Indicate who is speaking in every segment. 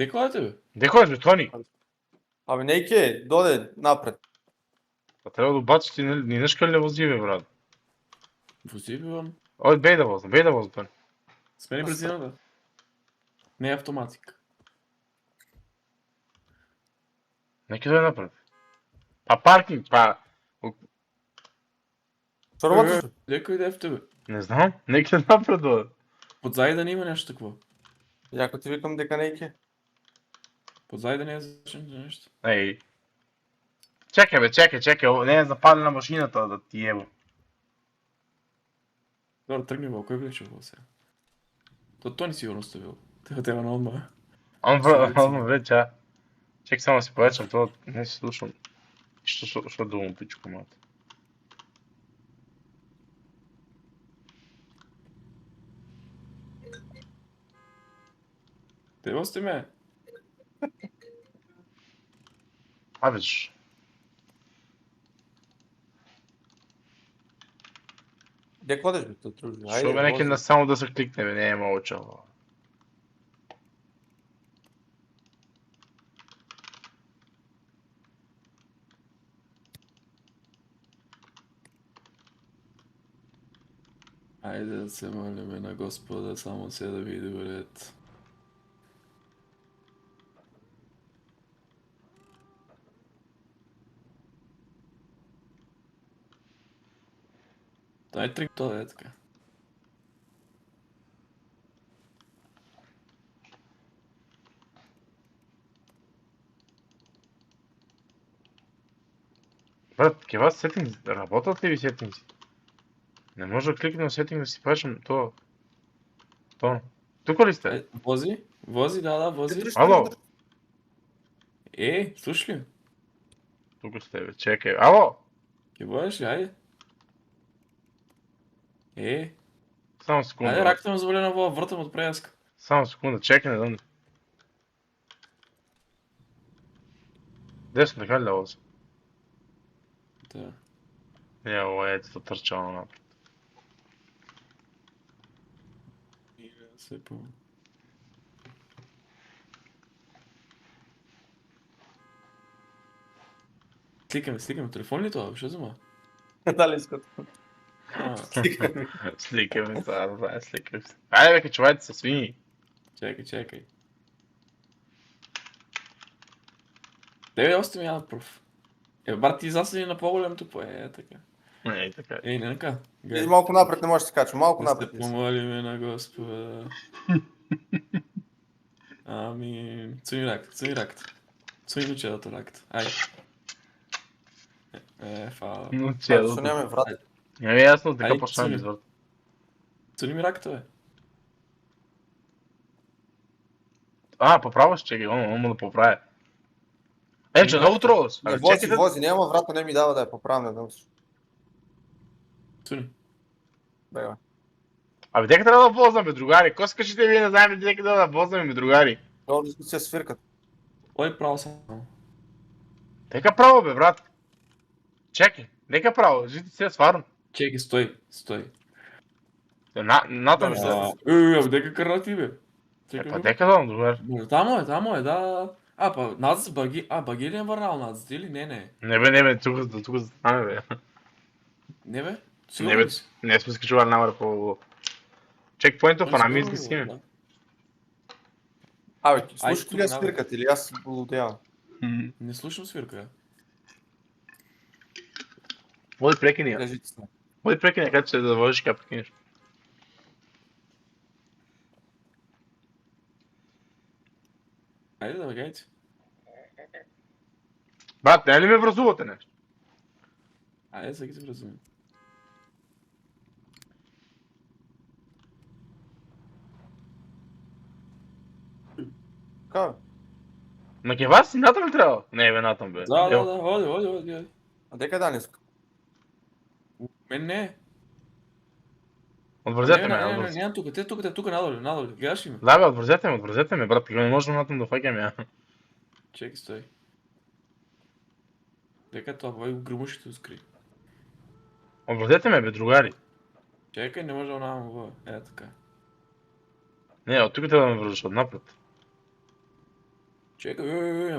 Speaker 1: Де ходите, бе?
Speaker 2: Де ходиш, бе, Тони?
Speaker 3: Абе, Нейке, доде напред.
Speaker 2: Па треба да обаче ти не знаеш къде ли вози, бе, брат.
Speaker 1: Вози, бе, бам.
Speaker 2: Ой, бей да возна, Тони.
Speaker 1: Смени бързината. Не е автоматик.
Speaker 2: Нека да е напред. Па паркинг, па...
Speaker 3: Що работиш? бе?
Speaker 1: Леко иде в тебе.
Speaker 2: Не знам, нека да е напред, бе.
Speaker 1: Подзади да не има нещо такова.
Speaker 3: Яко ти викам дека Нейке.
Speaker 1: Подзади да не е зачем за нещо.
Speaker 2: Ей. Чакай, бе, чакай, не е запалена машината да ти еба.
Speaker 1: Добре, тръгни въл, кой влече въл сега? То ни сигурно ставил. Те на отма.
Speaker 2: Он вече, а. Чакай само да си повечам, това не си слушам. Що думам, пичко малко.
Speaker 1: Те сте ме.
Speaker 2: Абеш.
Speaker 3: Де ходиш, бе, то дружи?
Speaker 2: Що бе неки само да се кликне, бе, не е мълчал.
Speaker 1: Айде да се молиме на Господа, само се да види ред. Дай трик, то е така.
Speaker 2: Брат, кева сеттинг, работят ли ви сеттингси? Не може да кликна на сеттинг да си пашем то. Тук ли сте?
Speaker 1: Вози? Вози, да, вози.
Speaker 2: Ало!
Speaker 1: Слушаш ли?
Speaker 2: Тук сте, бе, чекай. Ало!
Speaker 1: Ке бъдеш ли? Айде.
Speaker 2: Само секунда.
Speaker 1: Айде, раката ме завали на вола, вратам от преяска.
Speaker 2: Само секунда, чекай, не дам. Десно, така ли да вози?
Speaker 1: Да.
Speaker 2: Ево, ето търчало напред.
Speaker 1: И да се по... Сликаме. Телефон ли това? Що взема?
Speaker 3: Дали искат.
Speaker 2: Сликаме се, бе, сликаме се. Айде, бе, чувайте се, свини.
Speaker 1: Чакай. Тебе още ми ядат проф. Брат, ти заседи на по-големото по така.
Speaker 2: Ей, така.
Speaker 1: Не така.
Speaker 3: Иди малко напред, не можеш да се качва. Малко
Speaker 1: Да се
Speaker 3: напред.
Speaker 1: помолиме на Господа. Амин. Цуни раката. Цуни момчетата раката. Айде. Фала.
Speaker 2: Но
Speaker 3: Че,
Speaker 2: че,
Speaker 3: защо нямаме врат?
Speaker 2: не ми е ясно, така
Speaker 1: Айде,
Speaker 2: почнем
Speaker 1: цуни.
Speaker 2: извърт.
Speaker 1: Цуни ми раката, бе.
Speaker 2: Поправя ще, чекай, он му да поправя. Че много трудно.
Speaker 3: Не, вози, няма врата, не ми дава да я поправям, не знам.
Speaker 1: Цуни.
Speaker 3: Бега.
Speaker 2: Абе, дека трябва да вознаме, другари. Ко скачите вие, не знаем дека да вознаме, другари.
Speaker 3: Много дискусия свиркат.
Speaker 1: Ой, право съм.
Speaker 2: Дека право, бе, брат. Чекай, дека право, жити се сварно.
Speaker 1: Чекай, стой.
Speaker 2: Натам ще.
Speaker 1: Дека карати, бе.
Speaker 2: Па дека да, другар.
Speaker 1: Тамо е, да. Па, назад баги ли е върнал назад или? Не.
Speaker 2: Не бе, тук застане, бе.
Speaker 1: Не, бе?
Speaker 2: Не
Speaker 1: Сигурно
Speaker 2: бе,
Speaker 1: ли си?
Speaker 2: не сме скачували намър по... Чекпоинтов,
Speaker 1: Ами,
Speaker 2: а нами
Speaker 1: сигурно,
Speaker 2: изгасиме.
Speaker 1: да.
Speaker 3: Абе, слушате
Speaker 1: тук
Speaker 3: ли аз
Speaker 1: надо.
Speaker 3: свиркат или аз блудявам?
Speaker 1: Не слушам свирка.
Speaker 2: Води прекиния.
Speaker 3: Кажите се.
Speaker 2: Води прекиния, където се да водиш капа кинеш.
Speaker 1: Айде да бегайте.
Speaker 2: Брат, не ли ме вразувате нещо?
Speaker 1: Айде сега ги се вразумим.
Speaker 3: Така, бе.
Speaker 2: На кева си натам ли трябва? Не, бе, натам, бе.
Speaker 1: Да, води.
Speaker 3: А дека да не иска?
Speaker 1: Мен не.
Speaker 2: Отвързете ме,
Speaker 1: Не,
Speaker 2: отвързете.
Speaker 1: няма тук надолу. Гледаш ли ме?
Speaker 2: Да, бе, отвързете ме, брат. Не можем натам да факем я.
Speaker 1: Чекай, стой. Дека това, бой гръмушите скри.
Speaker 2: Отвързете ме, бе, другари.
Speaker 1: Чекай, не може да нямам във. Така.
Speaker 2: Не, от тук трябва да ме връзваш отнапред.
Speaker 1: Чекай,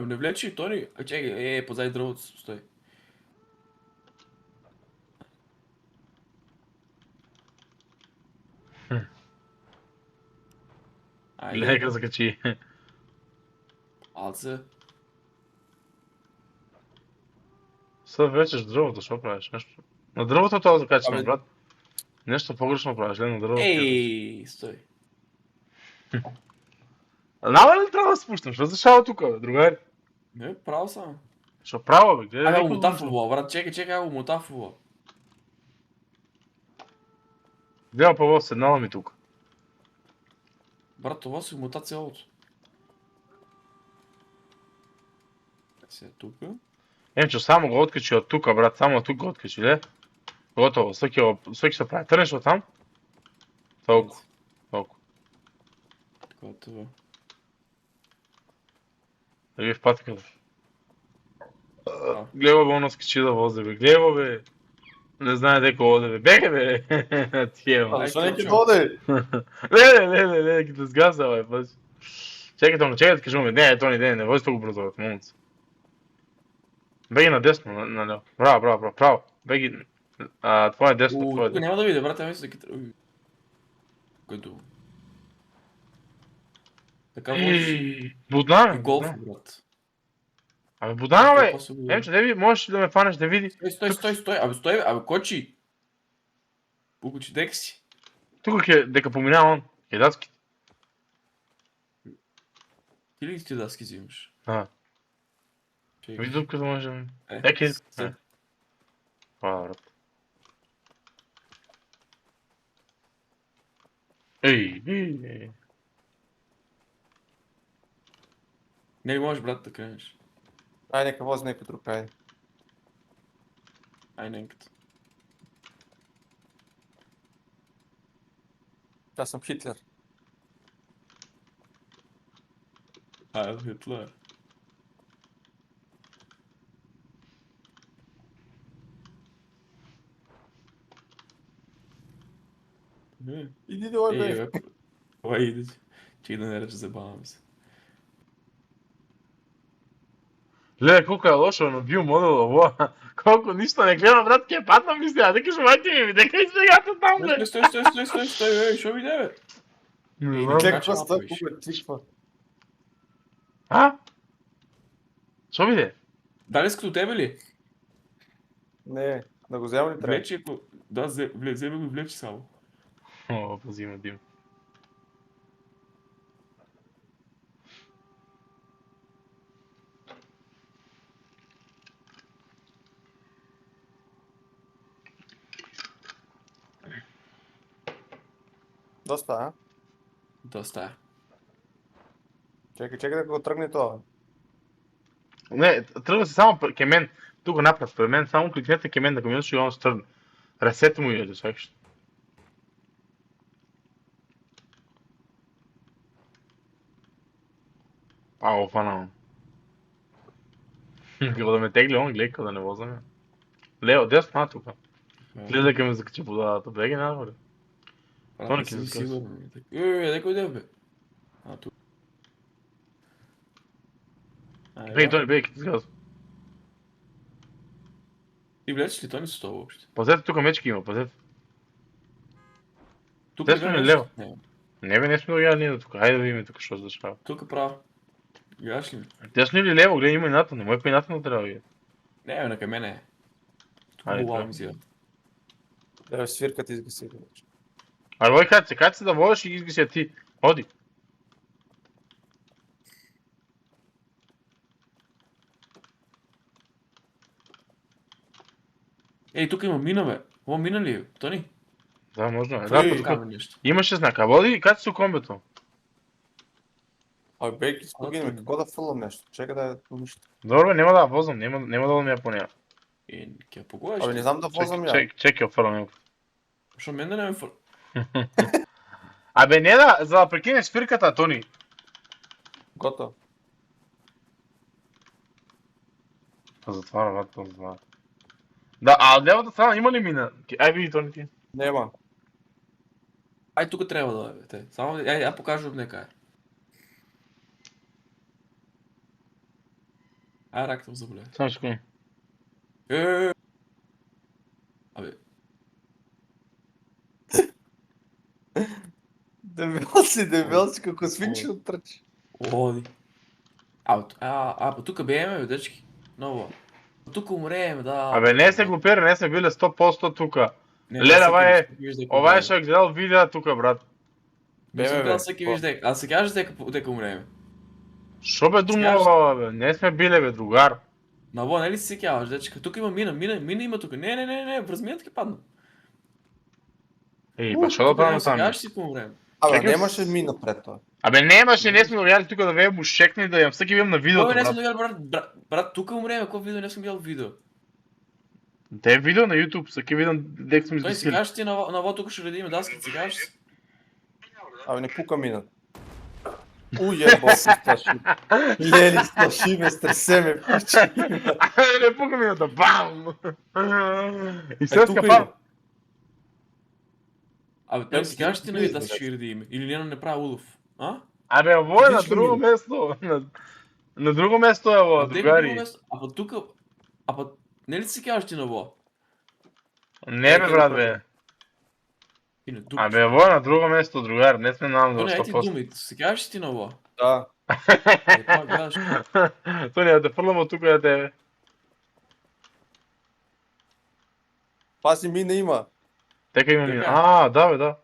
Speaker 1: не влечи, Тони. Чекай, позади дървото, стой. Айде,
Speaker 2: Лека закачи.
Speaker 1: алце.
Speaker 2: Сега вечеш дървото, що правиш? Нещо. На дървото това закачаме,
Speaker 3: Абе-
Speaker 2: брат. Нещо погрешно правиш, не на дървото.
Speaker 1: Ей, стой.
Speaker 2: Надо ли трябва да спущам? Що зашава тук, бе, другари?
Speaker 1: Не, право съм.
Speaker 2: Що право, бе? Гледай,
Speaker 1: Ай,
Speaker 2: леко
Speaker 1: го
Speaker 2: звучно.
Speaker 1: мутафово, брат, чекай, го мутафово.
Speaker 2: Гледа Павло, седнала ми тук.
Speaker 1: Брат, това си мута цялото. Сега тука.
Speaker 2: Емчо, само го откачи от тук, брат, само от тук го откачи, ле? Готово, всеки се прави. Тръгнеш от там? Толкова, толкова.
Speaker 1: Готово.
Speaker 2: Да ви в патката.
Speaker 1: А.
Speaker 2: Глеба бе, оно скачи да вози, бе. Глеба, бе. Не знае дека оде, бе. Бега, бе. Тиема.
Speaker 3: А, защо
Speaker 1: Ай,
Speaker 3: не ти
Speaker 1: Кирчо.
Speaker 3: доде?
Speaker 2: Ле, ги те сгаза, бе, пази. Чекай да кажу, не, Тони, не вози толкова бързо, бе, момец. Беги надесно, наляво. Браво, право. Беги, това е десно, това е
Speaker 1: Тук
Speaker 2: десно.
Speaker 1: няма да видя, брат, мисля да китра. Където? Така можеш
Speaker 2: Будна,
Speaker 1: и
Speaker 2: бе.
Speaker 1: голф,
Speaker 2: Будна.
Speaker 1: брат.
Speaker 2: Абе, Будана, бе.
Speaker 1: После го-
Speaker 2: Емчо, деви, можеш ли да ме фанеш да види?
Speaker 1: Стой. Абе, кочи. Пукочи, дека си.
Speaker 2: Тук е, дека поминава он. Е датски.
Speaker 1: Ти ли ти даски взимаш?
Speaker 2: А,
Speaker 1: Чекай.
Speaker 2: види тук, да може да ме...
Speaker 1: Е,
Speaker 2: Еки,
Speaker 1: се.
Speaker 2: Хвала, брат. Ей.
Speaker 1: Не можеш, брат, да кренеш.
Speaker 3: Ай, нека вози някой друг, айде.
Speaker 1: Ай, ненката.
Speaker 3: Аз съм Хитлер.
Speaker 1: Ай, Хитлер.
Speaker 3: Иди долу, бе.
Speaker 1: бе. Това иде. Че да не рече, забавам се.
Speaker 2: Гледай колко е лошо на биомодела, во. Колко нищо не гледа, брат, ке падна ми сега. Дека шумайте ми, дека излегате там, бе.
Speaker 1: Стой, шо виде, бе?
Speaker 2: Не
Speaker 1: Ей,
Speaker 2: знам.
Speaker 1: как-
Speaker 3: Какво
Speaker 1: ще
Speaker 3: става?
Speaker 1: направиш?
Speaker 3: Кога тиква?
Speaker 2: А? Шо виде?
Speaker 1: Дали с като тебе ли?
Speaker 3: Не, да го взема ли трябва?
Speaker 1: Влече, ако... Да, вземе го и влече само.
Speaker 2: О, пази ме, Дим.
Speaker 3: Доста, а?
Speaker 1: Доста е.
Speaker 3: Чекай да го тръгне това.
Speaker 2: Не, тръгва се само ке мен. Тук напред, пред мен, само кликнете ке мен да го минеш и он се тръгне. Ресет му иде, чакаш. Ау, фанал. Какво да ме тегли он, гледай да не возаме. Лево, десно, тука. Гледай ке ме закачи подадата, беги надолу.
Speaker 1: Това
Speaker 2: не
Speaker 1: не
Speaker 2: си
Speaker 1: си
Speaker 2: скъс.
Speaker 1: сигурен. Дека иде, бе? А, тук.
Speaker 2: Беги, Тони, беги, ке ти сгазва.
Speaker 1: И влечеш ли, то не с това въобще.
Speaker 2: Пазете, тук мечки има, пазете.
Speaker 1: Тук
Speaker 2: Десно
Speaker 1: гледаш
Speaker 2: или лево?
Speaker 1: Не,
Speaker 2: Не бе, не сме да гледали ние до тук. Хайде да видим тук, що се дешава.
Speaker 1: тук право. Гледаш ли?
Speaker 2: Десно или лево, гледай, има ината, не му е по ината на трябва да видя.
Speaker 1: Не, бе, нека мене е. Тук
Speaker 2: Айде,
Speaker 1: глава
Speaker 2: трябва.
Speaker 1: ми взива.
Speaker 3: Да, свирката изгаси.
Speaker 2: Аре, бой, кай се да водиш и ги изгася ти. Ходи.
Speaker 1: Ей, тук има мина, бе. О, мина ли е? Тони?
Speaker 2: Да, можно е.
Speaker 1: Ей,
Speaker 2: Да, тук.
Speaker 1: каме нещо.
Speaker 2: Имаше знак. А води, кай се комбето.
Speaker 3: Ой, бейки, спогинем,
Speaker 1: Ото.
Speaker 3: какво да фълвам нещо? Чекай да нищо.
Speaker 2: Добре, няма да я возам, няма да ми я поня.
Speaker 1: Е, ке погладиш.
Speaker 3: Абе, не знам да возам я.
Speaker 2: Чекай, офърлям.
Speaker 1: Защо мен да не ме фър...
Speaker 2: Абе, не да, за да прекинеш спирката, Тони.
Speaker 3: Готово.
Speaker 2: Затваря, брат, затваря. Да, а от левата страна има ли мина? Ай, види, Тони ти.
Speaker 3: Нема.
Speaker 1: Ай, тук трябва да е, бе, те. Само, я покажа нека е. Ай, раката му заболя.
Speaker 2: Само секунда.
Speaker 1: Абе,
Speaker 3: Дебел си, како свинче оттрчи.
Speaker 1: оди. Па тука бееме, бе, дечки. Ново. Тука умрееме, да.
Speaker 2: Абе, не се глупери, не сме били 100% тука.
Speaker 1: Не,
Speaker 2: Леле,
Speaker 1: всеки вижда дека
Speaker 2: ова е
Speaker 1: умрееме.
Speaker 2: што гледал видео тука, брат.
Speaker 1: Не сум
Speaker 3: Беме,
Speaker 1: гледал
Speaker 3: бе.
Speaker 1: всеки вижда дека. А се кажеш дека умрееме.
Speaker 2: Шо бе думава, бе? Не сме биле, бе, другар.
Speaker 1: Наво, нели си сеќаваш, дечка? Тука има мина има тука. Не, врз мината ќе падна.
Speaker 2: Ей, па шо да правим
Speaker 1: Се
Speaker 2: таму?
Speaker 1: кажеш си по време.
Speaker 3: Абе,
Speaker 2: Чекай,
Speaker 3: немаше мина пред тоа.
Speaker 2: Абе, немаше, не сме дојали тука да веем ушекни да јам всеки видам на видеото,
Speaker 1: Кој не сум
Speaker 2: брат.
Speaker 1: гледал, брат, тука умрееме, кој видео не сум гледал видео.
Speaker 2: Те видео на YouTube, всеки видам дек сме
Speaker 1: Тој си
Speaker 2: измислили.
Speaker 1: кажеш ти наво тука ще редиме даската, си кажеш си.
Speaker 3: Абе, не пука мина. Ујебал се сплаши. Лели, сплаши ме, стресе ме, пичи.
Speaker 2: Не пука минута, бам! И
Speaker 3: Е,
Speaker 2: сега
Speaker 3: тука
Speaker 2: скапа.
Speaker 3: има.
Speaker 1: Абе, тој си кажеш ти
Speaker 3: Близо,
Speaker 1: да си
Speaker 3: значи.
Speaker 1: ще редиме. Или не прави улов. А?
Speaker 2: Абе, ово е на
Speaker 3: Отлично
Speaker 2: друго
Speaker 3: минута.
Speaker 2: место. На друго место е ово,
Speaker 1: А де ми друго
Speaker 2: другари.
Speaker 1: место? А па тука... А па... Не ли си кажеш ти наво?
Speaker 2: Не бе, брат, бе.
Speaker 1: И на тук.
Speaker 2: Абе, ово е на друго место, другар. Не сме нам до
Speaker 1: Тони, ај ти
Speaker 2: 100%.
Speaker 1: думи, си кажеш ти наво?
Speaker 3: Да.
Speaker 1: Е, тоа гледаш.
Speaker 2: Тони, да те фрлам од тука да тебе.
Speaker 3: Пази, мина има.
Speaker 2: Тека има
Speaker 1: Дека
Speaker 2: мина.
Speaker 1: е?
Speaker 2: А, да бе, да.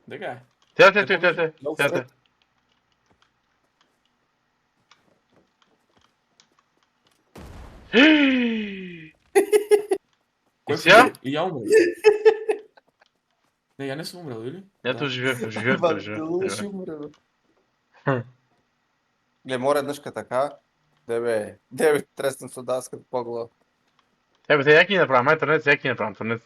Speaker 1: Дека е?
Speaker 2: Те. И сега?
Speaker 1: И ја умрел. Не, ја не сум умрел, или?
Speaker 2: Ето живеев.
Speaker 3: Делуваш умре, бе. Гле, мора еднашка така. Деве треснам со даската по глава.
Speaker 2: Ебе, те јаки направам, ај трнец, јаки направам, трнец.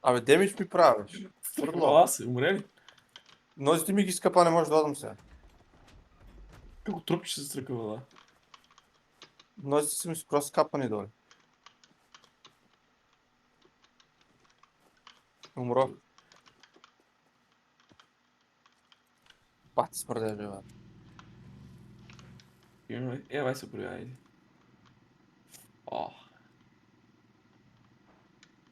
Speaker 3: Абе, демидж ми правиш. Тврдло.
Speaker 1: Ала се, умрели.
Speaker 3: Нозите ми ги скапа, не може да одам сега.
Speaker 1: Како трупче се стркава, да.
Speaker 3: Нозите са ми просто скапани доле. Умро. Пат смърде, бе, бе.
Speaker 1: Вај се пројави, ајде. О.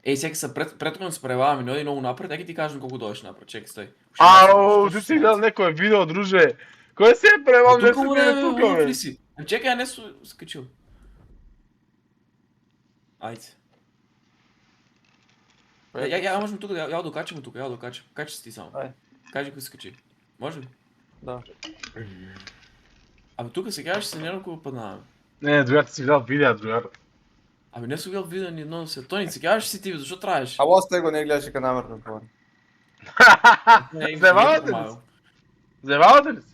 Speaker 1: Еј, сега се претокон се преваваме, не оди многу напред, еки ти кажам колку дојдеш напред, чекай, стој.
Speaker 2: Ау, ти си гледал некој видео, друже. Кој се е превал, не
Speaker 1: Тука
Speaker 2: се
Speaker 1: му
Speaker 2: биде
Speaker 1: не
Speaker 2: тука, бе.
Speaker 1: си. Чекай, ја не су скачил. Ајде. Ја можем тука, ја докачам тука, ја докачам. Качи си ти само.
Speaker 3: Ајде.
Speaker 1: Кажи кој скачи. Може ли?
Speaker 3: Да.
Speaker 1: Абе тука се кажеш се нервно кога паднаваме.
Speaker 2: Не, другар, ти си гледал видео, другар.
Speaker 1: Абе не су гледал видео ни едно се. Тони, се кажеш си ти, бе, зашо траеш?
Speaker 3: А остави го, не гледаш ка намерно това.
Speaker 2: Зевавате ли се? Зевавате ли се?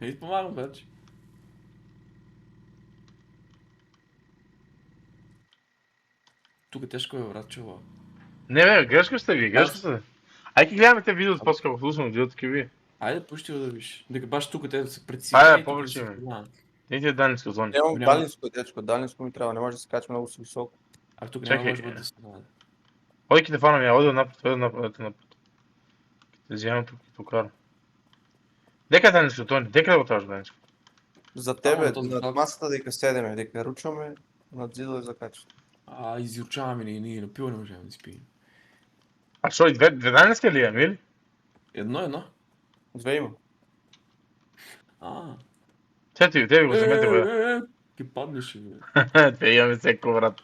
Speaker 1: Не ти помагам, вече. Тука тежко е, брат, чува.
Speaker 2: Не, бе, грешка сте ви, грешка сте. Ај ки гледаме те видеото после како слушам видеото ки ви.
Speaker 1: Ајде, пушти го да виж. Дека баш тука те се прецени.
Speaker 2: Ајде, поврчи ме. Не ти е данинско зони.
Speaker 3: Нямам
Speaker 1: Няма.
Speaker 3: далинско, дечко, далинско ми трябва, не може да се кача много високо.
Speaker 1: А тук
Speaker 2: Чакай.
Speaker 1: няма може да се наде.
Speaker 2: Оди ки те фанам ја, оди напред. Те вземам тук и покарам. Дека е данинско, Тони? Дека да го требаш данинско?
Speaker 3: За тебе,
Speaker 1: то за
Speaker 3: над
Speaker 1: това.
Speaker 3: масата дека седеме, дека ручаме, над зидо и закачаме.
Speaker 1: Изјурчаваме ние на пиво не можеме да спием.
Speaker 2: А шо, и две данински ли имам, или?
Speaker 1: Едно.
Speaker 3: Две има.
Speaker 2: Те ви го вземете, бе.
Speaker 1: Ке паднеш, бе.
Speaker 2: Те имаме секо, брат.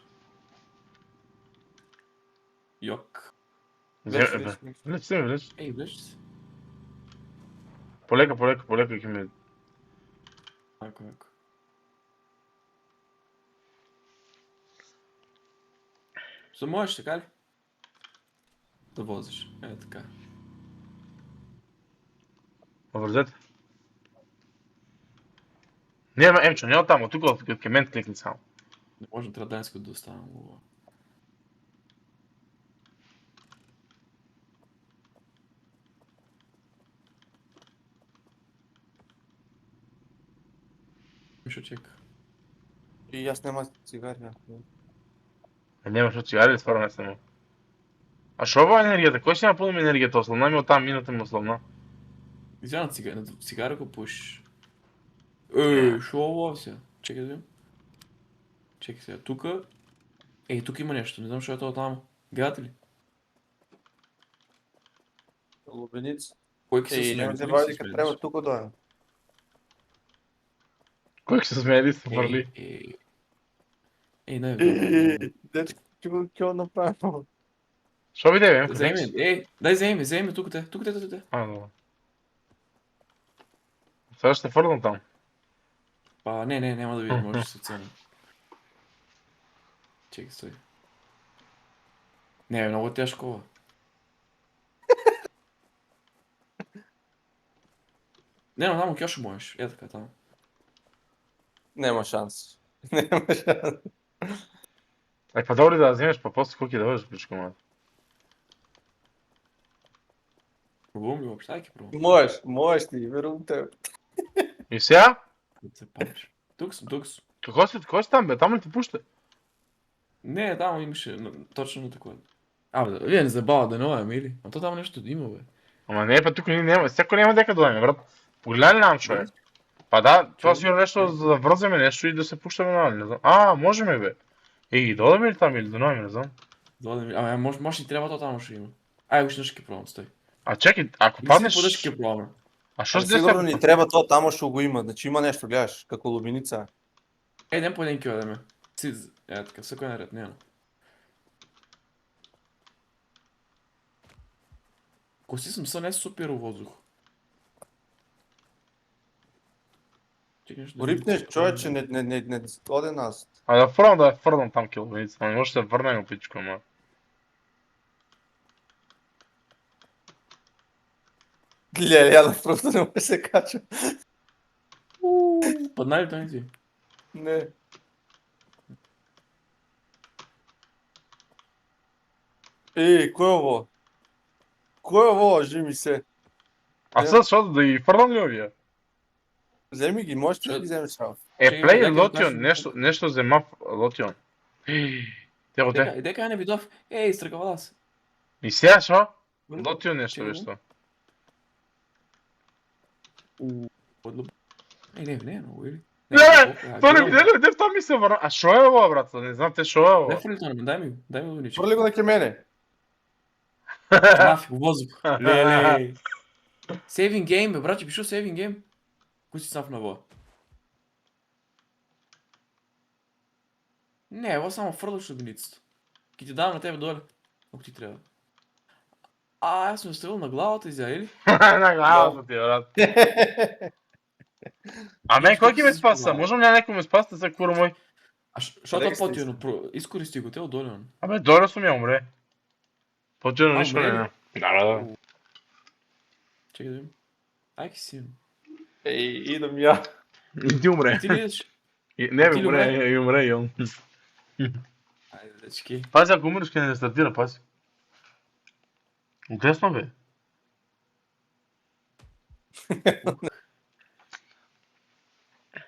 Speaker 1: Йок.
Speaker 2: Влеч.
Speaker 1: Ей, влеш се.
Speaker 2: Полека ќе ме...
Speaker 1: Ако. Што можеш, така ли? Да возиш. Така.
Speaker 2: Обрзете. Нема, Емчо, нема тамо, тука ке мен кликни само.
Speaker 1: Не може, трябва данско да оставам ова. Шо чека?
Speaker 3: И аз нема цигари.
Speaker 2: Нема шо цигари, стварно не сме. А шо ова енергијата? Кој ќе напълни енергијата? Основна ми оттам, мината ми основна.
Speaker 1: Извяна цигара го пушиш. Шо ovo сега? Чекай да видим. Чекай сега, тука... тук има нещо, не знам що е това там. Гледате ли?
Speaker 3: Лубеница.
Speaker 1: Кой се смее?
Speaker 3: Идем да
Speaker 1: Кой се
Speaker 3: вади, като
Speaker 1: смее?
Speaker 3: трябва тук да е.
Speaker 2: Кой се смее се върли?
Speaker 1: Не,
Speaker 3: Дечко, какво направим?
Speaker 2: Що биде, бе?
Speaker 1: вземи, дай вземи, тук те.
Speaker 2: Добре. Сега ще фърнам там.
Speaker 1: Не, няма да видим, може да се цена. Чекай, стой. Не, е много тежко. Не, но там кьоша можеш. Така, там.
Speaker 3: Няма шанс. Няма шанс.
Speaker 2: Па добре да вземеш, па после колки да бъдеш, бичко мат.
Speaker 1: Пробвам ли въобще? Ай, пробвам.
Speaker 3: Можеш ти, верувам тебе.
Speaker 2: И сега?
Speaker 1: Да се палиш. Тук съм.
Speaker 2: Кой си там, бе? Там ли те пуща?
Speaker 1: Не, там имаше точно на такова. Вие не забава да нове, или? А то там нещо има, бе.
Speaker 2: Ама не, па тук няма, всяко няма дека да дойме, брат. Погледни нам, човек. Па да, това си нещо, за да връзваме нещо и да се пущаме на, не знам. Можеме, бе. Ги додаме ли там или да нове, не знам.
Speaker 1: Може и трябва то там ще има. Ай, още ще пробвам, стой.
Speaker 2: Чекай, ако паднеш...
Speaker 1: Не си пробваме.
Speaker 2: Що
Speaker 3: Сигурно ни трябва то, там ще го има. Значи има нещо, гледаш, како лубеница.
Speaker 1: Дем по един кил да ме. Така, всеко е наред, няма. Кости съм са не супер въздух.
Speaker 3: Рипнеш, човече, не оде нас.
Speaker 2: Да фърнам там киловеница, не може да се върнем опичко, ама.
Speaker 3: Леле, да просто не може да се кача.
Speaker 1: Падна ли той ти?
Speaker 3: Не. Кой е ово? Кой е ово, жи ми се?
Speaker 2: Защото да ги фърнам ли овия?
Speaker 3: Вземи ги, можеш да ги вземеш само.
Speaker 2: Плей Лотион, нещо взема Лотион. Те го те.
Speaker 1: Дека не видов. Изтръгава се.
Speaker 2: И сега шо? Лотион нещо нещо.
Speaker 1: Не е много, или?
Speaker 2: Той не видя ли, де в това ми се върна? А шо е това, брат? Не знам те шо е това.
Speaker 1: Не фърли това, дай ми го ничего.
Speaker 3: Фърли го на ке мене.
Speaker 1: Нафиг, въздух. Леле. Сейвинг гейм, бе, брат, пишу сейвинг гейм. Кой си сам в нова? Не, ева само фърляш единицата. Ки ти давам на тебе доле. Ако ти трябва. Аз съм оставил на главата и или?
Speaker 2: На главата ти, брат. Мен кой ки ме спаса? Можем ли някой ме спасти за кура мой?
Speaker 1: Що е по-тино? Изкористи го, те е отдолен.
Speaker 2: Доле съм я умре. По-тино нищо не е. Да.
Speaker 1: Чекай да видим. Айки си.
Speaker 3: Идам я.
Speaker 2: Ти умре.
Speaker 1: Ти ли идеш?
Speaker 2: Не, бе, умре и он.
Speaker 1: Айде, дечки.
Speaker 2: Пази, ако умреш, не стартира, пази. Отесно, бе.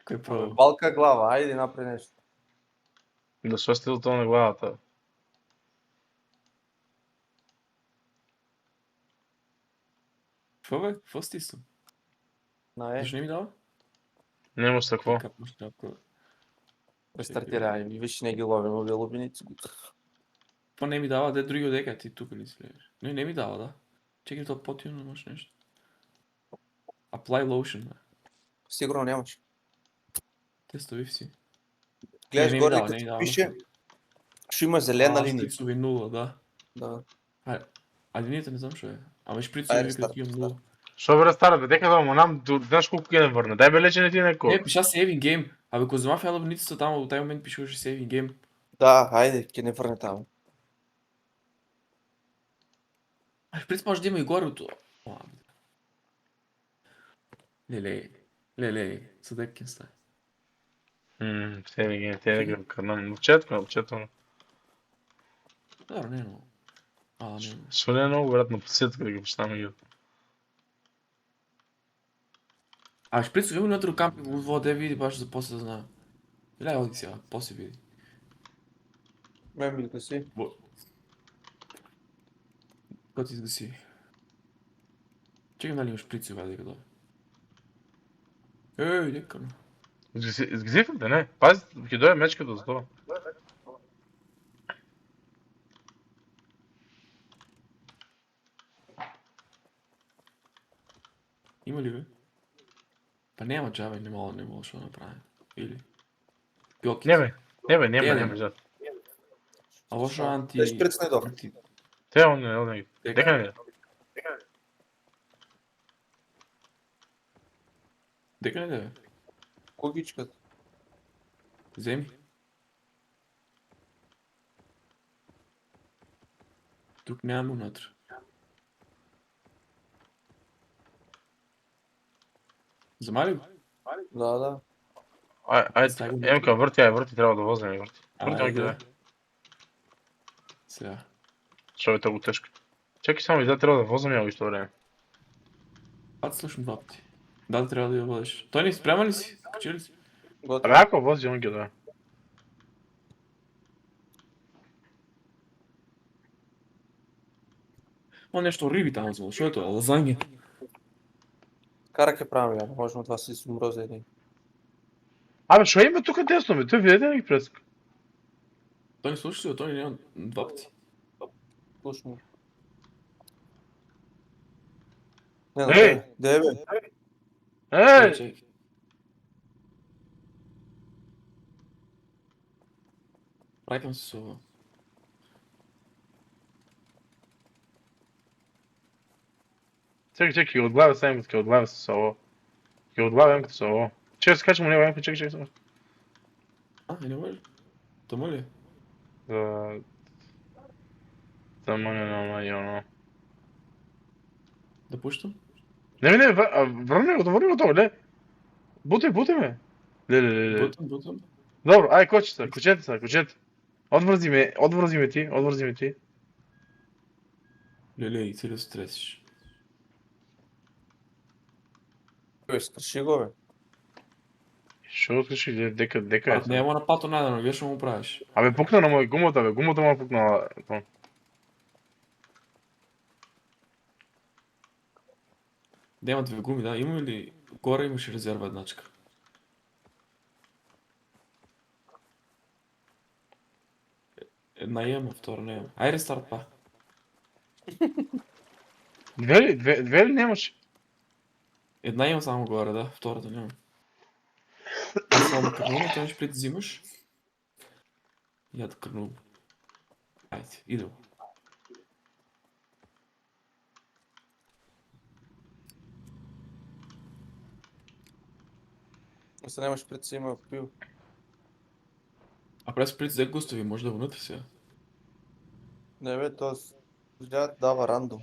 Speaker 1: Кой пробва?
Speaker 3: Балка глава, айде напред нещо.
Speaker 2: Да свести до това на главата.
Speaker 1: Какво бе? Какво стисна? Защо не ми дава?
Speaker 2: Нема с какво.
Speaker 3: Рестартирай, виж не ги ловим, овие лубеници.
Speaker 1: Какво не ми дава? Де други одека? Ти тук ли си гледаш? Не ми дава, да. Чекай това по-тино, може нещо. Apply lotion, бе.
Speaker 3: Сигурно нямаш.
Speaker 1: Тестови си.
Speaker 3: Гледаш горе, като пише, ще има зелена линия.
Speaker 1: Шприцови 0, да.
Speaker 3: Да.
Speaker 1: Линията не знам що е. Шприцови вика такива 0.
Speaker 2: Що бе рестарт, бе, дека да му нам, знаеш колко ки не върна. Дай бе лече не ти неко.
Speaker 1: Пиша Saving Game. Ако взема в елабницата там, от този момент пишеше Saving Game.
Speaker 3: Да, айде, ке не върне там.
Speaker 1: Шприц може да има и горе от това. Леле, съдек кен стане.
Speaker 2: Все не те да кърнам. Момчето.
Speaker 1: Да, не е много. Не.
Speaker 2: Що не е много, вероятно, посетка да ги почитаме ги.
Speaker 1: Шприцови има вътре кампинг от вода, види, баш за после да знае. Иляй, оди сега, после види.
Speaker 3: Мен ми да си.
Speaker 1: Кой ти изгаси? Чекай дали имаш прицел, бе, дека дойде. Дека ме.
Speaker 2: Изгзифате, не. Пази, ќе дойде мечката за тоа.
Speaker 1: Има ли, бе? Па няма джаве, не мога што да направим. Или? Пилки.
Speaker 2: Не бе, нема,
Speaker 1: Еден.
Speaker 2: жат.
Speaker 1: А лошо анти...
Speaker 3: Дaj špricni dok.
Speaker 2: Те он не, дека не.
Speaker 1: Дека не да, бе?
Speaker 3: Кugичката.
Speaker 1: Вземи. Тук няма вътре. Замали го?
Speaker 3: Da.
Speaker 2: Ајде, Емка, врти, треба да возиме, врти. Врти,
Speaker 1: Айде.
Speaker 2: да.
Speaker 1: Сега.
Speaker 2: Што е толку тешко. Чекай само и да треба да возиме во исто време.
Speaker 1: Аз слушам два пъти. Да, трябва да я водиш. Той не спряма ли си? Качи ли си?
Speaker 3: Gotovo.
Speaker 2: Абе, ако вози, он ги да.
Speaker 1: О, нещо риби там звал. Що е това? Лазанья.
Speaker 3: Кара ќе правим ја, можеме това си мрозени.
Speaker 2: Абе, што има тука десно, бе? Тој видете ли ги преска?
Speaker 1: Той не слуша ли? Той не няма два пъти.
Speaker 3: Слушно. Не,
Speaker 2: Ей!
Speaker 3: де бе?
Speaker 2: Ей!
Speaker 1: Чекай. Райкам се сова.
Speaker 2: Чекай, ќе одглавя се емката, ќе одглавя се со ово. Ќе одглавя емката со ово. Чекай, скачам у него емка, чекай само.
Speaker 1: А, не може. Тома ли?
Speaker 2: За... За мене нема и оно.
Speaker 1: Да пущам?
Speaker 2: Не, върни го тоа, ле. Бутай ме. Ле.
Speaker 1: Бутам.
Speaker 2: Добро, ај кучета. Одврзи ме ти.
Speaker 1: Леле, и цели се тресиш.
Speaker 3: Кој скрши го бе?
Speaker 2: Што откриши, дека е?
Speaker 1: Не ема на пато најдено, вие што му правиш?
Speaker 2: Абе, пукна на мој гумата, бе, гумата му пукнала.
Speaker 1: Да има две гуми, да. Има ли... Горе имаш резерва едначка. Една имаме, втора не имаме. Ай рестарт па.
Speaker 2: Две ли немаш?
Speaker 1: Една има само горе, да. Втората няма. Аз само кърнувам, той ще взимаш. Я да кърнувам. Айде, идем.
Speaker 3: Се немаш пред си има пил.
Speaker 1: А през пред густови, може да вънатре сега.
Speaker 3: Не бе, то дава рандом.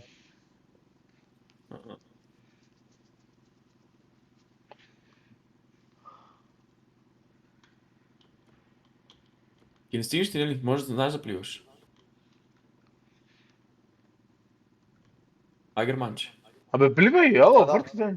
Speaker 1: И не стигнеш ти, нали? Може да знаеш да пливаш. Ай, германче.
Speaker 2: Абе, пливай, ало,
Speaker 3: Да.
Speaker 2: върти се.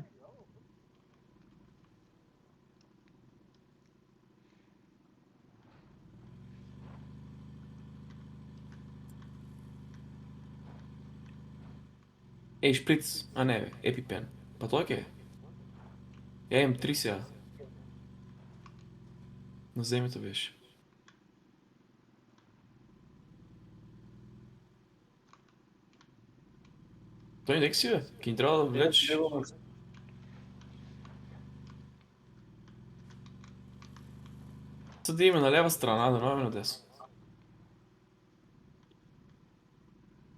Speaker 1: Ей, шприц. А не, бе, епипен. Па той е? Я имам 3 сега. На земята беше. Той нека си, бе. Ки ни трябва да влечеш. Съда има на лева страна, да нови на десно.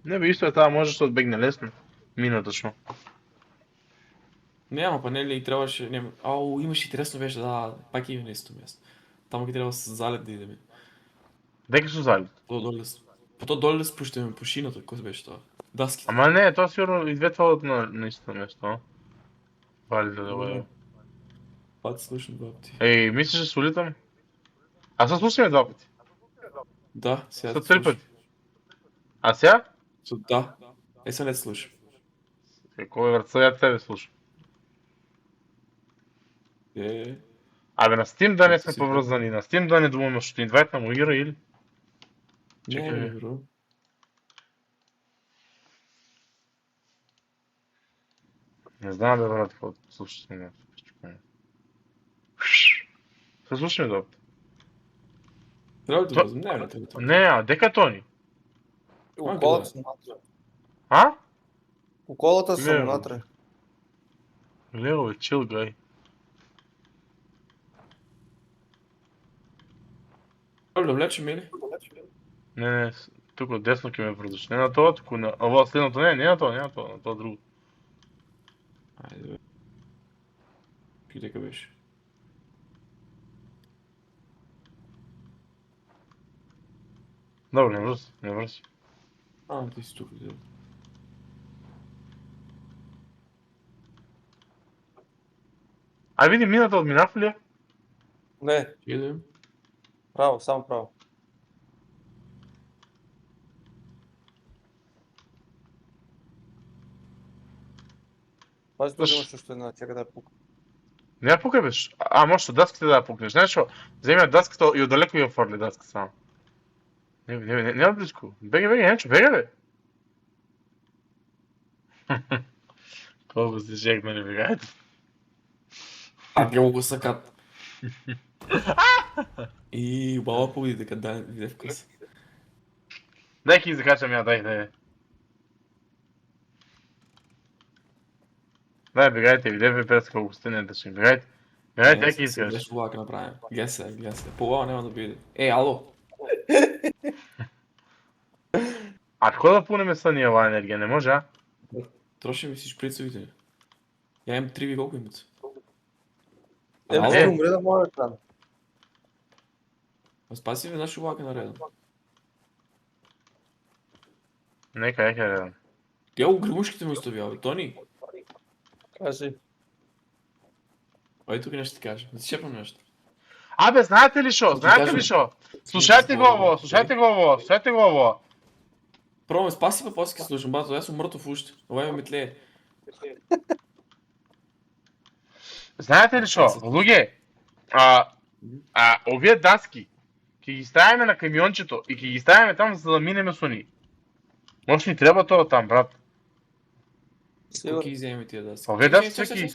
Speaker 2: Не бе, исто е таа, можеш да одбегне лесно. Мина точно.
Speaker 1: Няма панели и трябваше... Ау, имаш интересно беше, да, пак има нещо място. Там ги трябва с залет да идеме.
Speaker 2: Дека су залит.
Speaker 1: По то долу да спущаме по шината, кой беше това? Даските.
Speaker 2: Ама не, тоа сигурно и двете одат на истото место, а? Вали да го е.
Speaker 1: Пак слушам два пъти.
Speaker 2: Ей, мислиш да се улитам? А се слушаме два пъти.
Speaker 1: Да, сега
Speaker 2: Са
Speaker 1: те
Speaker 2: три
Speaker 1: слушам.
Speaker 2: пъти. А сега?
Speaker 1: Да. Сега не те слушам.
Speaker 2: Кой врат сега тебе слушам? Абе, на Steam да не сме поврзани, на Steam да не думаме, што инвайт на Моира или?
Speaker 1: Не, не, бро.
Speaker 2: Не знам бе, брат, какво слушаш сега. Се слушай ми добре.
Speaker 1: Трябва ли да
Speaker 2: То-
Speaker 1: възьмем? Не трябва това.
Speaker 2: Не, а дека Тони?
Speaker 1: Майка
Speaker 3: Колата
Speaker 1: да.
Speaker 3: съм натре.
Speaker 2: А?
Speaker 3: У колата съм
Speaker 2: Не,
Speaker 3: натре.
Speaker 2: Лео е чил гай.
Speaker 1: Трябва ли да влечем или?
Speaker 2: Не, тук от десно ке ме продаш. Не на това, тук на... Ова следното, не на това, на това друго.
Speaker 1: Айде бе. Дека беше.
Speaker 2: Добре, не връз, не връз.
Speaker 1: Ти си тук. Да.
Speaker 2: Ай види мината от минав ли е?
Speaker 3: Не,
Speaker 1: Идем.
Speaker 3: право, само право. Пази, тук имаш още една, чакай да я пука.
Speaker 2: Не я пукай беш. Може даските да я пукнеш. Знаеш шо? Вземи я даската и отдалеко я фърли даска само. Не от близко. Беге, Енчо, беге бе. Колко се шекнали, бегайте.
Speaker 1: Гео го сакат. И баба победи дека да виде вкус.
Speaker 2: Дай ки закачам я, дай. Дай, бегайте, виде ви през колко сте, не да ще бегайте. Бегайте, дай ки искаш.
Speaker 1: Беше влак направим. Гледай се. По-лава няма да биде. Ало.
Speaker 2: А какво да пунеме са ние ова енергия, не може, а?
Speaker 1: Троши ми си шприцовите. Я имам 3 колко имат.
Speaker 3: Емо
Speaker 1: Ало?
Speaker 3: ще умре на моя екран.
Speaker 1: Спаси веднъж влака наредом.
Speaker 2: Нека редам.
Speaker 1: Тя гръмушките му оставява, бе. Тони.
Speaker 3: Кажи.
Speaker 1: Ой, тук нещо ти кажа. Да ти шепнам нещо.
Speaker 2: Абе, знаете ли шо?
Speaker 1: Да ти кажа.
Speaker 2: Слушайте го ово.
Speaker 1: Първо ме спаси, па после ке слушам, бато, аз съм мъртв още. Това ме тлее.
Speaker 2: Знаете ли шо? Луге, овие даски, ки ги ставяме на камиончето и ки ги ставяме там, за да минеме с уни. Може ни трябва това там, брат.
Speaker 1: Коки вземе тия даски.
Speaker 2: Овие даски са ки...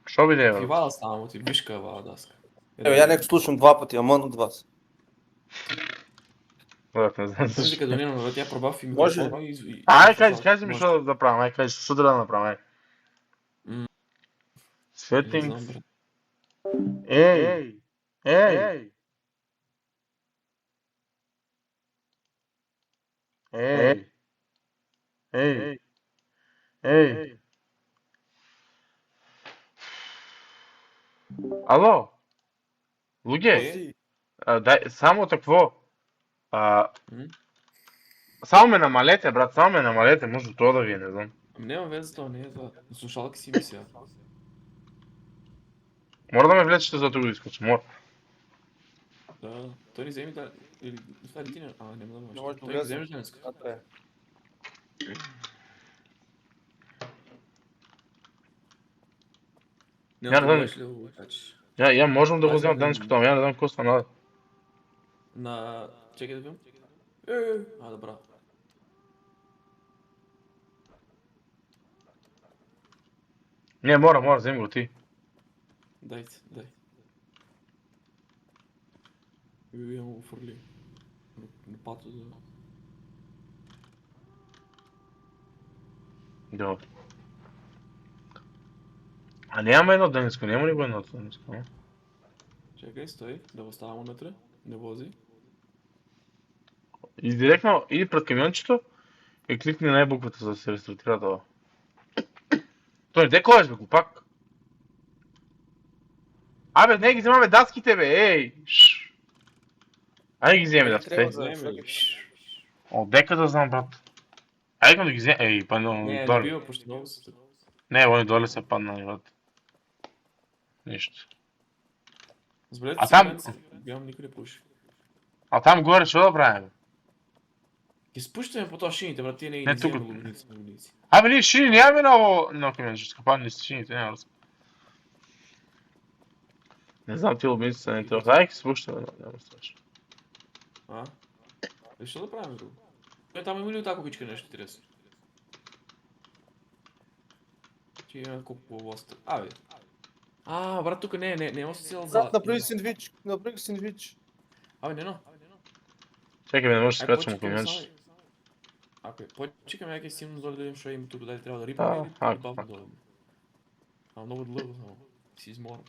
Speaker 2: Шо би да е,
Speaker 1: Какви
Speaker 2: брат?
Speaker 1: вала само ти, вишка вала даска.
Speaker 3: Ево, я нека слушам два пъти, амън от вас.
Speaker 2: Брат, не знам
Speaker 1: Вижте
Speaker 2: защо.
Speaker 1: като Нина, тя пробави
Speaker 3: Може.
Speaker 1: микрофона и...
Speaker 2: Кажи ми шо да правим, кажи, шо да направим,
Speaker 1: Не знам,
Speaker 2: Settings.
Speaker 1: брат.
Speaker 2: Ей! Ей! Ало? Луге? Дай, само такво. Само ме намалете, брат, може това да ви е, не знам.
Speaker 1: Няма вез за това, не е това. Слушалки си ми сега.
Speaker 2: Мора да ме влечете за друго да изкача, мора.
Speaker 1: Да, той ни вземи да... Или... Това е ти не... няма да можеш.
Speaker 3: Не може да
Speaker 1: Той ни
Speaker 3: влезе.
Speaker 1: вземеш да не иска.
Speaker 2: Няма да
Speaker 1: влезеш ли да го качиш?
Speaker 2: Я можем да го вземам данъчко там, я не знам какво стана.
Speaker 1: На... Чекай да видим. Добра.
Speaker 2: Не, мора, вземи го ти.
Speaker 1: Дай. Имам го фърли. На пато да...
Speaker 2: Добре. А нямаме едно дениско, няма ли го едно дениско?
Speaker 1: Чекай, стой, да оставам вътре, да вози.
Speaker 2: И директно иди пред камиончето и кликни на буквата, за да се рестартира това. Той, де ходиш бе, глупак? Абе, не ги вземаме даските бе, ей! Айде ги вземе даските. Дека да знам, брат. Айде да ги вземе, ей, паднал
Speaker 1: Не,
Speaker 2: долу.
Speaker 1: бива почти много се.
Speaker 2: Не, они долу са паднали, брат. Нищо.
Speaker 1: Забелете
Speaker 2: там-
Speaker 1: бивам никой не пуши.
Speaker 2: А там горе, що да правим?
Speaker 1: Ги спущаме по това шините, брат, тия не
Speaker 2: Не,
Speaker 1: ги
Speaker 2: тук-
Speaker 1: вземаме ловници.
Speaker 2: Абе, ние шини нямаме на камиончето, скъпани с шините, няма да. Не знам, ти лобинци са не трябва. Ай, ги спущаме, няма страшно.
Speaker 1: Защо да правим друго? Там има ли от тази купичка нещо интересно? Ще има колко лоста. Абе. Брат, тук не си цел за...
Speaker 3: Брат, направи сендвич. Направи сендвич.
Speaker 1: Абе, не.
Speaker 2: Чакай бе, не може да
Speaker 1: Ай,
Speaker 2: скачам ако
Speaker 1: почекаме
Speaker 2: имаш.
Speaker 1: само. Почекаме някакъв силно долу да видим, що има тук, дали трябва да
Speaker 2: А,
Speaker 1: рипаме или
Speaker 2: ак,
Speaker 1: бавно
Speaker 2: ак.
Speaker 1: долу. Много длъго само. Си изморам.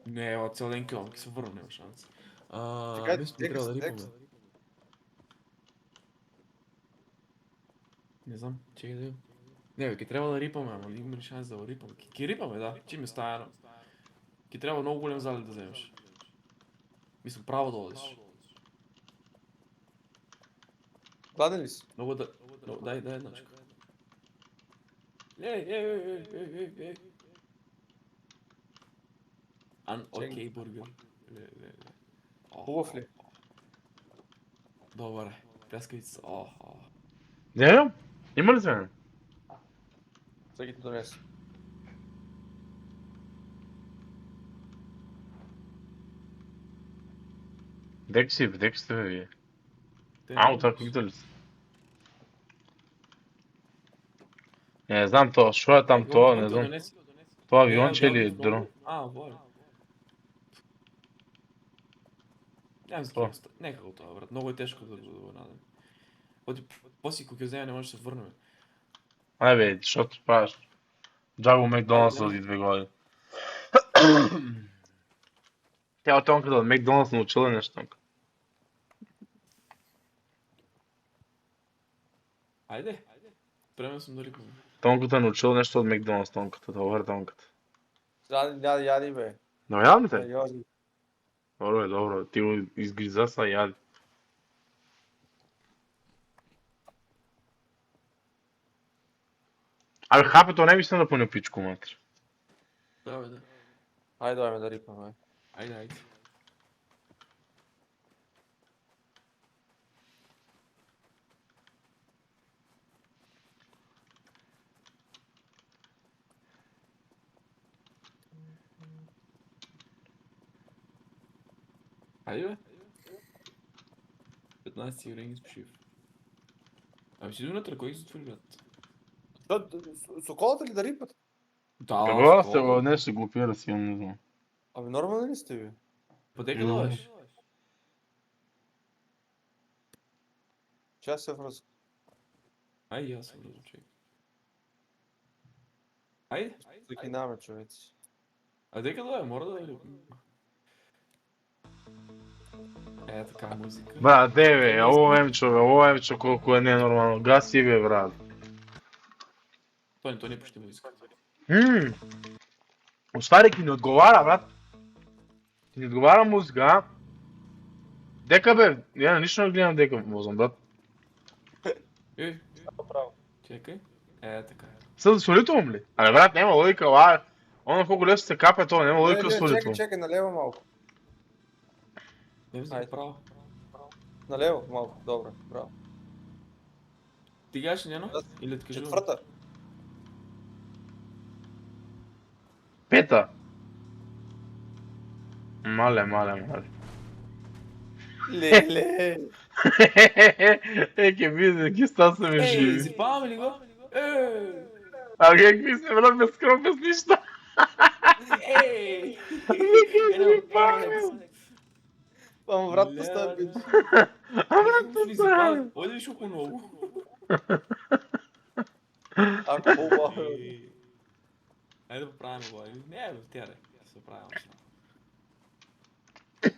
Speaker 1: Не, цял ден килом, се върна, няма шанс.
Speaker 3: Чакай,
Speaker 1: Мисля,
Speaker 3: текст,
Speaker 1: трябва да
Speaker 3: текст.
Speaker 1: рипаме. Не знам, чекай да видим. Не, бе, ки трябва да рипаме, ама има ли шанс да го рипаме? Ки рипаме, да, че ми става едно. Ки трябва много голям залез да вземеш. Мисля, право да одиш.
Speaker 3: Гладен ли си?
Speaker 1: Много да... Дай едначка. Ей. Окей бургер.
Speaker 3: Хубав ли?
Speaker 1: Добър е. Пляскавица.
Speaker 2: Не, има ли се?
Speaker 3: Всеки ти донесе.
Speaker 2: Дек сте бе вие. Това какви ли са? Не знам то, що е там то, не знам. Това авионче или е дрон?
Speaker 1: Воля. Нямам за такива. Нека го това, брат. Много е тежко да го надам. После ако ги вземе, не може да се върнем.
Speaker 2: Ай бе, защото правиш. Джаго Макдоналдс за 2 години. Тя от тонката от Макдоналдс научила нещо.
Speaker 1: Айде. Спремен съм да рипам.
Speaker 2: Тонката научила нещо от Макдоналдс, тонката, добър тонката.
Speaker 3: Яди бе.
Speaker 2: Но ядам ли те?
Speaker 3: Яди.
Speaker 2: Добро, ти го изгриза са яди. Абе, хапето не мисля да пъне пичко, матри.
Speaker 1: Да, бе, да.
Speaker 3: Айде, дойме да рипаме.
Speaker 1: Айде. Айде, бе. 15 ренги с пшив. Ами си донатър, кой ги затвори, брат?
Speaker 3: Соколата ли да рипат?
Speaker 2: Какво се го не ще глупира си, не знам.
Speaker 3: Ами нормално ли сте ви?
Speaker 1: Пътека да дойш.
Speaker 3: Че се връзка.
Speaker 1: Айде, аз съм връзка, човек. Айде.
Speaker 3: Закинаваме, човеци.
Speaker 1: Дека да е, мора да рипам. Така музика.
Speaker 2: Брат, бе, ovo емчо колко е ненормално. Гаси бе, брат.
Speaker 1: То не е почти музика.
Speaker 2: Остари ки не отговаря, брат. Ки не отговаря музика, а? Дека бе, я нищо не гледам дека возам, брат.
Speaker 3: Право.
Speaker 1: Чекай. Така.
Speaker 2: Със солитвом ли? Абе, брат, няма логика, ла. Оно колко лесно се капе това, няма логика солитвом.
Speaker 3: Чекай, налево малко.
Speaker 1: Не вземи право.
Speaker 3: Налево малко, добре, браво.
Speaker 1: Ти гаш ли едно? Или да кажу?
Speaker 3: Четвърта.
Speaker 2: Пета. Мале.
Speaker 3: Леле.
Speaker 2: Ке бизе, ки ста са ми живи.
Speaker 1: Зипаваме ли го?
Speaker 2: А какви се, брат, без кров, без нищо.
Speaker 3: Ама брат, постави.
Speaker 2: Брат, постави.
Speaker 1: Оде виж колко много.
Speaker 3: Ако хубаво.
Speaker 1: Айде да поправим го. Не, бе, тя да се правим.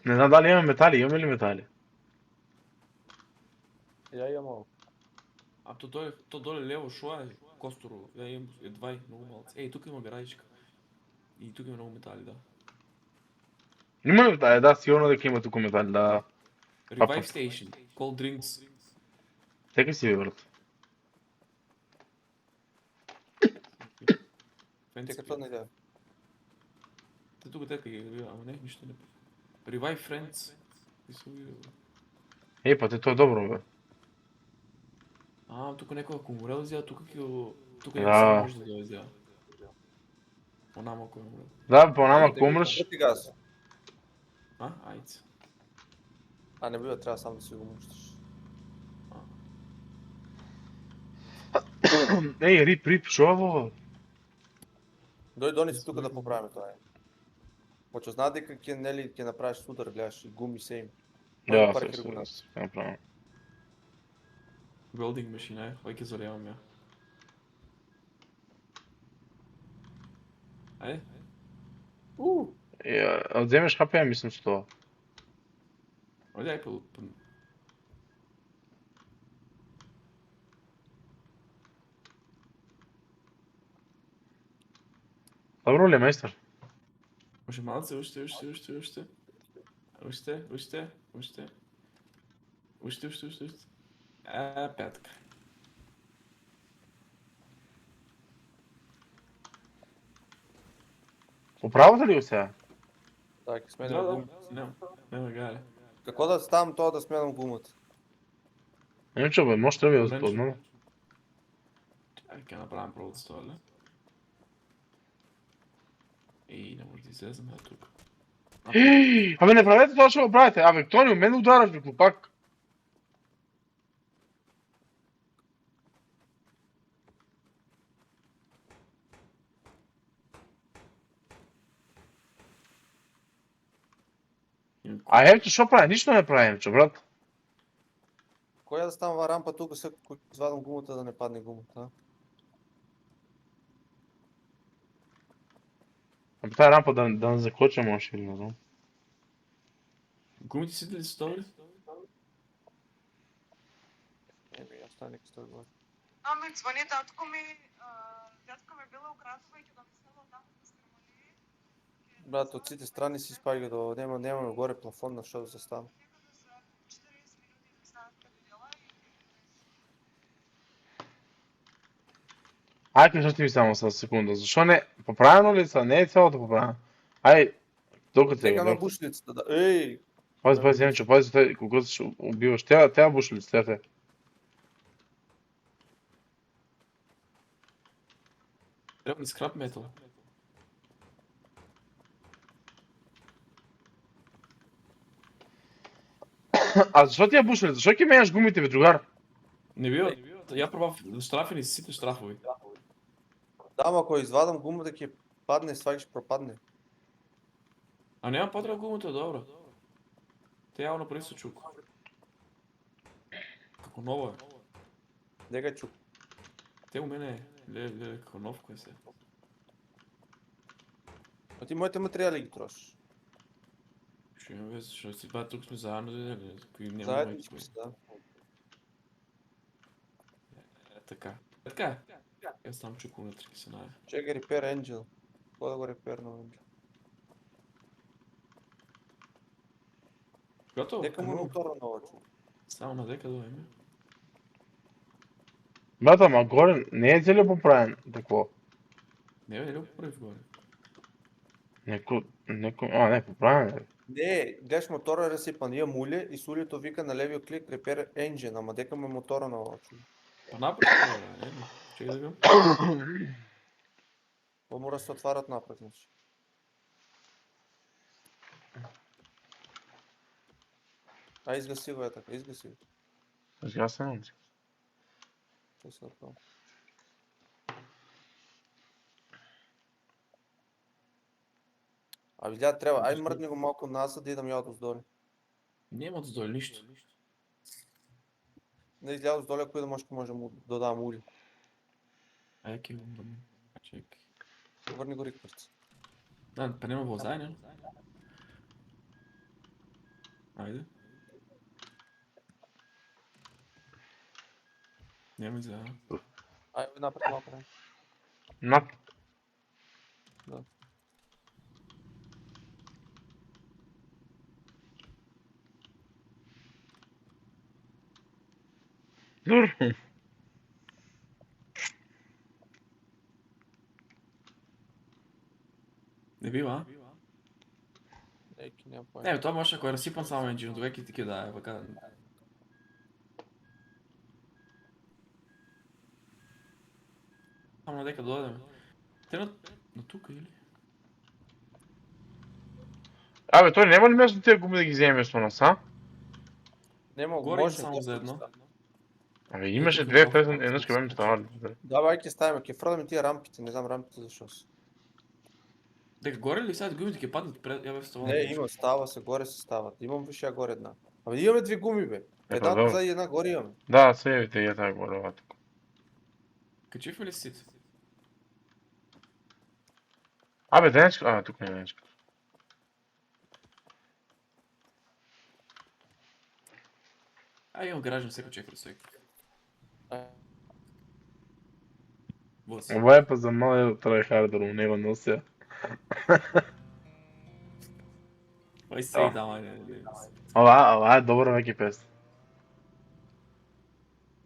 Speaker 2: Не знам дали имаме имаме ли метали?
Speaker 3: Я имам малко.
Speaker 1: То доле лево шо е Косторово. Я имам едва много малци. Тук има гаражичка. И тук има много метали, да.
Speaker 2: Има ли метали? Да, сигурно дека има тук метали, да.
Speaker 1: Revive Station. Cold Drinks.
Speaker 2: Тека си бе, брат.
Speaker 3: Те като не идея.
Speaker 1: Те тук тека ги, ама не, нищо не. Revive Friends.
Speaker 2: Па те то е добро, бе.
Speaker 1: Тук някой ако умре да взема, тук не
Speaker 2: Да.
Speaker 1: може да взема. Онама ако умре.
Speaker 2: Да, по-нама ако умреш.
Speaker 1: Айде.
Speaker 3: Не бива, трябва сам да си го мущаш.
Speaker 2: Ей, рип, шо е ово?
Speaker 3: Дой дони си тука да поправиме това е. Поче знае дека ќе нели ќе направиш судар, гледаш гуми се им. Той го паркира го на.
Speaker 2: направо.
Speaker 1: Welding машина е, хой ќе заревам ја. Ајде.
Speaker 2: Одземеш хп, мислам со тоа.
Speaker 1: Ајде, ај па...
Speaker 2: Добро ли, мајстор?
Speaker 1: Може малце, уште. Уште. Петка.
Speaker 2: Поправата ли го сега?
Speaker 3: Да, ќе сменам гуми.
Speaker 1: Нема гаре.
Speaker 3: Како да ставам тоа да сменам гумата?
Speaker 2: Нечо бе, може треба да
Speaker 1: Вренче.
Speaker 2: одно.
Speaker 1: Чакай, ќе направам провод с тоа, ле? Еј, не може да излеземе од тука.
Speaker 2: Абе не правете тоа што го правите. Абе, Тони, мене удараш бе глупак. А ето што прави? Ништо не правим, чо брат.
Speaker 3: Кој да ставам ва рампа тука се кој извадам гумата да не падне гумата, а?
Speaker 2: Абе таа рампа да не закоча може или не знам.
Speaker 1: Гумите си дали се добри?
Speaker 3: Јас стане нека стои горе.
Speaker 4: Ами, звони татко ми, дядко ми била у Градова и ќе да ми снела таму да скрмали.
Speaker 3: Брат, од сите страни си спаѓа до немаме горе плафон на што да се става.
Speaker 4: Некаде за 40 минути ми станат каде била и
Speaker 2: Ајде кажи ти ми само за секунда, зашо не поправено ли са? Не е целото поправено. Ај, докато
Speaker 3: Дека на
Speaker 2: те.
Speaker 3: бушлицата да. Еј,
Speaker 2: Пази, Енчо, пази те кога се убиваш. Теа бушлица, те.
Speaker 1: Треба ни скрап метал.
Speaker 2: А зашо ти ја бушлица? Зашо ќе менеш гумите бе, другар?
Speaker 1: Не бива, ја пробав штрафени сите штрафови.
Speaker 3: да, ама ако извадам гумата ќе падне, сваќаш пропадне.
Speaker 1: А нема потреба гумата, добро. Те јавно преси се чук. Како ново е.
Speaker 3: Дека чук.
Speaker 1: Те у мене е. Леле, како нов кој се.
Speaker 3: А ти моите материјали ги трошиш.
Speaker 1: Што има везе, што си ба тук сме заедно дојдели, кои нема
Speaker 3: Заеднички
Speaker 1: моите.
Speaker 3: си, да.
Speaker 1: Така. Така. Јас сам чук унатре ќе се најде.
Speaker 3: Чекай, repair engine. Кој да го репернам engine?
Speaker 1: Готово?
Speaker 3: Дека му
Speaker 1: Емо,
Speaker 3: мотора на очи.
Speaker 1: само на дека дојме.
Speaker 2: Брат, ама горе не е целиот поправен, тако.
Speaker 1: Не бе, нели поправив горе.
Speaker 2: Не, поправен е.
Speaker 3: Не, гледаш мотора е расипан, ја муле и сулито вика на левиот клик repair engine, ама дека му мотора на очи.
Speaker 1: Па напред, бе, не, чекай да видам.
Speaker 3: Па мора да се отварат напред, значи. А изгаси го е така, изгаси го.
Speaker 2: Згасен.
Speaker 3: Што се направи? А видја треба, ај мрдни го малку назад да идам ја одоздоле.
Speaker 1: Нема одздоле ништо.
Speaker 3: Не изгледа одоздоле кој да може му додам ули.
Speaker 1: Ај, ќе го мрдам. Чекай.
Speaker 3: Врни го рикварц.
Speaker 1: Да, па нема возај, не? Ајде. Нема изгледа.
Speaker 3: Ај, напред малку.
Speaker 2: Нап.
Speaker 3: Да.
Speaker 2: Дур.
Speaker 1: Не бива, а?
Speaker 3: Еки, нема појма.
Speaker 1: Не, тоа може ако е расипан само енджин, довеќе ти ќе дае, вака. Само на дека дојдеме. Те на тука или?
Speaker 2: Абе, тој нема ли место тие гуми да ги земеш со нас, а?
Speaker 3: Нема,
Speaker 1: Горе
Speaker 3: може
Speaker 1: само за едно.
Speaker 2: Абе, имаше
Speaker 1: тук
Speaker 2: две
Speaker 1: малко
Speaker 2: песни,
Speaker 1: малко
Speaker 2: еднъж
Speaker 1: съм
Speaker 2: към
Speaker 1: се
Speaker 2: това.
Speaker 3: Давай, ке ставим, ке фърляме тия рампите, не знам рампите защо са.
Speaker 1: Дека горе ли сега гумите ќе паднат пред ја бе вставал.
Speaker 3: Не, има, става се, горе се стават. Имам виж горе една. Абе, имаме две гуми, бе. Една
Speaker 2: да.
Speaker 3: отзад и една горе имаме.
Speaker 2: Да, сейвите я така горе, тук.
Speaker 1: Качифме ли сите?
Speaker 2: Абе, денечка, тук не е денечка.
Speaker 1: Имам гаражен секој чекар свек. Воз.
Speaker 2: Това е па за малия трайхардер, у него нося.
Speaker 1: Ај сей да, ајде.
Speaker 2: Ова е добра веки песна.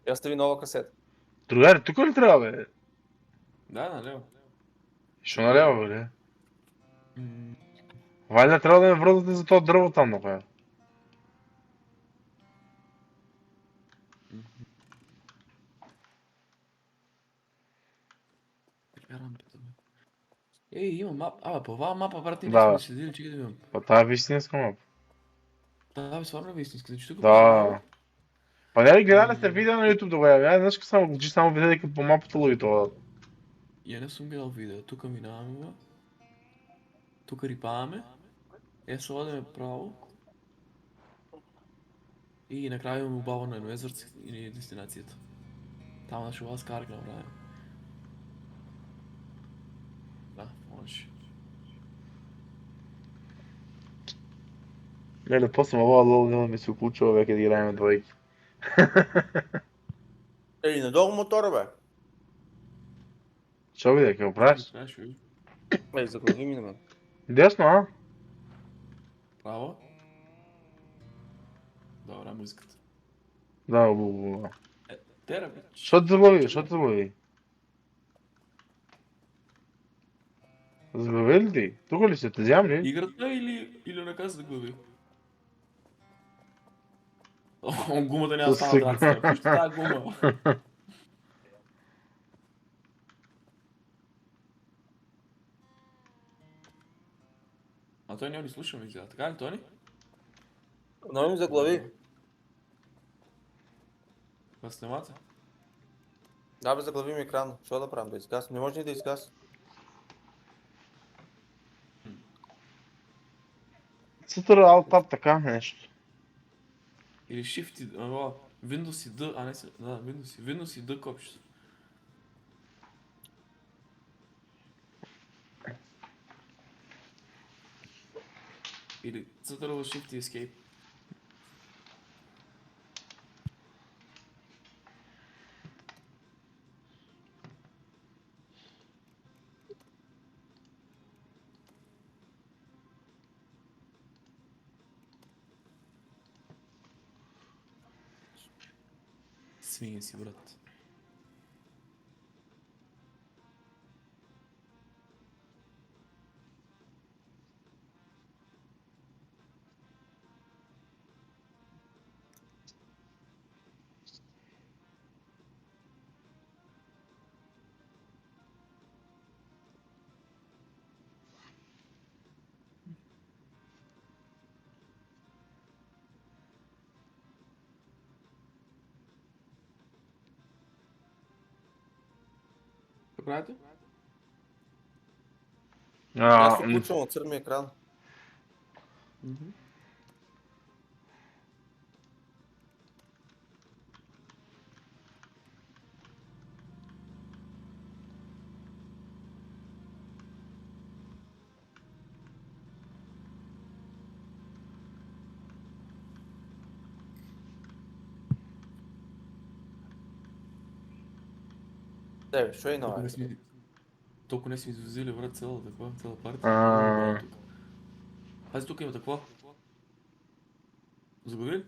Speaker 3: Я стави нова касета.
Speaker 2: Другари, тук ли трябва, бе?
Speaker 1: Да, налево.
Speaker 2: Шо наляво, бе?
Speaker 1: М,
Speaker 2: Вајде трябва да ме връзвате за това дрво там, например.
Speaker 1: Каква рампата, бе? Има мап. По оваа мапа, брат, ние
Speaker 2: Да.
Speaker 1: сме следили, чекай да видам.
Speaker 2: Па тая вистинска мап.
Speaker 1: Да, бе, стварно е истинска. Значи тук
Speaker 2: Да. Па не ли гледали сте видео на YouTube тогава? Ја знаеш само видео дека по мапата лови тоа.
Speaker 1: Ја не сум гледал видео. Тука минаваме, тука рипаваме. Се одиме право. И на крај имаме убаво на едно езерце и ни е дестинацијата. Тама ще ова скарка направим. Да, може.
Speaker 2: Леле, после ова лол нема ми се уклучува веќе да играеме двојки.
Speaker 3: Ей, надолу мотора, бе.
Speaker 2: Шо биде, ќе го правиш?
Speaker 1: Знаеш ли?
Speaker 3: Ей, заглави ми на мен.
Speaker 2: Десно, а?
Speaker 1: Право. Добра музиката.
Speaker 2: Да, убаво.
Speaker 1: Тера, бе.
Speaker 2: Шо те заглави? Шо те заглави? Заглави ли ти? Тука ли се? Те зям ли?
Speaker 1: Играта или наказа да глави? Он гумата няма
Speaker 2: То
Speaker 1: стана
Speaker 2: се-
Speaker 1: драцата. Пиште тази гума. А той няма ни слуша, ми изгледа. Така ли, Тони?
Speaker 3: Но ми заглави.
Speaker 1: Па снимате?
Speaker 3: Да, бе, заглави ми екран. Що да правим? Да изгасим? Не може ли да изгасим?
Speaker 2: Сутър Alt Tab така нещо.
Speaker 1: Или Shift и... Windows и D, а не се... Да, Windows и D копчето. Или Ctrl Shift и Escape. Смиен си, брат. Какво правите?
Speaker 3: Аз се включвам от църми екран. Бе, що е
Speaker 1: Толкова
Speaker 3: нове?
Speaker 1: не сме... Толкова не сме извозили, брат, цяла партия.
Speaker 2: А.
Speaker 1: Много бавно тук. Пази, тук има такова. Загуби ли?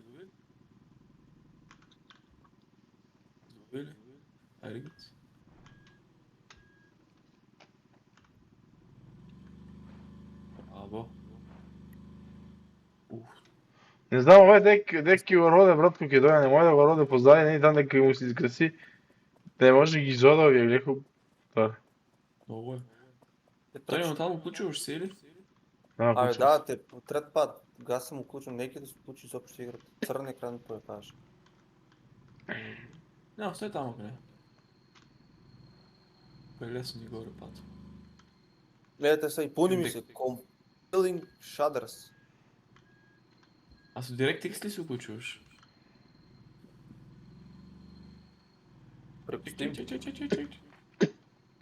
Speaker 1: Загуби ли? Айде гът. Або. Ух.
Speaker 2: Не знам, овај дек ќе го роде, братко, ќе дојде, не може да го роде позади, не и там дека му се изкраси. Не може да ги изода, ги леко. Да.
Speaker 1: Много е.
Speaker 3: Е,
Speaker 1: Той
Speaker 3: точно.
Speaker 1: моментално включваш се или?
Speaker 3: Абе, да, те по трет път. Газ съм включен, нека да се включи изобщо играта. Църен екран, кое кажеш.
Speaker 1: Не, стой там, бе. Кое е лесно ни горе пат.
Speaker 3: Гледайте сега и пуни ми се. Compelling Shudders.
Speaker 1: А с DirectX ли се обучуваш?
Speaker 3: Преко
Speaker 1: Чек,
Speaker 3: Steam.
Speaker 1: чек, чек, чек, чек.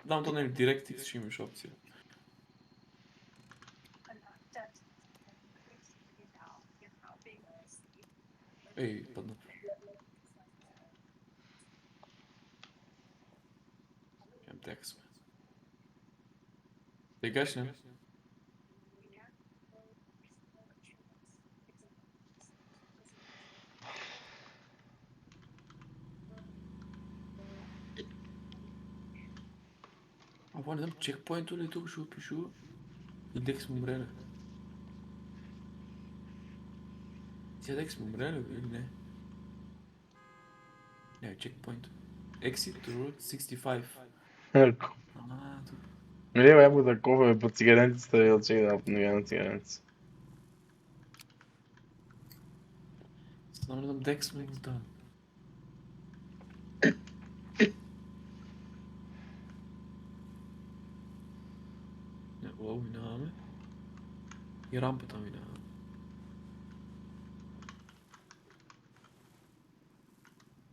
Speaker 1: Дам то нали DirectX ще имаш опция. Ей, падна. Имам текст, бе. Тега ще не? Або не знам, чекпоинто ли тук ще опишу? И Декс му умре ли? Тя Декс му умре ли или не? Не, чекпоинт. Exit to route 65. Тук.
Speaker 2: Не, бе, по такова, бе, по цигареницата, бе, чекай да подновя на цигареницата.
Speaker 1: Знам ли дам Декс му да. Минаваме. И рампата минава.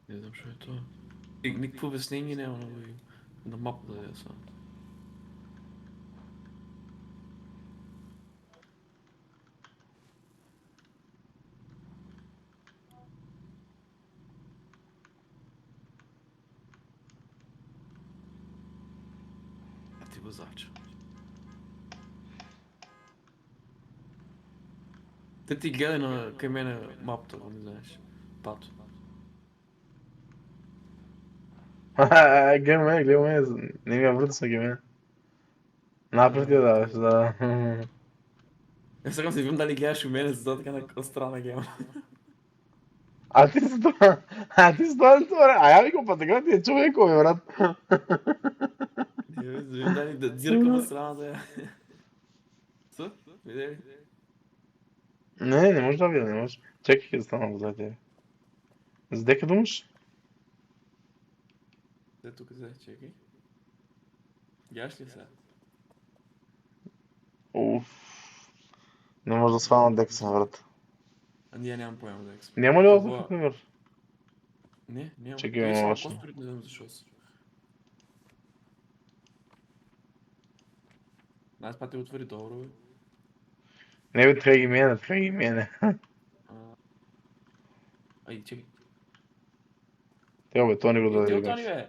Speaker 1: Не знам, що е това. Никакво обяснение няма на мапа да я сам. А ти възача. Те ти гледай на към мене мапата, ако не знаеш. Пато.
Speaker 2: Гледай ме, не ми я връта са мен. Напред я даваш, да.
Speaker 1: Сега се видим дали гледаш у мене, за така на страна гема.
Speaker 2: А ти си това ли това? А я викам, па така ти е човеко, бе, брат.
Speaker 1: Не, бе, за да видим дали да дзиркам от страната я. Са? Виде ли?
Speaker 2: Не може да видя, не може. Чекай да стана отзад тебе. За дека думаш?
Speaker 1: Де тук взе, чекай. Гледаш ли сега?
Speaker 2: Уф. Не може да свалям дека съм, брат.
Speaker 1: А ние нямам поема да експ.
Speaker 2: Няма ли отзад, например?
Speaker 1: Не, няма.
Speaker 2: Чекай,
Speaker 1: Той
Speaker 2: има
Speaker 1: само
Speaker 2: още.
Speaker 1: косторит, не знам защо си. Аз па те отвори добро, бе.
Speaker 2: Не бе, трябва ги мене.
Speaker 1: Ай, чекай.
Speaker 2: Те бе, то не го да
Speaker 1: Ти
Speaker 2: да
Speaker 1: отвори,
Speaker 2: викаш.
Speaker 1: бе!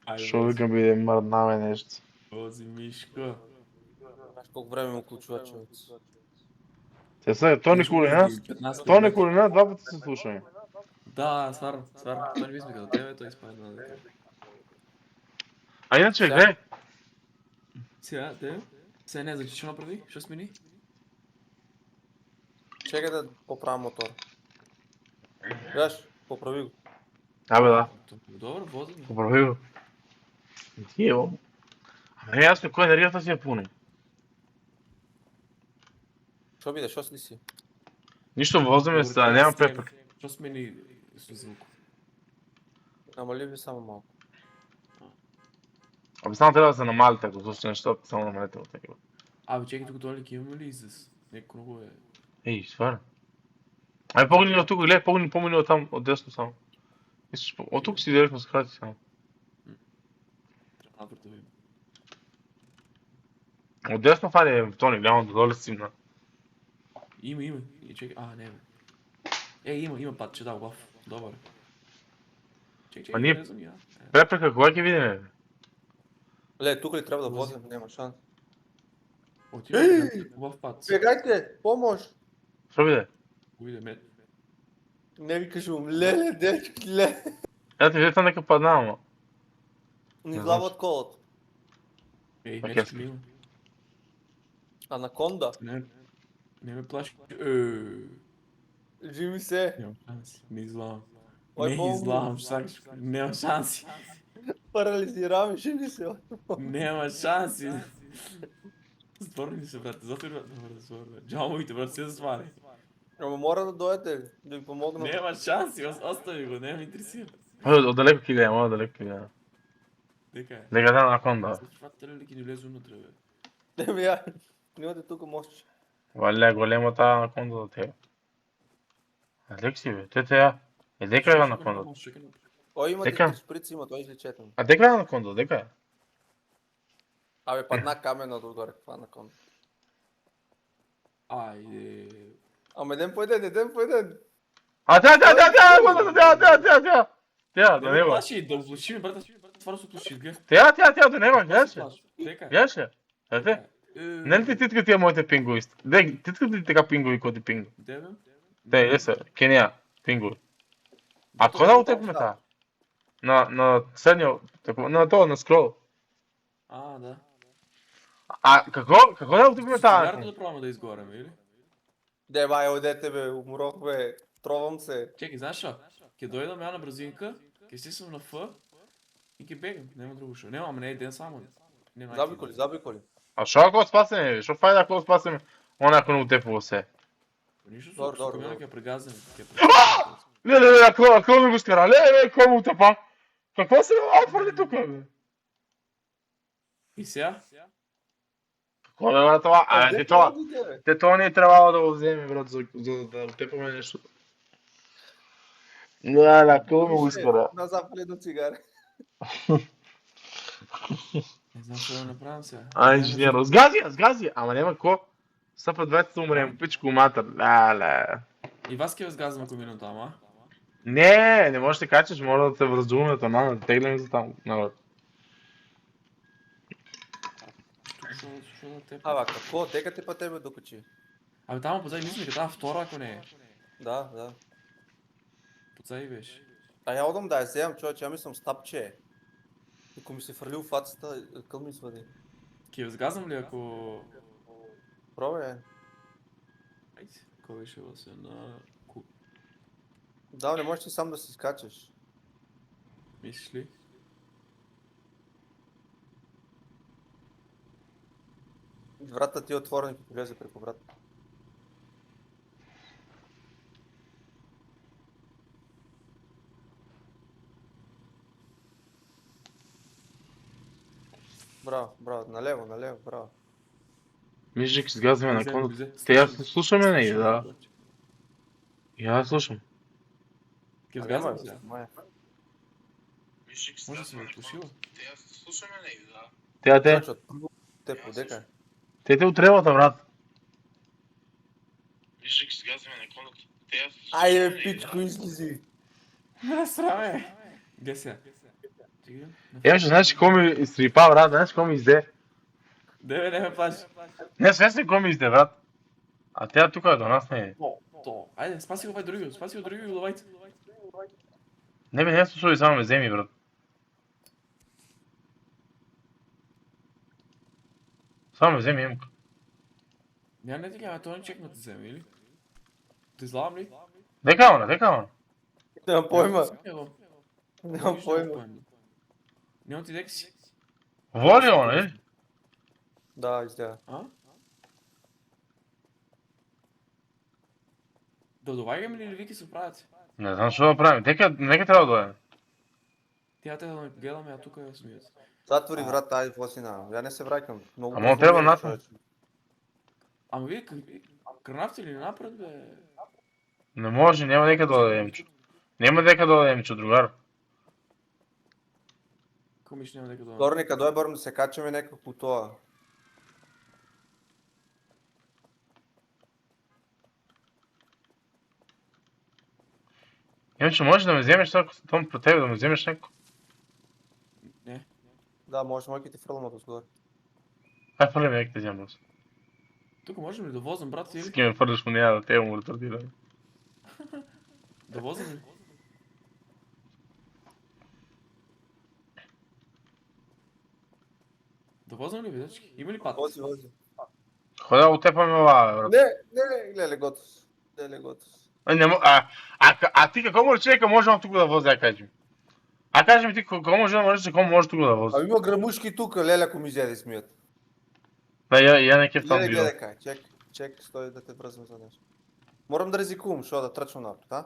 Speaker 1: Айде,
Speaker 2: Шо викам биде мърднаме нещо.
Speaker 1: Вози, Мишко.
Speaker 3: Знаеш колко време му ключува, човек.
Speaker 2: Те са, Тони Кулина.
Speaker 1: 15
Speaker 2: Тони
Speaker 1: минути.
Speaker 2: Кулина, два пъти се слушаме.
Speaker 1: Да, сварно. Той не мисля като тебе, той изпадна да кажа.
Speaker 2: А иначе,
Speaker 3: Сега?
Speaker 2: гледай.
Speaker 1: Сега, те? Сега не, зачи ще направи? Ще смени?
Speaker 3: Чекай да поправя мотор. Гледаш, поправи го.
Speaker 2: Абе, да.
Speaker 1: Добре, вози.
Speaker 2: Поправи го. Ти е, бом. Ама ясно, кой енергията си я пуне.
Speaker 3: Що биде, що си?
Speaker 2: Нищо возиме сега, няма препък.
Speaker 1: Що смени с звук?
Speaker 3: Намали ви само малко.
Speaker 2: Абе, само трябва да се намалите, ако слушате нещата, само намалете от такива.
Speaker 1: Абе, чекай тук долу имаме ли излез? Неко много е.
Speaker 2: Ей, сваля. Ай, погни от тук, гледай, помни от там, от десно само. От тук си директно скрати само.
Speaker 1: Трябва да видим.
Speaker 2: От десно фали, Тони, гледам долу си на.
Speaker 1: Има. И чекай, не бе. Има пат, че да, лав. Добър. Чекай,
Speaker 2: А ние-
Speaker 1: не знам я.
Speaker 2: Препрека, кога ги видим?
Speaker 3: Ле, тук ли трябва да возим? Няма шанс.
Speaker 1: Отива лав пат.
Speaker 3: Бегайте, помощ!
Speaker 2: Що биде?
Speaker 1: Уйде мет.
Speaker 3: Не ви кажу, леле, дечки, ле.
Speaker 2: Ето, видите нека падна, ама.
Speaker 3: Ни
Speaker 2: Не
Speaker 3: глават колата.
Speaker 1: Ей,
Speaker 2: Окей.
Speaker 1: нещо ли има?
Speaker 3: Анаконда.
Speaker 1: Не ме плаши.
Speaker 3: Живи се.
Speaker 1: Нямам шанси. Не излавам.
Speaker 3: Ой,
Speaker 1: Не
Speaker 3: Богу.
Speaker 1: излавам, сакаш. Нямам шанси.
Speaker 3: Парализираме, живи се.
Speaker 1: Няма шанси. Затворни се, брат. Затвори, брат. Добре, затвори, брат. Джамовите, брат, се засвари.
Speaker 3: Ама мора да дойдете, да ви помогна.
Speaker 1: Няма шанси, остави го, не ме интересира.
Speaker 2: Отдалеко ги гледам, отдалеко ги гледам.
Speaker 1: Дека е.
Speaker 2: Дека да наконда.
Speaker 1: Се това телелики ни влезе унутре, бе.
Speaker 3: Не ми я. Не оде тук можеш.
Speaker 2: Вале, голема таа анаконда за тебе. Алекси, бе, те теа. Дека е анаконда.
Speaker 3: Ой, има
Speaker 2: Дека?
Speaker 3: ти шприци, има, той излечете му.
Speaker 2: А дека е анаконда, дека е?
Speaker 3: Абе, падна камена отгоре, каква анаконда.
Speaker 1: Айде.
Speaker 3: Ама еден по един.
Speaker 2: А теа, анаконда, теа, до
Speaker 1: Да ме
Speaker 2: него.
Speaker 1: плаши, да оплаши ми, брата. Това се оплаши, гледай.
Speaker 2: Теа, до него, гледаш ли?
Speaker 1: Дека е.
Speaker 2: Гледаш ли? Ете? Не ли ти титка тия моите пингови? Титка ти така пингови кои ти пинг?
Speaker 1: Де, бе?
Speaker 2: Те, са, Кения, пингови. А кой да утепме таа? На средния, на това, на скрол.
Speaker 1: А, да.
Speaker 2: А какво да утепме таа?
Speaker 1: Вярно да пробваме да изгорем, или?
Speaker 3: Де, бай, одете, бе, умрох, бе. Тровам се.
Speaker 1: Чекай, знаеш що? Ке дойдам я на бразинка, ке стисам на Ф и ке бегам. Няма друго шо. Няма, ама не е ден само. Нема
Speaker 3: Забиколи, забиколи.
Speaker 2: А шо ако спасеме, бе? Шо фајда ако спасеме? Она ако не утепува се.
Speaker 1: Нищо
Speaker 3: Добре,
Speaker 1: со
Speaker 3: добре,
Speaker 1: камиона
Speaker 3: добре.
Speaker 1: ке прегазим.
Speaker 2: Ле, ако ми го скара, ле, кой му утепа? Какво се отвърли тук, бе?
Speaker 1: И сега?
Speaker 2: Какво бе, това? А, те това не е трябвало да го вземе, брат, за да утепаме нещо. Ле, кой му го скара?
Speaker 3: На запали до цигаре.
Speaker 1: Не знам що да направим сега.
Speaker 2: А, инженер, сгази, ама няма ко. Стъпа двете умрем, пичко матър, ле.
Speaker 1: И вас ке възгазвам ако минем там, а?
Speaker 2: Не можеш да качеш, може да се връздуваме там, да теглим за там, навър.
Speaker 1: Тук шо да те...
Speaker 3: Абе, какво? Дека ти па тебе докачи.
Speaker 1: Абе там позади мисля ке тази втора ако не е.
Speaker 3: Да.
Speaker 1: Позади беше.
Speaker 3: А я одам да я вземам, човече, я мислям стапче. Ако ми се фърли в фацата, къл ми свади.
Speaker 1: Ке възгазвам ли ако...
Speaker 3: Пробай,
Speaker 1: Айде, кой беше се на...
Speaker 3: Да, не можеш ти сам да си скачаш.
Speaker 1: Мислиш ли?
Speaker 3: Врата ти е отворена и влезе преко врата. Браво, налево, браво.
Speaker 2: Мижик, сгазваме на кондо.
Speaker 1: Взе.
Speaker 2: Те я слушаме, не, да. Я слушам.
Speaker 1: Ке възгазвам сега.
Speaker 3: Мая.
Speaker 1: Може да се ме отпушила.
Speaker 2: Те,
Speaker 3: Човече, от първо те подека.
Speaker 2: те отревата, брат.
Speaker 3: Айде, пичко, излизи.
Speaker 1: Сраме! Где сега? Чекай.
Speaker 2: Емче, знаеш какво ми изтрипа, брат, знаеш какво ми изде?
Speaker 1: Де бе, не ме плаши.
Speaker 2: Не, свестен какво ми изде, брат. А тя тук до нас не е.
Speaker 1: То. Айде, спаси го другиот, спаси го другиот, давайте.
Speaker 2: Не бе, не слушай, само ме вземи, брат. Само ме вземи, Емка.
Speaker 1: Няма не така, той не чекна да вземе, или? Ти злам ли?
Speaker 2: Дека она.
Speaker 3: Нямам пойма.
Speaker 1: Нямам
Speaker 3: Нямам пойма.
Speaker 1: Нямам ти дека си.
Speaker 2: Води она, е?
Speaker 3: Да, издя.
Speaker 1: А? Да довагаме ли Вики се правят?
Speaker 2: Не знам що да правим. Нека трябва да дойдем.
Speaker 1: Тя те да ме гледаме, а тук я смият.
Speaker 3: Затвори врата, айде, фосина. Я не се вракам. Много
Speaker 2: Ама
Speaker 3: бързо
Speaker 2: трябва
Speaker 3: умираш,
Speaker 2: напред.
Speaker 3: човече.
Speaker 1: Ама вие крънавте ли напред, бе?
Speaker 2: Не може, няма дека да дойдем. Няма дека да дойдем, че другар.
Speaker 1: Комиш няма дека да...
Speaker 3: Торника, дой бърно да се качаме някак по това.
Speaker 2: Иначе можеш да ме вземеш там про тебе, да ме вземеш някой.
Speaker 1: Не.
Speaker 3: Да, може майки ти фрълма отгоре.
Speaker 2: Ай, фърли ме, нека те взема просто.
Speaker 1: Тук можем ли да возим, брат,
Speaker 2: С
Speaker 1: или?
Speaker 2: кем ме фърляш по нея, да те му ретардира.
Speaker 1: Да возим ли? Да возим ли, видачки? Има ли пат?
Speaker 3: Вози.
Speaker 2: Хода отепаме ова, брат.
Speaker 3: Не, гледай, готов.
Speaker 2: А ти какво може човека може тук да вози, да кажем? А кажи ми ти, какво може да можеш, какво може тук да вози?
Speaker 3: А има грамушки тук, леле, ако ми взе смият.
Speaker 2: Да, я не кеф там
Speaker 3: Гледай,
Speaker 2: видео.
Speaker 3: гледай кай, чек, стой да те връзвам за нещо. Морам да ризикувам, що да тръчвам напред, а?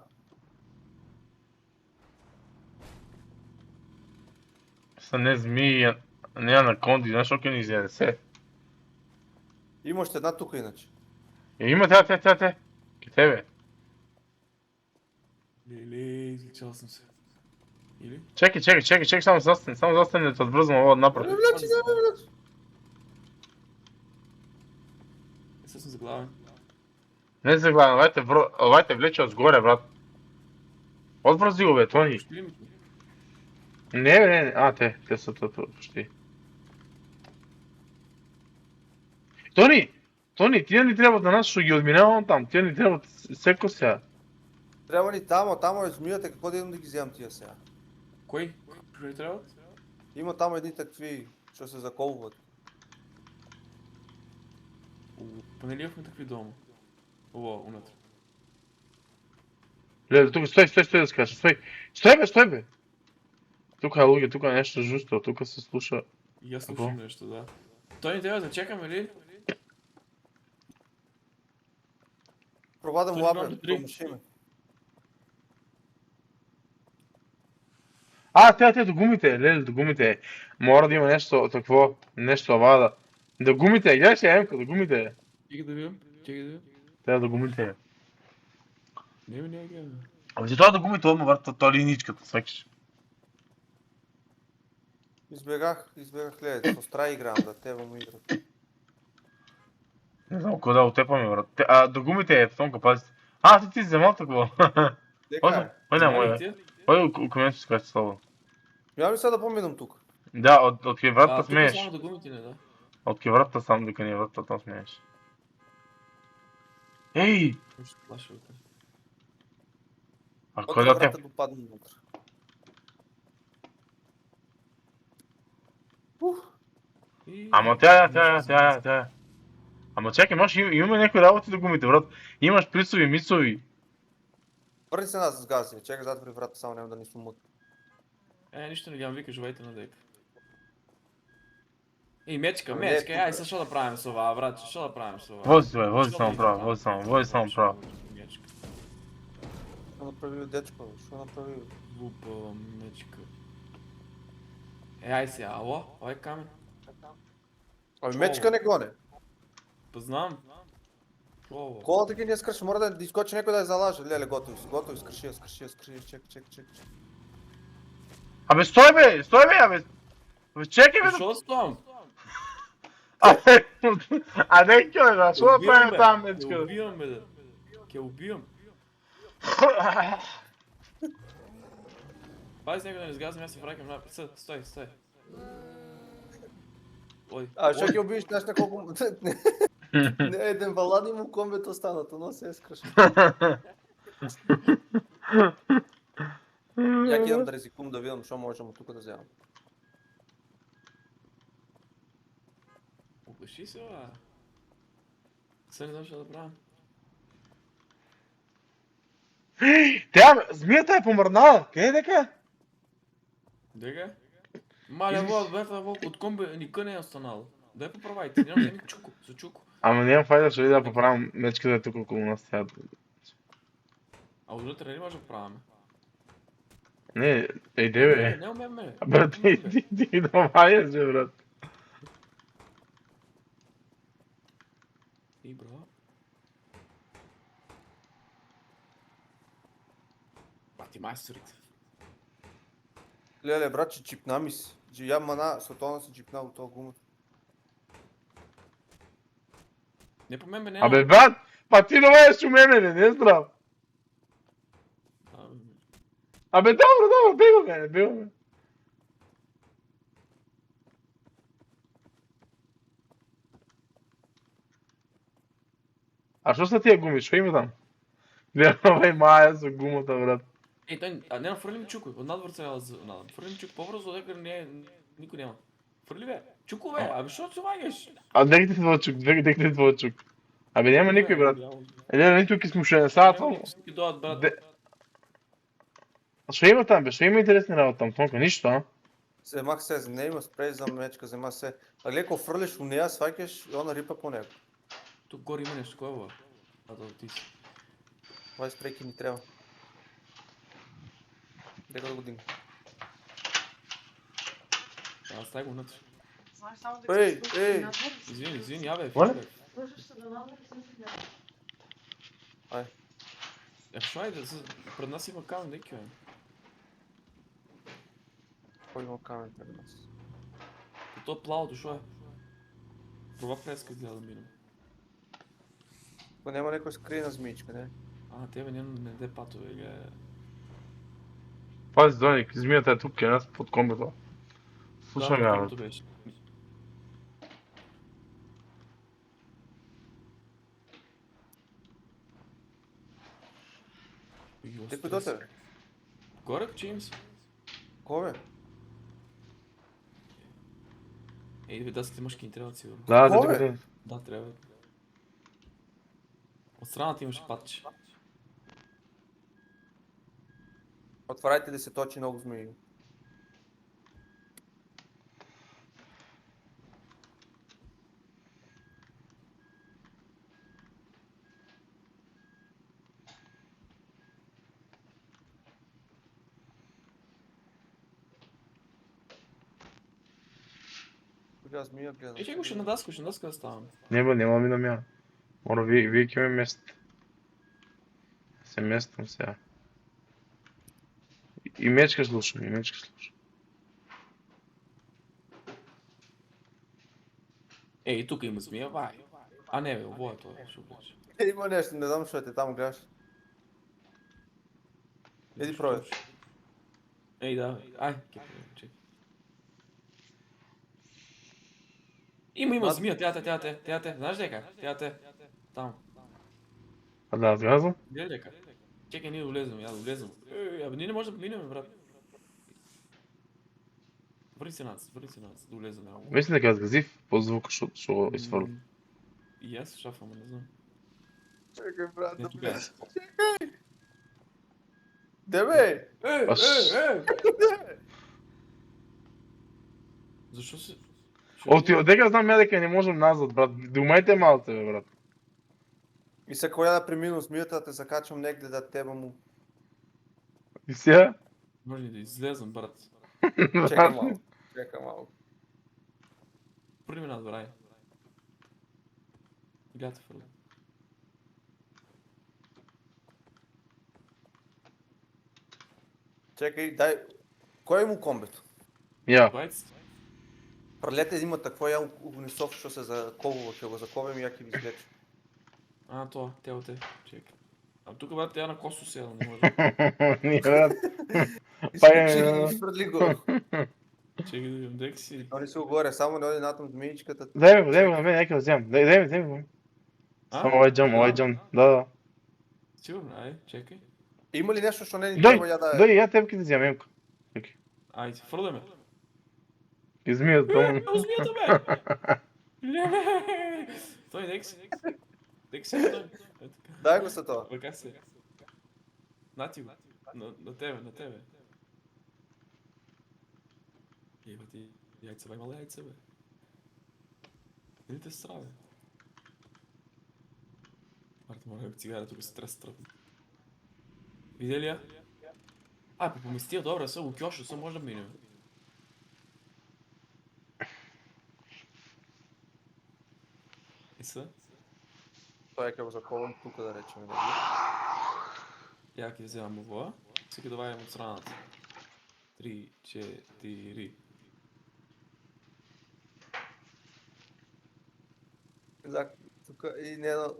Speaker 2: Са не змии, не анаконди, знаеш какво ни изяде се.
Speaker 3: Има още една тук иначе.
Speaker 2: Има те. Ке тебе.
Speaker 1: Леле, изличал съм се. Или?
Speaker 2: Чекай, само застани да те отбръзвам това напред.
Speaker 3: Не влечи.
Speaker 1: Не съм заглавен.
Speaker 2: Не заглавям, лайте влече отгоре, брат. Отбръзи го, бе, Тони.
Speaker 1: Ще ли ми?
Speaker 2: Не, те са почти. Тони, тия ни трябват на нас, ще ги отминавам там, тия ни трябват всеко сега.
Speaker 3: Трябва ни тамо е змията, какво да идем да ги вземам тия сега?
Speaker 1: Кой? Кой трябва?
Speaker 3: Има там едни такви, що се заколват.
Speaker 1: Поне ли имахме такви дома? О, унатре.
Speaker 2: Леле, тук стой да скажа, стой бе! Тук е луѓе, тук е нещо жусто, тук се слуша.
Speaker 1: И аз слушам нещо, да. Той ни трябва да чекаме ли?
Speaker 3: Провадам
Speaker 1: Той
Speaker 3: лапе,
Speaker 1: знам, три.
Speaker 3: помашиме.
Speaker 2: Те до гумите, леле, до гумите. Мора да има нещо такво, нещо авада. До гумите, гледай се емка, до гумите.
Speaker 1: Чекай да видим.
Speaker 2: Те до гумите.
Speaker 1: Не гледаме.
Speaker 2: Абе ти това до гумите отма върта, то линичката, свекиш.
Speaker 3: Избегах, гледай, с Стра играм, да те му играт.
Speaker 2: Не знам кога да отепаме, брат. До гумите е, Тонка, пази. Ти вземал такова.
Speaker 3: Дека,
Speaker 2: Ой, не, мой, Ой, коментарите си кажете слово.
Speaker 3: няма ли сега да поминам тук?
Speaker 2: Да, от кеврата
Speaker 1: Тук
Speaker 2: смееш.
Speaker 1: само да гумите не, да.
Speaker 2: От кеврата сам, дека ни врата, там смееш. Ей!
Speaker 1: Ще плаша от това.
Speaker 2: А кой да те?
Speaker 3: Врата допадна вътре.
Speaker 2: Ама тя. Ама чакай, имаме някои работи до гумите, брат. Имаш прицови, мицови.
Speaker 3: Върни се нас с гази, чакай зад при врата, само няма да ни сумут.
Speaker 1: Нищо не гледам, вика, живейте на дека. Ей, мечка,
Speaker 3: Ами не,
Speaker 1: ай,
Speaker 3: тук.
Speaker 1: сега що да правим с това, брат, що да правим с това?
Speaker 2: Вози само право.
Speaker 1: Мечка.
Speaker 3: Що направи дечко, що направи?
Speaker 1: Глупа мечка. Ай сега, ало, ой камен.
Speaker 3: Ами мечка не гоне.
Speaker 1: Познавам. Слово.
Speaker 3: Колата ги не скръши, мора да изкочи някой да я залаже. Леле, готови, скръши, чекай.
Speaker 2: Абе, стой бе, абе. Чекай бе.
Speaker 1: Защо да стоям?
Speaker 2: Не, кой, защо да правим там,
Speaker 1: Ке
Speaker 2: мечка?
Speaker 1: убивам, бе, да. Ке убивам. Пази него да не сгазвам, аз се вракам напред. Стой. Ой.
Speaker 3: Що ги убиеш, знаеш на колко... Не, един валан и му комбето останата, но се е скръши. Я идам да ризикувам да видам, що можем от тук да вземам.
Speaker 1: Оглаши се, бе. Сега не знам що да правя.
Speaker 2: Змията е помърнала, къде е дека?
Speaker 1: Дека? Маля, вод, от комбе никъде не е останал. Дай поправайте, нямам да ми чуко, за чуко.
Speaker 2: Ама нямам файда, ще да поправям мечката да е тук около нас сега.
Speaker 1: А отвътре не може да правим.
Speaker 2: Не, бе.
Speaker 1: Не умеем, бе.
Speaker 2: Брат, ти давай, бе, брат.
Speaker 1: И бро. Бати майсторите.
Speaker 3: Леле, брат, че чипна ми си. Я мана, светона си чипна от това гумата.
Speaker 1: Не по мен, бе, не.
Speaker 2: Абе, брат, ти давай у мене, не е здрав. Абе, добро, бегаме. А що са тия гуми? Що има там? Гледам, мая за гумата, брат.
Speaker 1: Ей, той, не фърлим чуко, отнад върца надам. Фърлим чуко по-бързо, дека никой няма. Фърли, бе. Чуко, бе, абе, що се лагаш?
Speaker 2: Декте твоя чук. Абе, няма никой, брат. Не, тук измушен, сега това...
Speaker 1: Всички дойдат, брат.
Speaker 2: Що има там, бе? Що има интересни работа там? Тонка, нищо, а?
Speaker 3: Вземах се, не има спрей за мечка, взема се. А гледай, ако фърлиш у нея, свайкаш и она рипа по него.
Speaker 1: Тук горе има нещо, кое бе? Ти си.
Speaker 3: Това спрейки ни трябва. Дека да го дигна.
Speaker 1: Аз стай го вътре.
Speaker 4: Знаеш само да
Speaker 3: Ей,
Speaker 4: изпускаш
Speaker 3: ей.
Speaker 4: надвор.
Speaker 1: Извини, абе,
Speaker 2: Моля?
Speaker 1: Филипе.
Speaker 4: Слушаш се до надвор и съм си гледал.
Speaker 3: Ай,
Speaker 1: Шо айде, пред нас има камен, неки, бе.
Speaker 3: кой има камен пред нас?
Speaker 1: По то плавото, шо е? Проба преска изгледа да минем.
Speaker 3: Ако няма някой скрина змичка, не?
Speaker 1: Тебе не де патове, ге.
Speaker 2: Пази, Доник, змията е тук, е нас под комбото. Слушам я, бе.
Speaker 1: както беше.
Speaker 3: Ти кой до тебе?
Speaker 1: Горе, Джеймс?
Speaker 3: Кой бе?
Speaker 1: Ей, бе, 10 мъжки ни трябва сигурно.
Speaker 2: Да,
Speaker 3: Кой,
Speaker 2: да,
Speaker 3: бе?
Speaker 2: да.
Speaker 1: Да, трябва. От страната имаше патче.
Speaker 3: Отваряйте да се точи много змии. Коя змия гледам?
Speaker 1: Ей, чекай, ще на даска да ставам.
Speaker 2: Не, бе, няма ми намя. Мора, вие ке ме местите. Се местам сега. И мечка слушам, и мечка слушам.
Speaker 1: Ей, тук има змия, вай. А не, бе, ово е това, ще облече.
Speaker 3: Има нещо, не знам, що е там гледаш. Еди пробай.
Speaker 1: Ей, да, бе. Ай, чекай. Има змия, тя, знаеш дека? Тя. Там.
Speaker 2: А да, аз казвам?
Speaker 1: Гледай дека. Чекай, ние влезем, я да влезем. Ей, абе, ние не можем да минем, брат. Върни се нас, да влезем.
Speaker 2: Мисля дека згазив по звука, што изфърля.
Speaker 1: И аз шафам, не знам.
Speaker 3: Чекай, брат,
Speaker 1: Не
Speaker 3: да
Speaker 1: тогава.
Speaker 3: влез. Де бе?
Speaker 1: Защо се...
Speaker 2: От дека знам ја дека не можам назад, брат. Думајте малце, бе, брат.
Speaker 3: И се која да премину змията, да те закачам негде да теба му.
Speaker 2: И сега?
Speaker 1: Може ли да излезам, брат?
Speaker 3: Чекай малко. Чекай малко.
Speaker 1: Първи ми надвор, ай. Гледате фърли.
Speaker 3: Чекай, дай. Кой е му комбето?
Speaker 2: Ја.
Speaker 1: Байц?
Speaker 3: Пролете зимата, какво е огнесов, що се заковува, ще го заковем и я ки ви излече.
Speaker 1: Това, те. Чекай. А тук, брат, тя на косо седа, не може.
Speaker 2: Не, брат.
Speaker 3: Изключи и фърли го.
Speaker 1: Чекай да видим, дек си.
Speaker 3: Они са горе, само не оди натам змиичката.
Speaker 2: Дай го на мен, нека да вземам. Дай го. Само овај джам, да.
Speaker 1: Сигурно, ай, чекай.
Speaker 3: Има ли нещо, що не ни
Speaker 2: Дој,
Speaker 3: трябва я да е?
Speaker 2: ја теб ке да вземам, емко.
Speaker 1: Айде, фърляме.
Speaker 2: Измият тому.
Speaker 1: Змията, бе! Леле! Той, дек си. Дек си, той.
Speaker 3: Дай го са това.
Speaker 1: Бе, как се? Нати го. На тебе. Ебе ти, яйца, бе, мала яйца, бе. Или те сестра, бе? Марта, моля, цигара, тук се трябва стръпни. Видели я? По поместия, добре, са го кьоша, са може да минем. И са?
Speaker 3: Той е като закован тук да речем. Нали?
Speaker 1: Я ки вземам ово. Всеки давай от страната. 3, 4.
Speaker 3: Тук и не едно...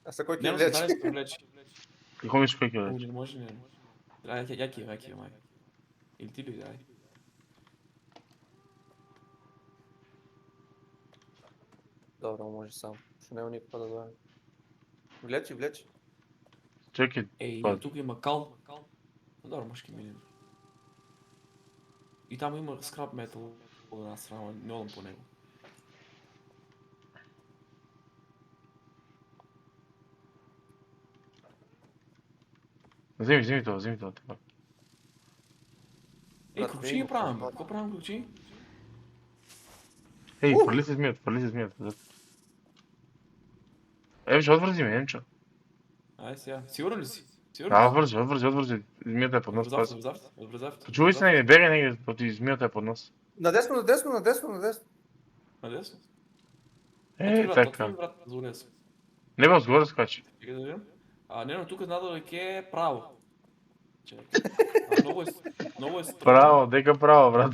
Speaker 3: А са кой ти
Speaker 1: Няма
Speaker 3: влече?
Speaker 1: да се влече.
Speaker 2: Какво мислиш кој ќе
Speaker 1: О,
Speaker 2: рече?
Speaker 1: не може, не. Яки е, май. Или ти ли, дай.
Speaker 3: Добре, може сам. Ще няма никаква да дойде. Влече.
Speaker 2: Чекай,
Speaker 1: Ей,
Speaker 2: па,
Speaker 1: тук има кал. Добре, може ки минем. И там има скрап метал от една страна, не одам по него.
Speaker 2: вземи тоа.
Speaker 1: Ей, ключи ги правим, бе. Какво правим ключи?
Speaker 2: Ей, фърли се змията. Ще отвързи ме, Емчо.
Speaker 1: Ай сега, сигурен ли си?
Speaker 2: Да, отвързи. Змията е под нас.
Speaker 1: Отвързавте.
Speaker 2: Чувай се негде, бегай негде, поти змията е под нас.
Speaker 3: Надесно, надесно, надесно, надесно.
Speaker 1: Надесно.
Speaker 2: така.
Speaker 1: Отвори врат, за улез.
Speaker 2: Не бе, отгоре скачи.
Speaker 1: Чекай да видим. Не, но тук надалеч е право. Чекай. Много е стръмно.
Speaker 2: Право, дека право, брат.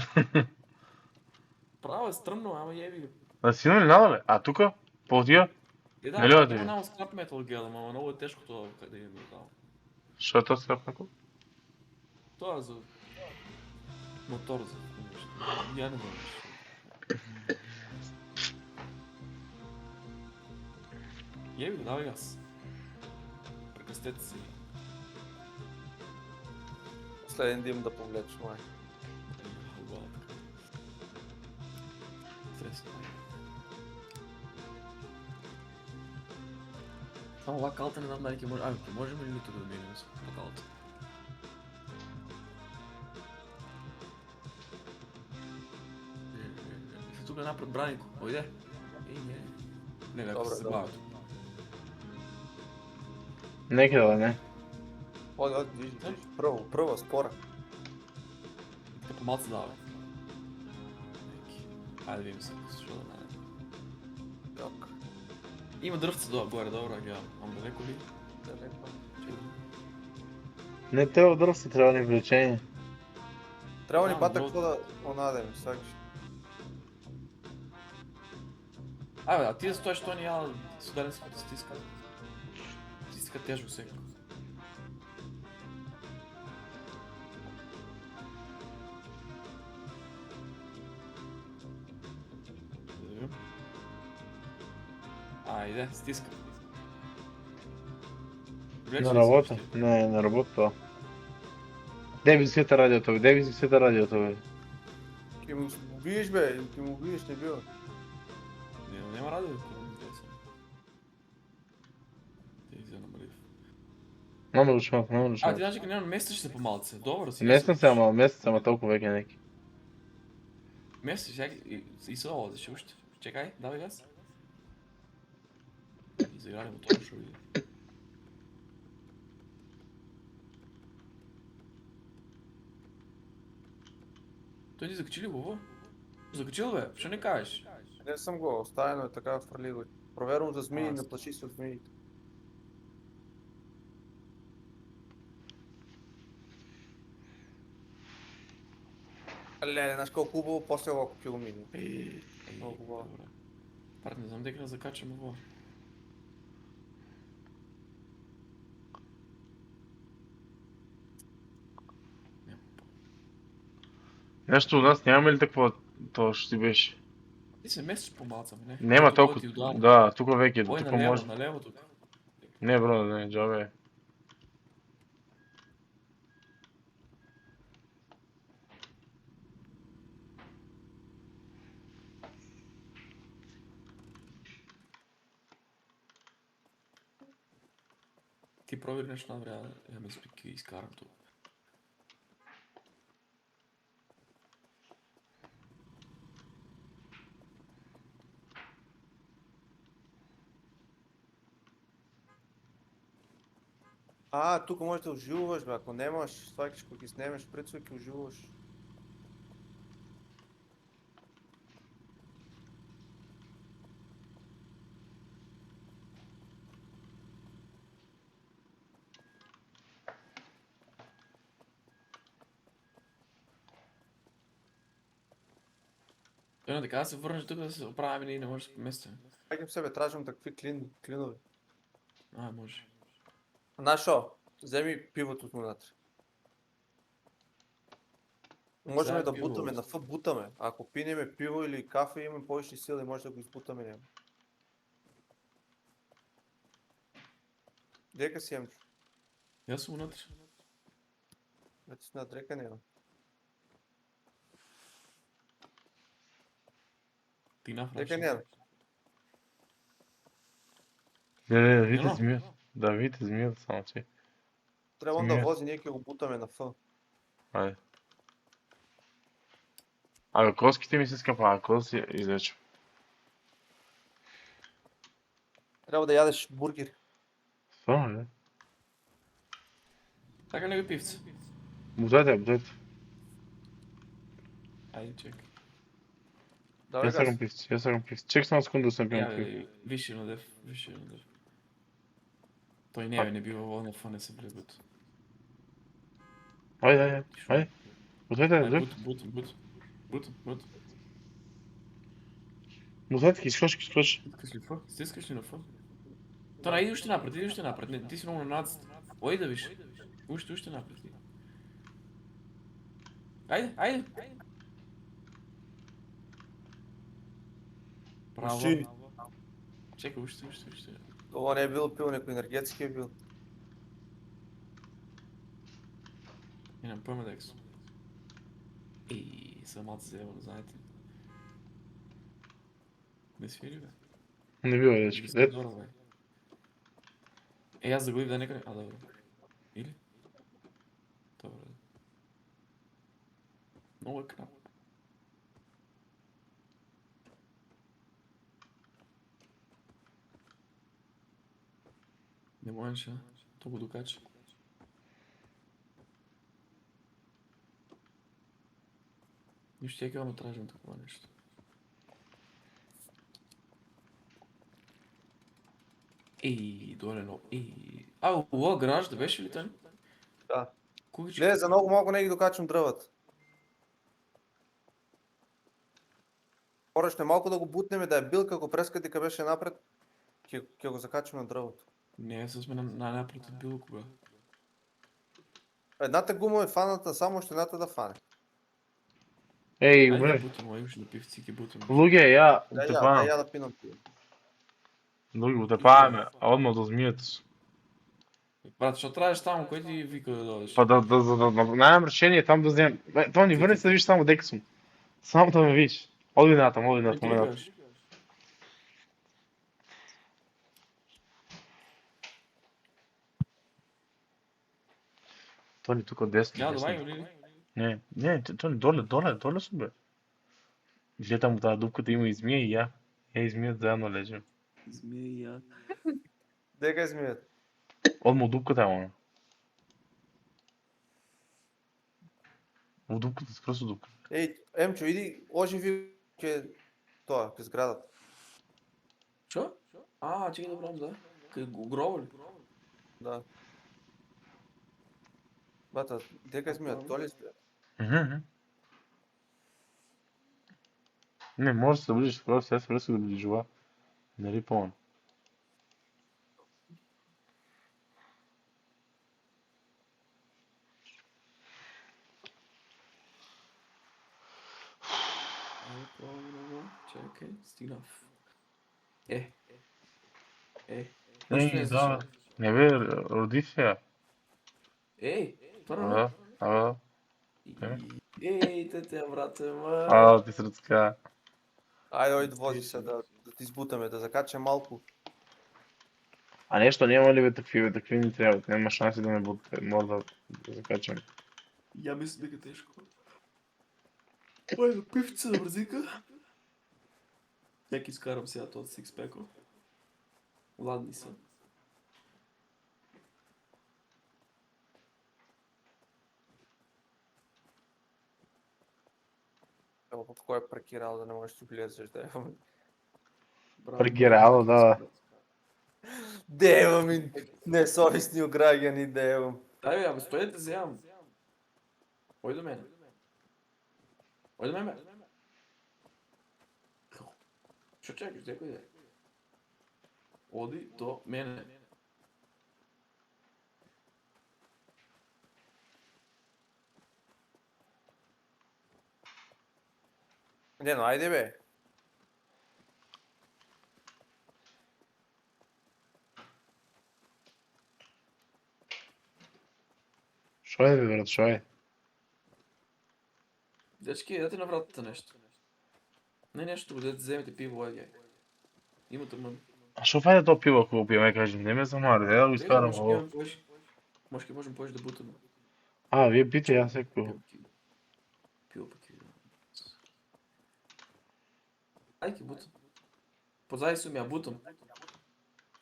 Speaker 1: Право е стръмно, ама еби го.
Speaker 2: Да си ли надале? А тука? По тия?
Speaker 1: Да,
Speaker 2: Нали да
Speaker 1: има
Speaker 2: ти?
Speaker 1: само скрап метал гледам, ама много е тежко това, къде е метал.
Speaker 2: Що е то скъпнако?
Speaker 1: Това е за мотор за нещо. Я не знам. Еби го, давай газ. Прекъстете си.
Speaker 3: Следен дим да повлечеш, май.
Speaker 1: Само ова калта не знам дали ќе може... ќе можеме ли тук да минем по калта? И тук напред Бранико, ојде. Не. Не, ако
Speaker 3: Добре,
Speaker 1: се
Speaker 3: добре.
Speaker 1: бавят.
Speaker 2: Некъде да не.
Speaker 3: Оди, движи, движи. Прво, спора.
Speaker 1: Те по-малко давай. Айде видим се, що да наре.
Speaker 3: Йок.
Speaker 1: Има дръвце горе, добре, гледам. Ама далеко ли?
Speaker 3: Далеко.
Speaker 1: Чекай.
Speaker 2: Не трябва дръсти, трябва ни влечение.
Speaker 3: Трябва ни
Speaker 1: Да,
Speaker 3: бата
Speaker 1: много-
Speaker 3: какво да онадем, сакаш.
Speaker 1: Абе, а ти да стоиш, то няма сударенската стиска. Стиска тежко всеки. Да видим. Айде, стиска. Влече
Speaker 2: Не
Speaker 1: ли се
Speaker 2: работа.
Speaker 1: още?
Speaker 2: Не работа това. Де ви света радиото, бе? Де ви света радиото, бе?
Speaker 3: Ти му убиеш, бе, ти му убиеш, не бива.
Speaker 1: Няма радио, ако не интересно. Те изя намалив.
Speaker 2: Намалиш малко,
Speaker 1: Ти
Speaker 2: намалиш малко.
Speaker 1: значи няма местиш се по-малце. Добре си.
Speaker 2: Местен се, ама толкова веќе неки.
Speaker 1: Местиш, и се овози още. Чекай, давай газ. И заиграли мотора, ще види. Той ти закачи ли го? Закачил бе, що не кажеш?
Speaker 3: Не съм го, оставено е така, фърли го. Провервам за змии,
Speaker 1: Аз-
Speaker 3: не плаши се от змиите. Леле, знаеш колко хубаво, после го купил мини. Много хубаво.
Speaker 1: Добре. Парт, не знам дека да закачам ovo. Нема.
Speaker 2: Нещо у нас нямаме ли такво, то ще си беше?
Speaker 1: Ти се местиш по-малца, не?
Speaker 2: Нема
Speaker 1: Тук
Speaker 2: толкова,
Speaker 1: ти ударя.
Speaker 2: да, тук веќе,
Speaker 1: Ой,
Speaker 2: тук
Speaker 1: налево,
Speaker 2: може.
Speaker 1: налево тук.
Speaker 2: Не бро, не, джабе.
Speaker 1: Ти провери нещо на време, я ме спики и изкарам тук.
Speaker 3: Тук можеш да оживуваш, бе, ако немаш, свакаш, ако ги снемеш прицук и оживуваш.
Speaker 1: Той не така да се върнеш тук да се оправим и не можеш да се местим.
Speaker 3: Чакам себе, тражам такви клинове.
Speaker 1: Може.
Speaker 3: Знаеш шо? Вземи пивото от вътре. Можем
Speaker 1: Вземи
Speaker 3: да
Speaker 1: пиво.
Speaker 3: бутаме, на фът бутаме. Ако пинеме пиво или кафе, имаме повече сила и може да го избутаме няма. Дека си имам.
Speaker 1: Я съм вътре.
Speaker 3: Вече си над река няма.
Speaker 1: Ти нафраш.
Speaker 3: Дека няма.
Speaker 2: Не, видите
Speaker 1: Нема.
Speaker 2: змия. Да, видите змията само, че.
Speaker 3: Трябва он
Speaker 2: Змия.
Speaker 3: да вози, ние ќе го бутаме на фъ.
Speaker 2: Айде. Абе, коските ми се скъпа, ако да си излечем.
Speaker 3: Трябва да ядеш бургер.
Speaker 2: Стvarno, ли?
Speaker 1: Така не го пивце.
Speaker 2: Бутайте.
Speaker 1: Айде, чекай.
Speaker 3: Давай
Speaker 2: Јас сакам
Speaker 3: газ.
Speaker 2: пивци, јас сакам пивци. Чек само секунду да се пијам пиво.
Speaker 1: Ja, više na def, više na def. To i ne bio ono fane se pregut.
Speaker 2: Ајде, ајде. Ответе,
Speaker 1: Aj,
Speaker 2: ответе.
Speaker 1: but.
Speaker 2: Ответе, ќе искаш.
Speaker 1: Stiskaš li na F? To ne, idi ušte napred, ne, ti si mnogo na nacrt. Oj da više. Ušte napred ti. Ajde. Bravo.
Speaker 3: Uši.
Speaker 1: Čekaj, ušte.
Speaker 3: Ovo ne je bilo pivo, neko energetski je bilo.
Speaker 1: Nemam pojma da su. Sad malo se zjevalo, znajte. Ne sviri, be.
Speaker 2: Не био, дечки. Ет,
Speaker 1: Dobro, be. Ja zagodim da neka... A, dobro. Ili? Dobro. Ovo je knap. Не можеш, а? То го докача. Нищо тя му тражим такова нещо. Доле но. У ова гараж да беше ли там?
Speaker 3: Да.
Speaker 1: Кугички?
Speaker 3: Не, за много малко не ги докачам дръвата. Поръчне малко да го бутнем да е бил, ако прескати къде беше напред, ќе го закачим на дръвото.
Speaker 1: Не, сега сме напред от било кога.
Speaker 3: Едната гума е фаната, само ще едната да фане.
Speaker 2: еј,
Speaker 1: Айде да
Speaker 2: бре.
Speaker 1: бутим, имаш да пивци ги бутим.
Speaker 2: Луѓе, ја,
Speaker 3: Да
Speaker 2: утепавам.
Speaker 3: я да пинам пиво.
Speaker 2: Луѓе, утепаваме, а одма до змијето.
Speaker 1: Брат, што траеш таму, кој ти вика да додеш?
Speaker 2: Па да најам решение там да земам. Тони, врни се да видиш само дека сум. Само да ме видиш. Оди натам,
Speaker 1: Кој ти
Speaker 2: моля.
Speaker 1: викаш?
Speaker 2: Тони тука десно.
Speaker 1: Ја,
Speaker 2: десно.
Speaker 1: давај, или?
Speaker 2: Не, Тони, доле сум бе. Гледам у таа дупката има и змија и ја. Ја и змијата заедно лежим.
Speaker 1: Змеја.
Speaker 3: Дека е змијата?
Speaker 2: Одма у дупката е она. У дупката, скрос у дупката.
Speaker 3: Ей, Емчо, иди, оживи ке тоа, ке зградата.
Speaker 1: Што? Чекай да правам, да. Кај гроба ли?
Speaker 3: Да. Бата, дека е змијата? Тоа ли спија?
Speaker 2: Не, може да се ближиш скоро, сега се връзка да ближува. Нали по-он?
Speaker 1: Чекай, стигнав. Е.
Speaker 2: Да. Не бе, роди се ја.
Speaker 1: Първо.
Speaker 2: Да.
Speaker 1: Те, брате, ма.
Speaker 2: Ти сръцка.
Speaker 3: Ајде, ојде вози се да ти избутаме, да закачаме малку.
Speaker 2: А нещо няма ли бе такви ни трябват? Няма шанси да ме будете, мора да закачам.
Speaker 1: Я мисля дека тежко. Ојде, пивце да бързика. Нека изкарам сега този сикспеко. Ладни са.
Speaker 3: Ево, под кој е паркирал да не можеш да влезеш, да имаме.
Speaker 2: Паркирало, да.
Speaker 3: Да имаме несовестни граѓани, да имам.
Speaker 1: Дай бе, стой да те вземам. Ој до мене. Ој до мене. Што чекаш, дека иде? Оди до мене.
Speaker 3: Не, но ајде бе.
Speaker 2: Шо е бе, брат, шо е?
Speaker 1: Дечки, дайте на вратата нещо. Не нещо, да вземете пиво, ајде. Имате мън.
Speaker 2: А шо фајде то пиво ако го пиеме, кажем, не ме замари, да го изкарам ово.
Speaker 1: Може можем повече да бутаме.
Speaker 2: Вие пите, јас секој.
Speaker 1: Пиво пак е. Ајде бутам. Позади сум ја бутам.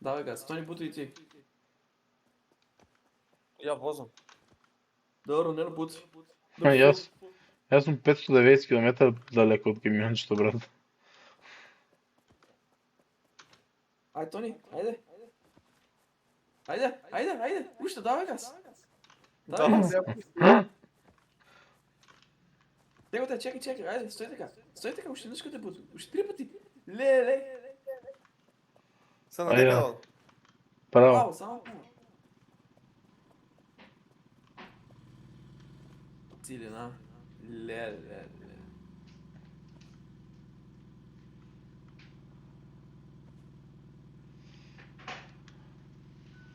Speaker 1: Давай газ, стони бутай и ти.
Speaker 3: Ја возам.
Speaker 1: Добро, не бут.
Speaker 2: Јас сум 590 км далеко од камиончето, брат.
Speaker 1: Ajde, Toni, ajde. Ajde. Ušte, давай газ. Давай
Speaker 3: Dobro,
Speaker 1: газ.
Speaker 3: ja pustim.
Speaker 1: Него те, чекай, ajde, sтой така. Sтой така, още веднъж като те още 3 пъти. Леле.
Speaker 3: Sam na nekaj.
Speaker 2: Pravo.
Speaker 1: Право, само право. Силена. Леле.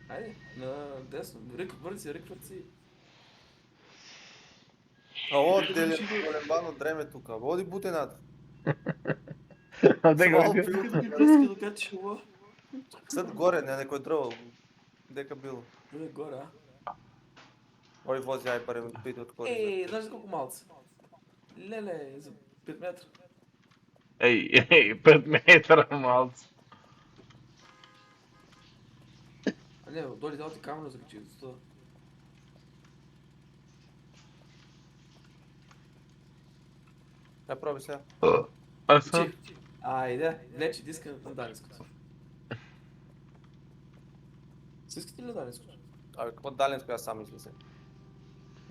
Speaker 1: Айде, на десно. Ръкват си.
Speaker 3: A ovo deli kolembano dreme tuka. Vodi butenat.
Speaker 2: A
Speaker 3: Sam
Speaker 2: neko
Speaker 3: malo
Speaker 2: neko.
Speaker 3: pil.
Speaker 1: Пръски да качиш ovo.
Speaker 3: Sad gore, na nekoj drvo. Deka bilo.
Speaker 1: Бъде горе, а?
Speaker 3: Ovi vozi aj parem piti od koriza.
Speaker 1: Ей, знаеш за колко малце? Леле, за 5 метра.
Speaker 2: Ej, 5 metara malce.
Speaker 1: А не, дойде дал ти камера за качи, за това.
Speaker 3: Ja probi se.
Speaker 2: A sad?
Speaker 1: Качи. Айде, влечи диска на далинското. С искате ли на далинското?
Speaker 3: Ali od daljinsko ja sam izmislim.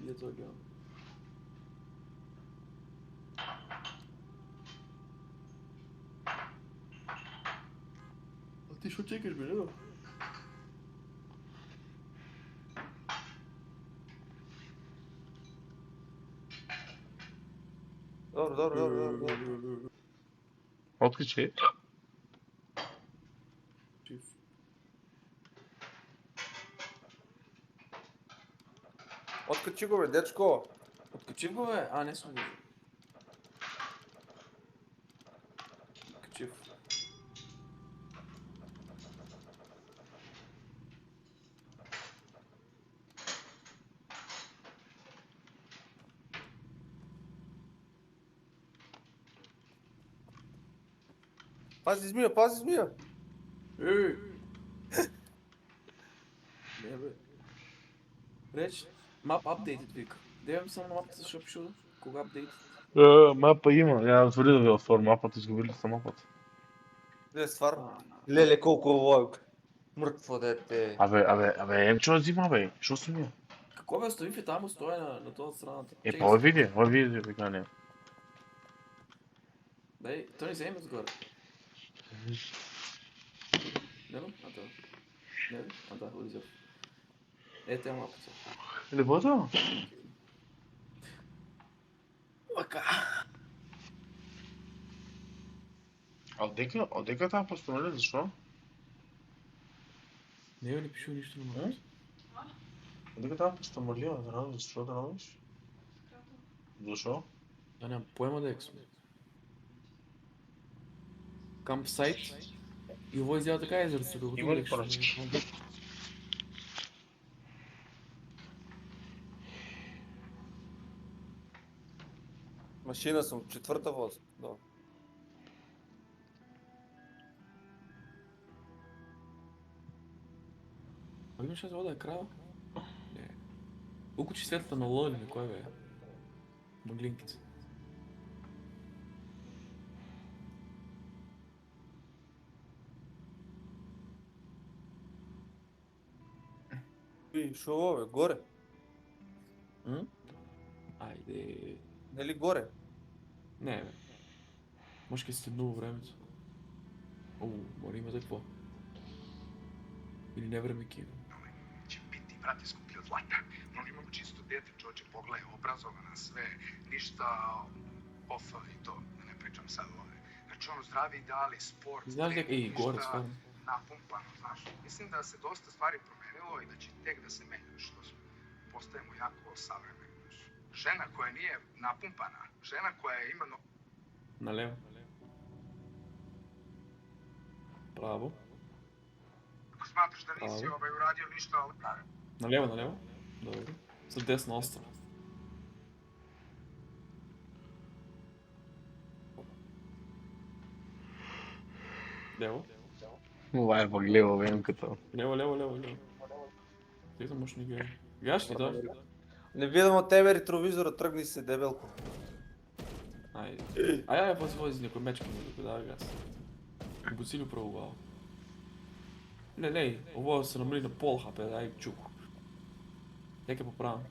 Speaker 1: Или това е гео? А ти що чекаш, бе, не?
Speaker 3: Dobro.
Speaker 2: Otkači?
Speaker 1: Чиф.
Speaker 3: Otkači go, bе, dečko.
Speaker 1: Откачив го, бе? А, не съм го. Откачив.
Speaker 3: Pazi zmija.
Speaker 1: Ей! Не, бе. Реч, map updated вика. Девам само на мапата, защо пише кога апдейт.
Speaker 2: Mapa ima, ja otvorio da ga otvor mapата, izgubili ste mapата.
Speaker 3: Gdje je stvar? Lele, koliko ovo je mrtvo dete.
Speaker 2: Абе, čo zima, bе, što su mi?
Speaker 1: Какво бе, остави фи там, стоя на този страната.
Speaker 2: Pa ovo vidi, vika ne.
Speaker 1: Дай, той не вземе отгоре. Не, а да. Не, а да, влиза. Ето е мапата.
Speaker 2: Лепото?
Speaker 1: Лака.
Speaker 2: А дека таа постановление, защо?
Speaker 1: Не бе, не пише нищо на мапата.
Speaker 2: Дека таа постановление, да радиш, защо да радиш? Защо?
Speaker 1: Да нямам поема да ексме. Кампсайт. И ovo изява така езерце, докато
Speaker 2: Има ли
Speaker 1: лекше.
Speaker 2: поръчки?
Speaker 3: Машина sam, četvrta voz. Da.
Speaker 1: А имаш аз вода е крава? Не. Укучи светлата на лоли, на кой бе? Маглинките.
Speaker 3: I što ovo je, gore?
Speaker 1: М? Айде.
Speaker 3: Нели горе?
Speaker 1: Не, бе. Може ке стегнува времето. О, мора има за какво. Или не време кива.
Speaker 5: Će biti, brate, skuplji od zlata. No, imamo čisto dete, čovječe, pogledaj, obrazovana, sve, ništa ofa i to, da ne pričam sad ovdje. Znači, ono, zdravi ideali, sport,
Speaker 1: Знаеш дека... Ей, горе,
Speaker 5: ništa
Speaker 1: стvarno.
Speaker 5: napumpano, znaš. Mislim da se dosta stvari promenilo i da će tek da se menja, što postajemo jako savremeni. Žena koja nije napumpana, žena koja ima
Speaker 1: Налево. Право.
Speaker 5: ako smatraš da nisi
Speaker 1: Ало.
Speaker 5: uradio ništa, ali
Speaker 1: Налево. Добре. С десна остра. Лево.
Speaker 2: Това е пък лево вемката.
Speaker 1: Лево. Ти да можеш ни гледа. Гледаш ли, да?
Speaker 3: Не видам от тебе ретровизора, тръгни се, дебелко.
Speaker 1: Айде. Ай, вози някой мечка ми да дава газ. Боцили пробувал. Не, ово се намали на пол хапе, дай чуко. Нека поправям.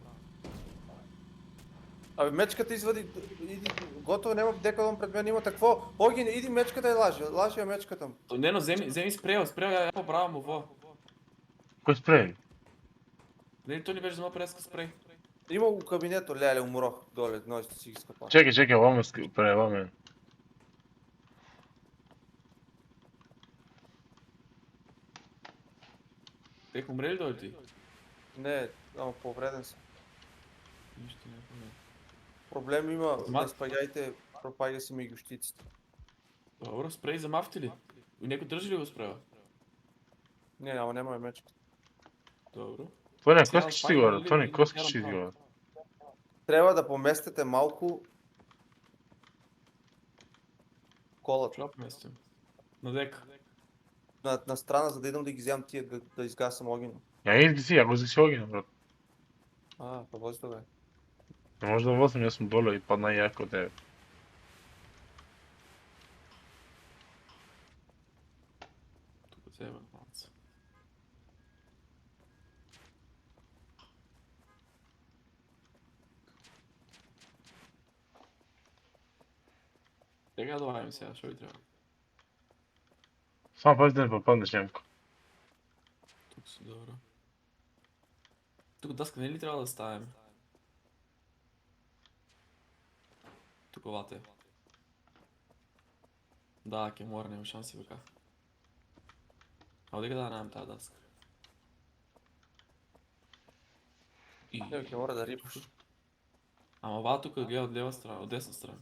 Speaker 3: Абе, мечката извади, иди, готово, няма декалон пред мен, има какво? Огин, иди мечката и лажи я мечката.
Speaker 1: Нено, вземи спрея, я поправям ово.
Speaker 2: Кой спрей?
Speaker 1: Не, то ни беше взема преска спрей.
Speaker 3: Има го кабинето, леле, умрох доле, нощите си ги скъпа.
Speaker 2: Чекай, ломе спрей, ломе.
Speaker 1: Тек умре ли дойде ти?
Speaker 3: Не, ама повреден съм.
Speaker 1: Нищо не е проблем.
Speaker 3: Проблем има,
Speaker 1: Ма-
Speaker 3: не спагайте, пропага си ми гущиците.
Speaker 1: Добро, спрей за мафти ли? Някой държи ли го спрея?
Speaker 3: Не, ама няма мечка.
Speaker 1: Добро.
Speaker 2: Тони,
Speaker 1: Сега
Speaker 2: коски ще
Speaker 1: пак
Speaker 2: ти говоря,
Speaker 1: нали,
Speaker 2: Тони,
Speaker 1: един
Speaker 2: коски
Speaker 1: карам
Speaker 2: ще ти
Speaker 1: там.
Speaker 2: говоря.
Speaker 3: Трябва да поместите малко колата
Speaker 1: Чула поместим. На дека.
Speaker 3: на страна, за да идам да ги вземам тия, да изгасам огъня.
Speaker 2: Я изгаси, ако изгаси огъня, брат.
Speaker 3: А, вози бе.
Speaker 2: Не може да возим, аз съм долу и падна яко от тебе.
Speaker 1: Тук взема малце. Сега добавим сега, що ви трябва?
Speaker 2: Само пази да не попаднеш, Немко.
Speaker 1: Тук си добро. Тук дъска не ли трябва да ставим? Тук лате. Да, ке мора, няма шанси бека. А отдека да нямам тази дъска. И...
Speaker 3: Не, ќе мора да рипаш.
Speaker 1: Ама ва тук гледа от лева страна, от десна страна.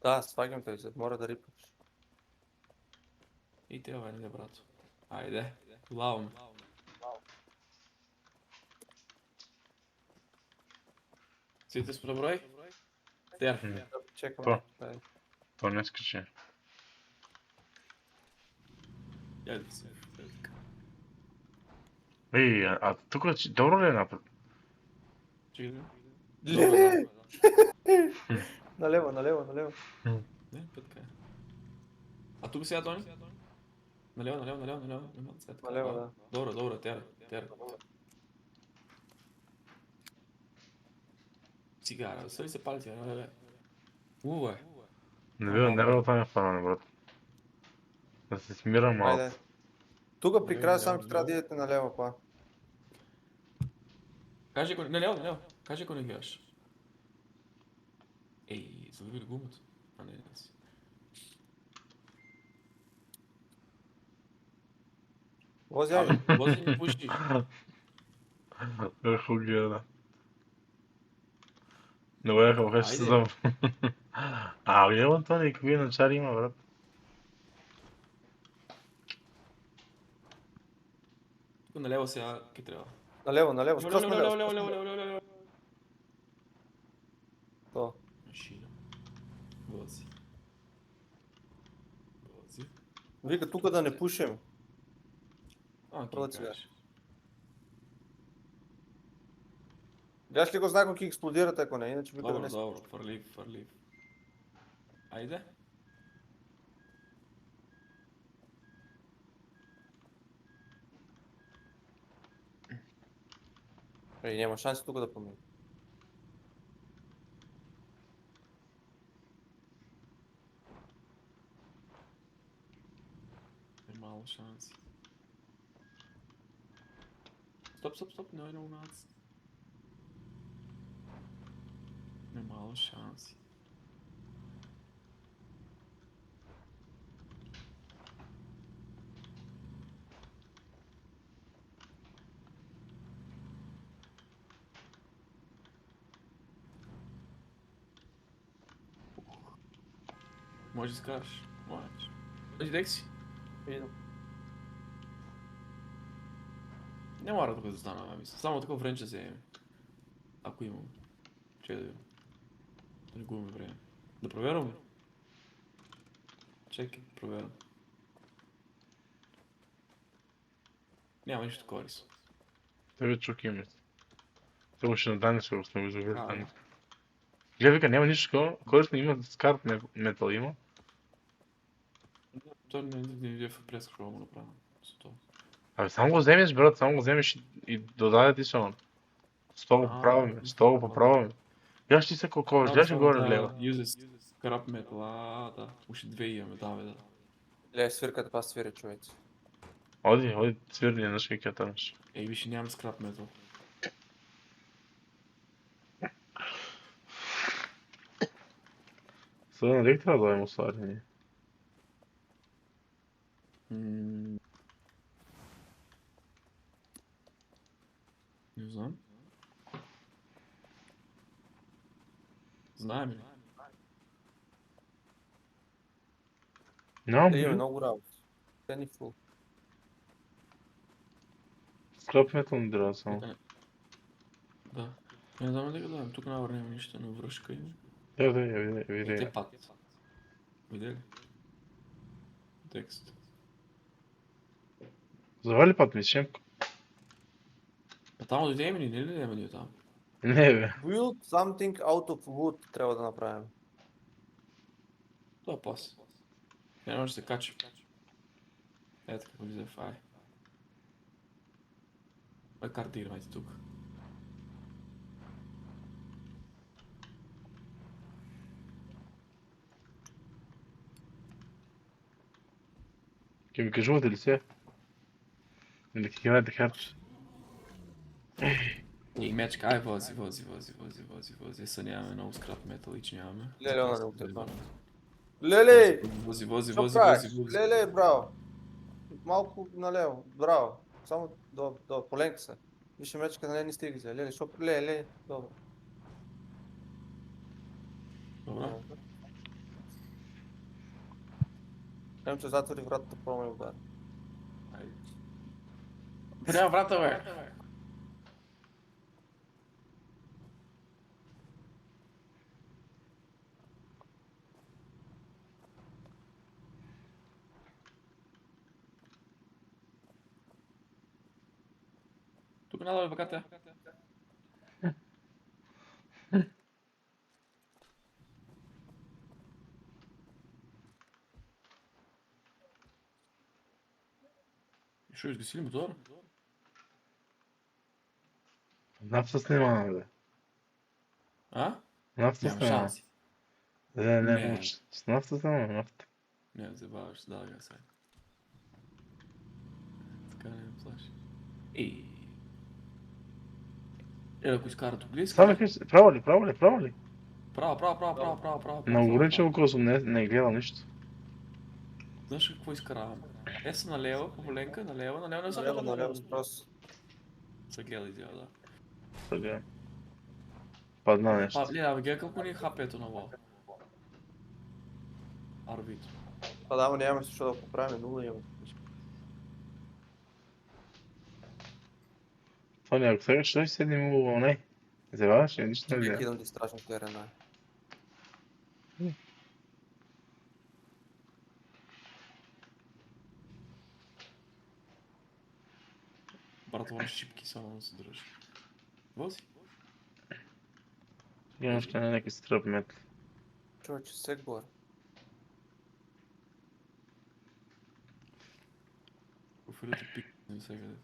Speaker 3: Да, свагам те, за мора да рипаш.
Speaker 1: И те не брато. Айде, лаваме. Сите с преброй? Тер.
Speaker 3: Чекам.
Speaker 2: То.
Speaker 3: Дай.
Speaker 2: То не скачи.
Speaker 1: Я да се.
Speaker 2: Ей, а тук добро ли е напред?
Speaker 1: Чекай да.
Speaker 3: Леле! Налево, налево, налево.
Speaker 1: Не, петка е. А тук сега Тони? Налево. Нема сега така.
Speaker 3: Налево, да.
Speaker 1: Добро, тера. Цигара, свали се пали цигара, бе. Уво е.
Speaker 2: Не бива там фанане, брат. Да се смирам малко.
Speaker 3: Айде. Тука при края само
Speaker 1: Налево,
Speaker 3: ќе трябва да идете налево, па.
Speaker 1: Кажи ако налево. Кажи ако не гледаш. Ей, залови ли гумата? А не си.
Speaker 3: Вози, айде.
Speaker 1: Вози не пуши.
Speaker 2: Върху гледа. Не го яха, вече се знам. А, гледам Тони, какви начари има, брат.
Speaker 1: Тук налево сега ке трябва.
Speaker 3: Налево, скрос налево.
Speaker 1: Лево.
Speaker 3: То.
Speaker 1: Машина. Вози.
Speaker 3: Вика тука да не пушим.
Speaker 1: А,
Speaker 3: Прво
Speaker 1: ке
Speaker 3: сега.
Speaker 1: кажеш.
Speaker 3: Гледаш ли го знаком ќе експлодирате ако не, иначе вика да не се.
Speaker 1: Добро, фърлив. Айде.
Speaker 3: Ей, няма шанси тука да помине.
Speaker 1: Мало шанси. Стоп, не у нас. Мало шанси. Може да скажеш? Може. Дек си?
Speaker 3: Видам.
Speaker 1: Не мора тук да стана, мисля. Само такова време ще вземем. Ако имам. Че да видим. Да не губим време. Да проверям ли? Чекай, проверям. Няма нищо корисно.
Speaker 2: Тебе чуки има. Това ще надане се, сме го завели
Speaker 1: А,
Speaker 2: там. Гледай, вика, няма нищо такова. Корисно има скарт метал има.
Speaker 1: То не е в прескрола му направо. 100.
Speaker 2: Абе, само го вземеш, брат, само го вземеш и додаде ти се он. 100 го поправяме, 100 го поправяме. Гледаш ти се колко, гледаш ли горе лева?
Speaker 1: Uses scrap metal, да. Уши 2 имаме, да, бе, да.
Speaker 3: Гледай, свирката па свири, човеци.
Speaker 2: Оди, цвирли, знаеш как я търнеш.
Speaker 1: Ей, виж, нямам scrap metal.
Speaker 2: Сега нали трябва да дадем осварение?
Speaker 1: Не знам. Знаем ли?
Speaker 2: Нямам
Speaker 3: Имаме
Speaker 2: блин.
Speaker 3: много работа. Те ни фул.
Speaker 2: Скрап метал не трябва само.
Speaker 1: Да. Не знам ли да дадем, тук навър няма нищо, но връшка има.
Speaker 2: Да, я
Speaker 1: И
Speaker 2: видя.
Speaker 1: те пат. Видя ли? Текст.
Speaker 2: Завали път ми, Шемко.
Speaker 1: А там дойдем ли, не ли дойдем ние там?
Speaker 2: Не бе.
Speaker 3: Build something out of wood трябва да направим.
Speaker 1: Това пас. Не може да се качи. Ето какво влиза в ай. Карта играйте тук.
Speaker 2: Ке ми кажувате ли се? Или ке играете харч?
Speaker 1: И мечка, ай вози. Са нямаме много скрап метал, ич нямаме.
Speaker 3: Леле, она не отепа. Леле!
Speaker 1: Вози.
Speaker 3: Що правиш? Леле, браво. Малко налево, браво. Само до поленка се. Вижте мечка, не стига се. Леле, шо? Леле, добре.
Speaker 1: Добре.
Speaker 3: Нем, че затвори вратата, пробваме удар.
Speaker 1: Айде. Трябва врата, бе! Тук надолу баката. Шо, изгаси ли мотора?
Speaker 2: Нафта снимаме, бе.
Speaker 1: А?
Speaker 2: Нафта
Speaker 1: Няма
Speaker 2: снимаме.
Speaker 1: шанси.
Speaker 2: Не,
Speaker 1: Не.
Speaker 2: муч. С нафта снимаме, нафта.
Speaker 1: Не, забавяш се, да, сега. Така не ме плаши. Ей. Ако изкара тук близко.
Speaker 2: Само кажи, право ли?
Speaker 1: Право.
Speaker 2: На ограничено косо не гледам нищо.
Speaker 1: Знаеш какво изкараваме? Са налево, по воленка, налево,
Speaker 3: Налево, спрос.
Speaker 1: Се гледа изява, да.
Speaker 2: Сега. Падна нещо.
Speaker 1: Гледа, гледа колко ни е хапето на лоу. Арбито.
Speaker 3: Па да, нямаме защо да поправим, нула имаме.
Speaker 2: Тони, ако сега ще седи му, не. Забаваш ли? Нищо не
Speaker 3: Чакай,
Speaker 2: гледа.
Speaker 3: кидам ти страшно терена.
Speaker 1: Брат, върна щипки само да се дръжи. Вози.
Speaker 2: Имам ще на някакви стръп метли.
Speaker 3: Човече, сек горе.
Speaker 1: Профилите пик, не се къде.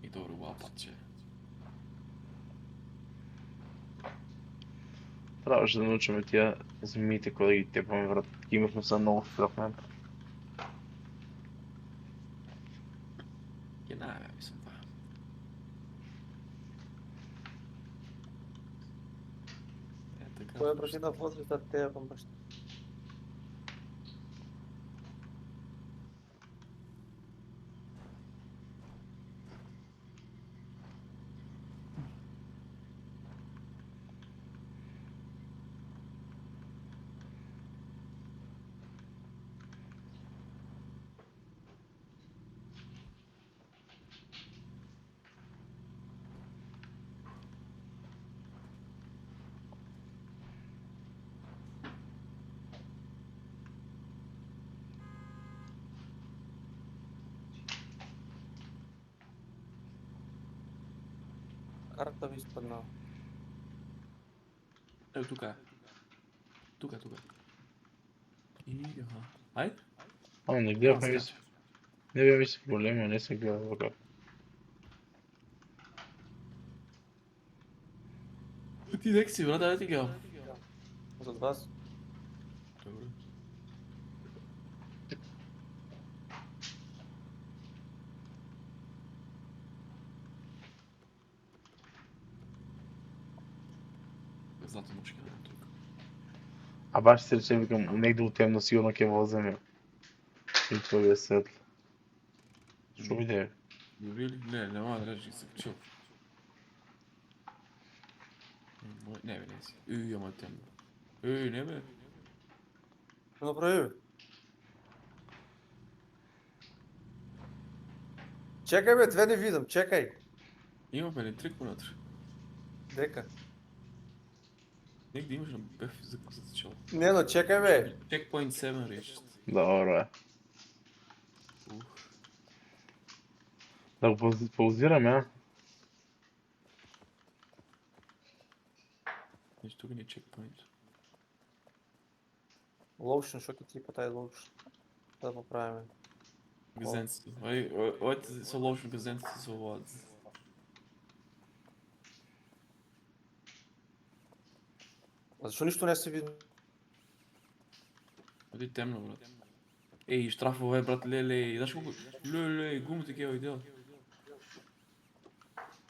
Speaker 1: И добре, лапаче.
Speaker 2: Трябваше да научим тия змиите, кога да ги тепаме, брат. Имахме са много стръп метли.
Speaker 1: Е, най-бе, мисля това. Е, така.
Speaker 3: Кой е прочитал после да те към баща? Карта ви изпаднала.
Speaker 1: Ето тук е. Тук. И, аха. Айде.
Speaker 2: Ама не гледахме виж. Не бе виж проблема, не се гледа така.
Speaker 1: Ти нека си, брат, да ти гледам.
Speaker 3: Зад вас.
Speaker 1: Добре. Злато нощка на тук.
Speaker 2: А баш се рече, викам, негде от темно сигурно ке воземе. И това е светло. Що биде?
Speaker 1: Добре ли? Не, няма да режи се чил. Не бе, не си. Ама темно. Не бе.
Speaker 3: Що направи, бе? Чекай, бе, две не видам, чекай.
Speaker 1: Имаме ли трик вътре?
Speaker 3: Дека.
Speaker 1: Негде имаш на беф за зачал.
Speaker 3: Не, но чекай, бе.
Speaker 1: Checkpoint 7 речеш.
Speaker 2: Добро е.
Speaker 1: Ух.
Speaker 2: Да го паузираме, а?
Speaker 1: Нещо тук не е checkpoint.
Speaker 3: Лоушен, що ти по тази лоушен? Да поправим.
Speaker 1: Газенците. Оите са лошо газенците са овлади.
Speaker 3: А защо нищо не се види?
Speaker 1: Оди темно, брат. Ей, штрафове, брат, леле. Знаеш колко... Леле, гумите кева идеал.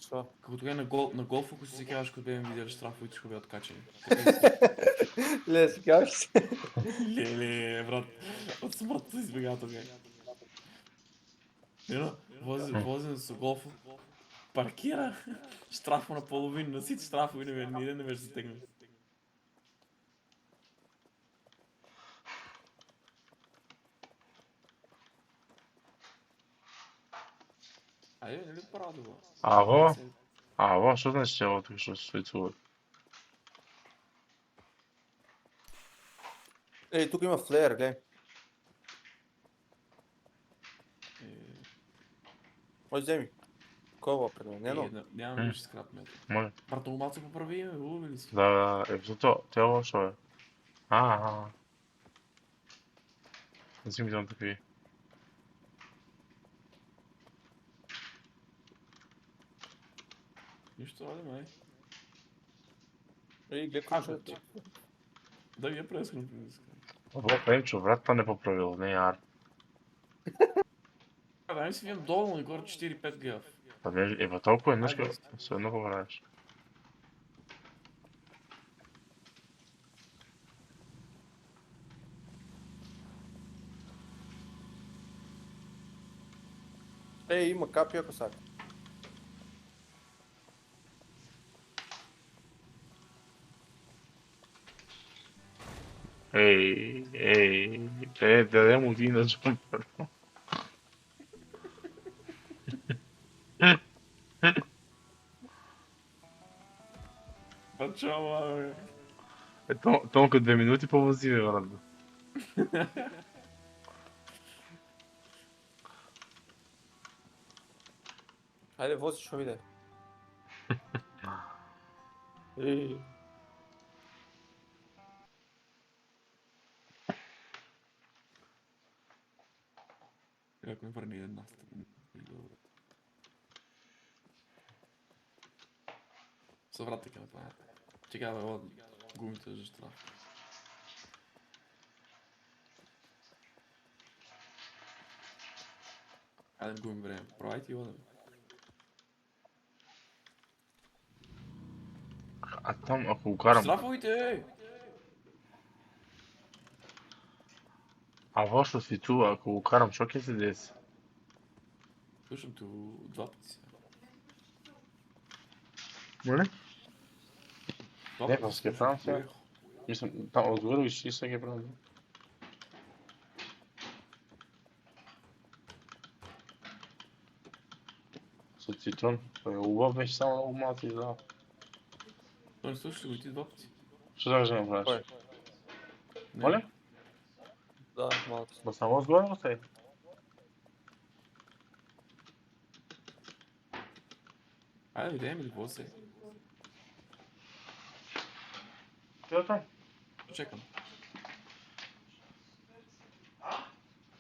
Speaker 3: Що?
Speaker 1: Како тогава на голф, ако си се казваш, като бяхме видели штрафовете, ще бяха откачени.
Speaker 3: Ле, си казваш се.
Speaker 1: Леле, брат. От смъртта се избега тогава. Ено, возим с голфа. Паркира. Штрафа на половин, на всички штрафове ни не беше затегнал. Айде, нали право да го?
Speaker 2: Аво, що значи че ovo тук ще се свицува?
Speaker 3: Ей, тук има флеер, гледай. Ой, вземи. Кова, предвидено.
Speaker 1: Нямам вече скрап метал.
Speaker 2: Може.
Speaker 1: Брат, много малко поправи, уловили си.
Speaker 2: Да, зато, тя лошо е. Не си мислям такви.
Speaker 1: Нищо, аде, май.
Speaker 3: Ей, гледай какво ще е тук.
Speaker 1: Да, я прескам.
Speaker 2: Ovo Пенчо, вратата не поправил, не яр.
Speaker 1: Дай си видим долу и горе 4-5 геов.
Speaker 2: Па не, ева толкова еднъж, все едно го правиш.
Speaker 3: Ей, има капи, ако сака.
Speaker 2: Дадем му ти на джампер.
Speaker 1: Па чава, бе.
Speaker 2: Тонко 2 минути по-възи, бе, брат.
Speaker 3: Хайде, вози, що виде. Ей.
Speaker 1: Ако ми върни една страна. Съврат така направя. Чекай да води гумите за штраф. Айде да губим време. Правайте и одем.
Speaker 2: А там, ако го карам...
Speaker 1: Штрафовите!
Speaker 2: А въобще свицува, ако го карам, шо ке се деси?
Speaker 1: Слушам те два пъти сега.
Speaker 2: Моле?
Speaker 1: Два
Speaker 2: Не,
Speaker 1: пъти
Speaker 2: па, ske
Speaker 1: слушам,
Speaker 2: правам сега.
Speaker 1: поех.
Speaker 2: Мислам, там отгоре и ще се ги правим. С цитрон. Той е убав, беше само много малко издава.
Speaker 1: Той не слушаш ли го и ти два пъти?
Speaker 2: Що да да направиш?
Speaker 3: Кой?
Speaker 1: Не.
Speaker 2: Моле?
Speaker 3: Да, малко.
Speaker 2: Ба само отгоре го стаи.
Speaker 1: Айде, видеем ли какво се?
Speaker 2: Ти там?
Speaker 1: Чекам.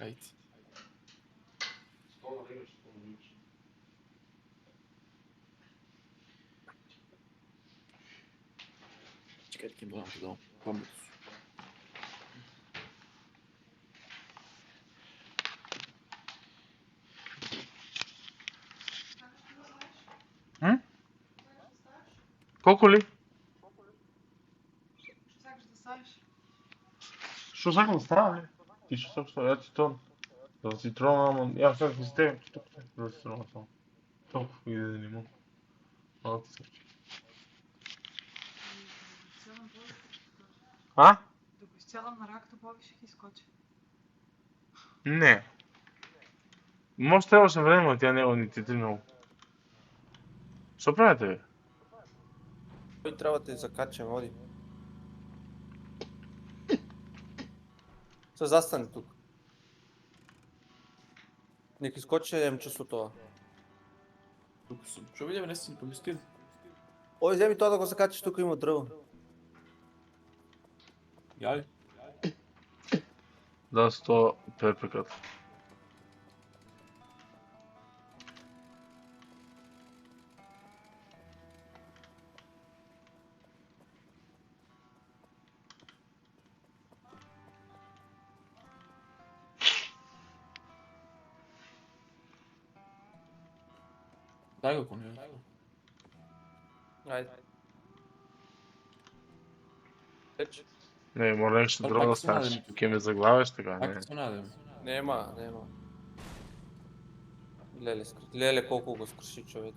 Speaker 1: Айде. Чекайте, кем дам ти дам. Помните си.
Speaker 2: М? Колко ли?
Speaker 4: Сакаш да ставиш?
Speaker 2: Що сакам да ставам ли? Ти що сакаш да ставам? Цитрон. За цитрона, ама... Я сакам с теб. За цитрона само. Толкова иде да лимон. Малко ти сърчи. А?
Speaker 4: Да го изцелам на раката, повече ще изкочи.
Speaker 2: Не. Може трябваше време от тя него ни ти много. Що правите, бе?
Speaker 3: Той трябва да те закачам, оди. Се застане тук. Нека изкочи да ем чувство това.
Speaker 1: Тук съм. Що видим, не си поместил.
Speaker 3: Ой, вземи това да го закачиш, тук има дърво.
Speaker 1: Я ли?
Speaker 2: Да, 100 ППК.
Speaker 1: Дай го, коне.
Speaker 3: Айде. Теч.
Speaker 2: Не, може нещо
Speaker 1: Пак
Speaker 2: друго да
Speaker 1: пак се надем
Speaker 2: ставиш.
Speaker 1: тук.
Speaker 2: Ке ме заглавяш така, не.
Speaker 1: Пак се надем.
Speaker 3: Нема. Леле колко го скруши човек.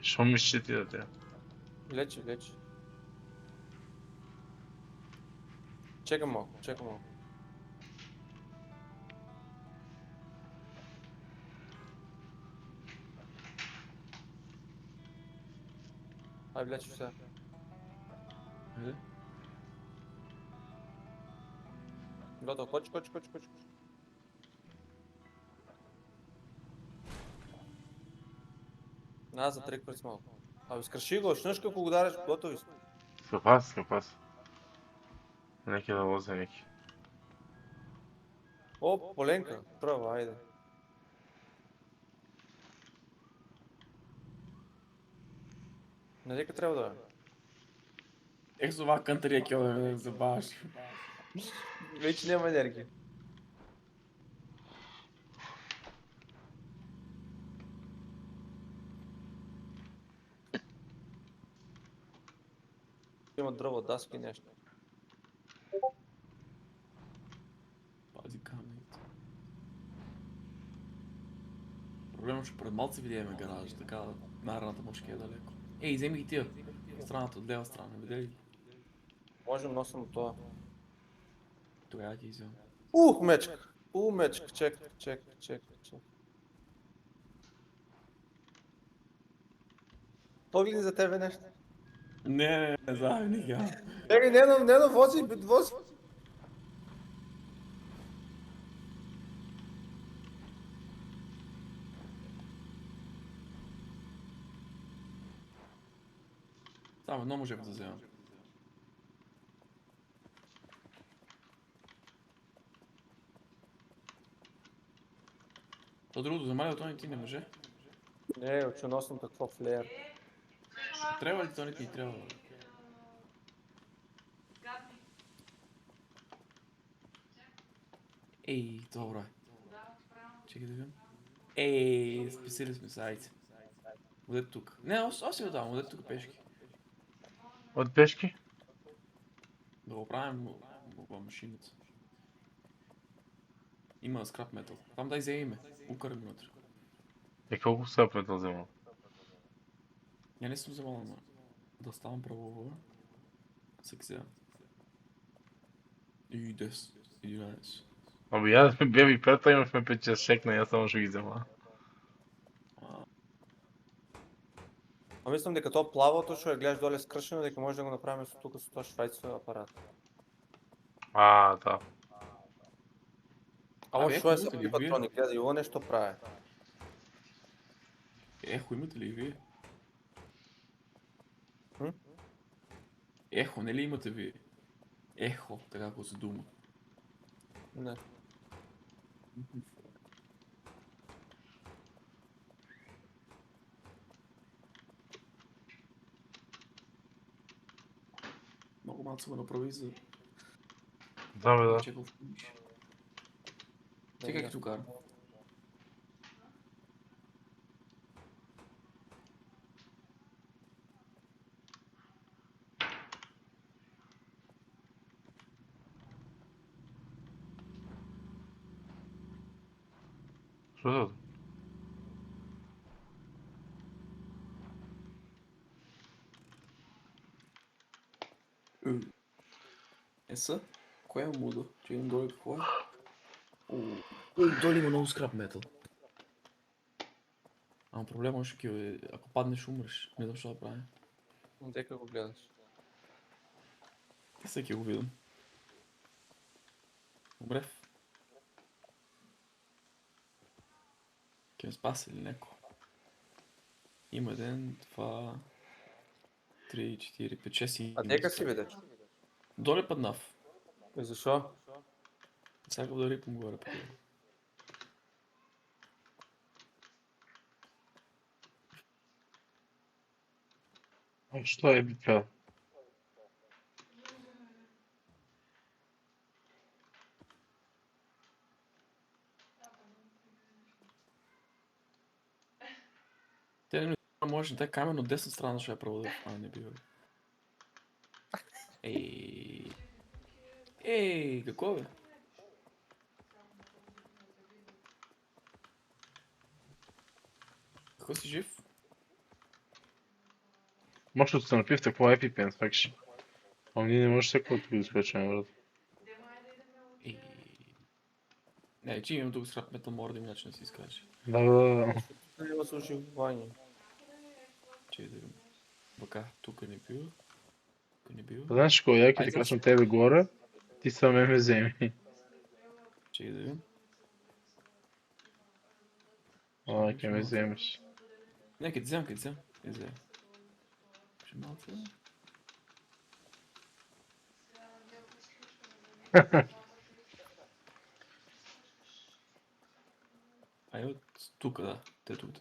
Speaker 2: Що мислиш ти да те?
Speaker 3: Влече. Чекай малко. Ай, влече сега.
Speaker 1: Айде.
Speaker 3: Готово, коч. На, за трек пред малко. Абе, скръши го, шнъшка, ако го дареш, готови сме.
Speaker 2: Скъпас. Неки да возя неки.
Speaker 3: О, Поленка, права, айде. Надека трябва да е.
Speaker 1: Ех, това кънтария кел да ме забаваш.
Speaker 3: Вече няма енергия. Има дърво, даски, нещо.
Speaker 1: Пази камените. Проблемът, че пред малци видяме гараж, така нараната мъчка е далеко. Ей, вземи ги тия. Страната от лева страна, видели ли?
Speaker 3: Можем носим от това.
Speaker 1: Тогава ти взема.
Speaker 3: Мечка. Чек. Погледни за тебе нещо.
Speaker 1: Не, заедни ги.
Speaker 3: Чекай, не, вози.
Speaker 1: Само едно можем да вземем. То другото взема ли то не ти не може?
Speaker 3: Не, че носим какво флеер.
Speaker 1: Трябва ли то не ти трябва? Ей, добре. Чекай да видим. Ей, спасили сме сайт. Отде тук. Не, оси го давам, отде тук пешки.
Speaker 2: От пешки?
Speaker 1: Да го правим в машината. Има скрап метал. Там дай за име. Укарам вътре.
Speaker 2: Колко сапе да взема?
Speaker 1: Я не съм вземал, но да ставам правово. Всеки сега. И 10, 11.
Speaker 2: Абе, я бе ми пета, имахме 5-6 шекна, я само ще ги взема.
Speaker 3: А мислям дека то плавото ще гледаш доле скръшено, дека може да го направим с тук с този швайцов апарат.
Speaker 2: Да.
Speaker 3: Ама що е
Speaker 1: имате
Speaker 3: са
Speaker 1: ли вие?
Speaker 3: патрони, гледай, ово нещо прави.
Speaker 1: Ехо имате ли и вие?
Speaker 3: Хм?
Speaker 1: Ехо, не ли имате вие? Ехо, така ако се дума.
Speaker 3: Не.
Speaker 1: Много малко се го направи за
Speaker 2: Да, бе, да.
Speaker 1: чеков финиш. Ти как ти кара?
Speaker 2: Що е това?
Speaker 1: Еса? Кое е мудо? Че имам долу какво е? Долу има много скрап метал. Ама проблема още ки е, ако паднеш умреш. Не знам що да правя.
Speaker 3: Дека го гледаш.
Speaker 1: Те всеки го видам. Добре. Ке ме спаси ли неко? Има 1, 2, 3, 4, 5, 6 и...
Speaker 3: А дека си видиш?
Speaker 1: Доле паднав.
Speaker 3: И защо?
Speaker 1: Сега да рипам горе по това.
Speaker 2: А що е бипел?
Speaker 1: Те не може да камен от десна страна ще я провода. А, не бива. Ей. Ей, какво бе? Какво си жив?
Speaker 2: Може да се напив какво е EpiPen, факши. А ние не може всеко да го изключим, брат.
Speaker 1: Ей. Не, че имам тук скрап метал, мора да им начин да си изкаже.
Speaker 2: Да.
Speaker 3: Няма служивание.
Speaker 1: Че да видим. Бака, тук не бива. Тук не бива.
Speaker 2: Знаеш какво, я
Speaker 1: Ай,
Speaker 2: ти качвам тебе горе, ти саме ме вземи.
Speaker 1: Че да видим.
Speaker 2: А, ке ме вземеш.
Speaker 1: Не, ке ти вземам, ке ти вземам. Не вземам. Ще малко. Ай, от тук, да. Те тук.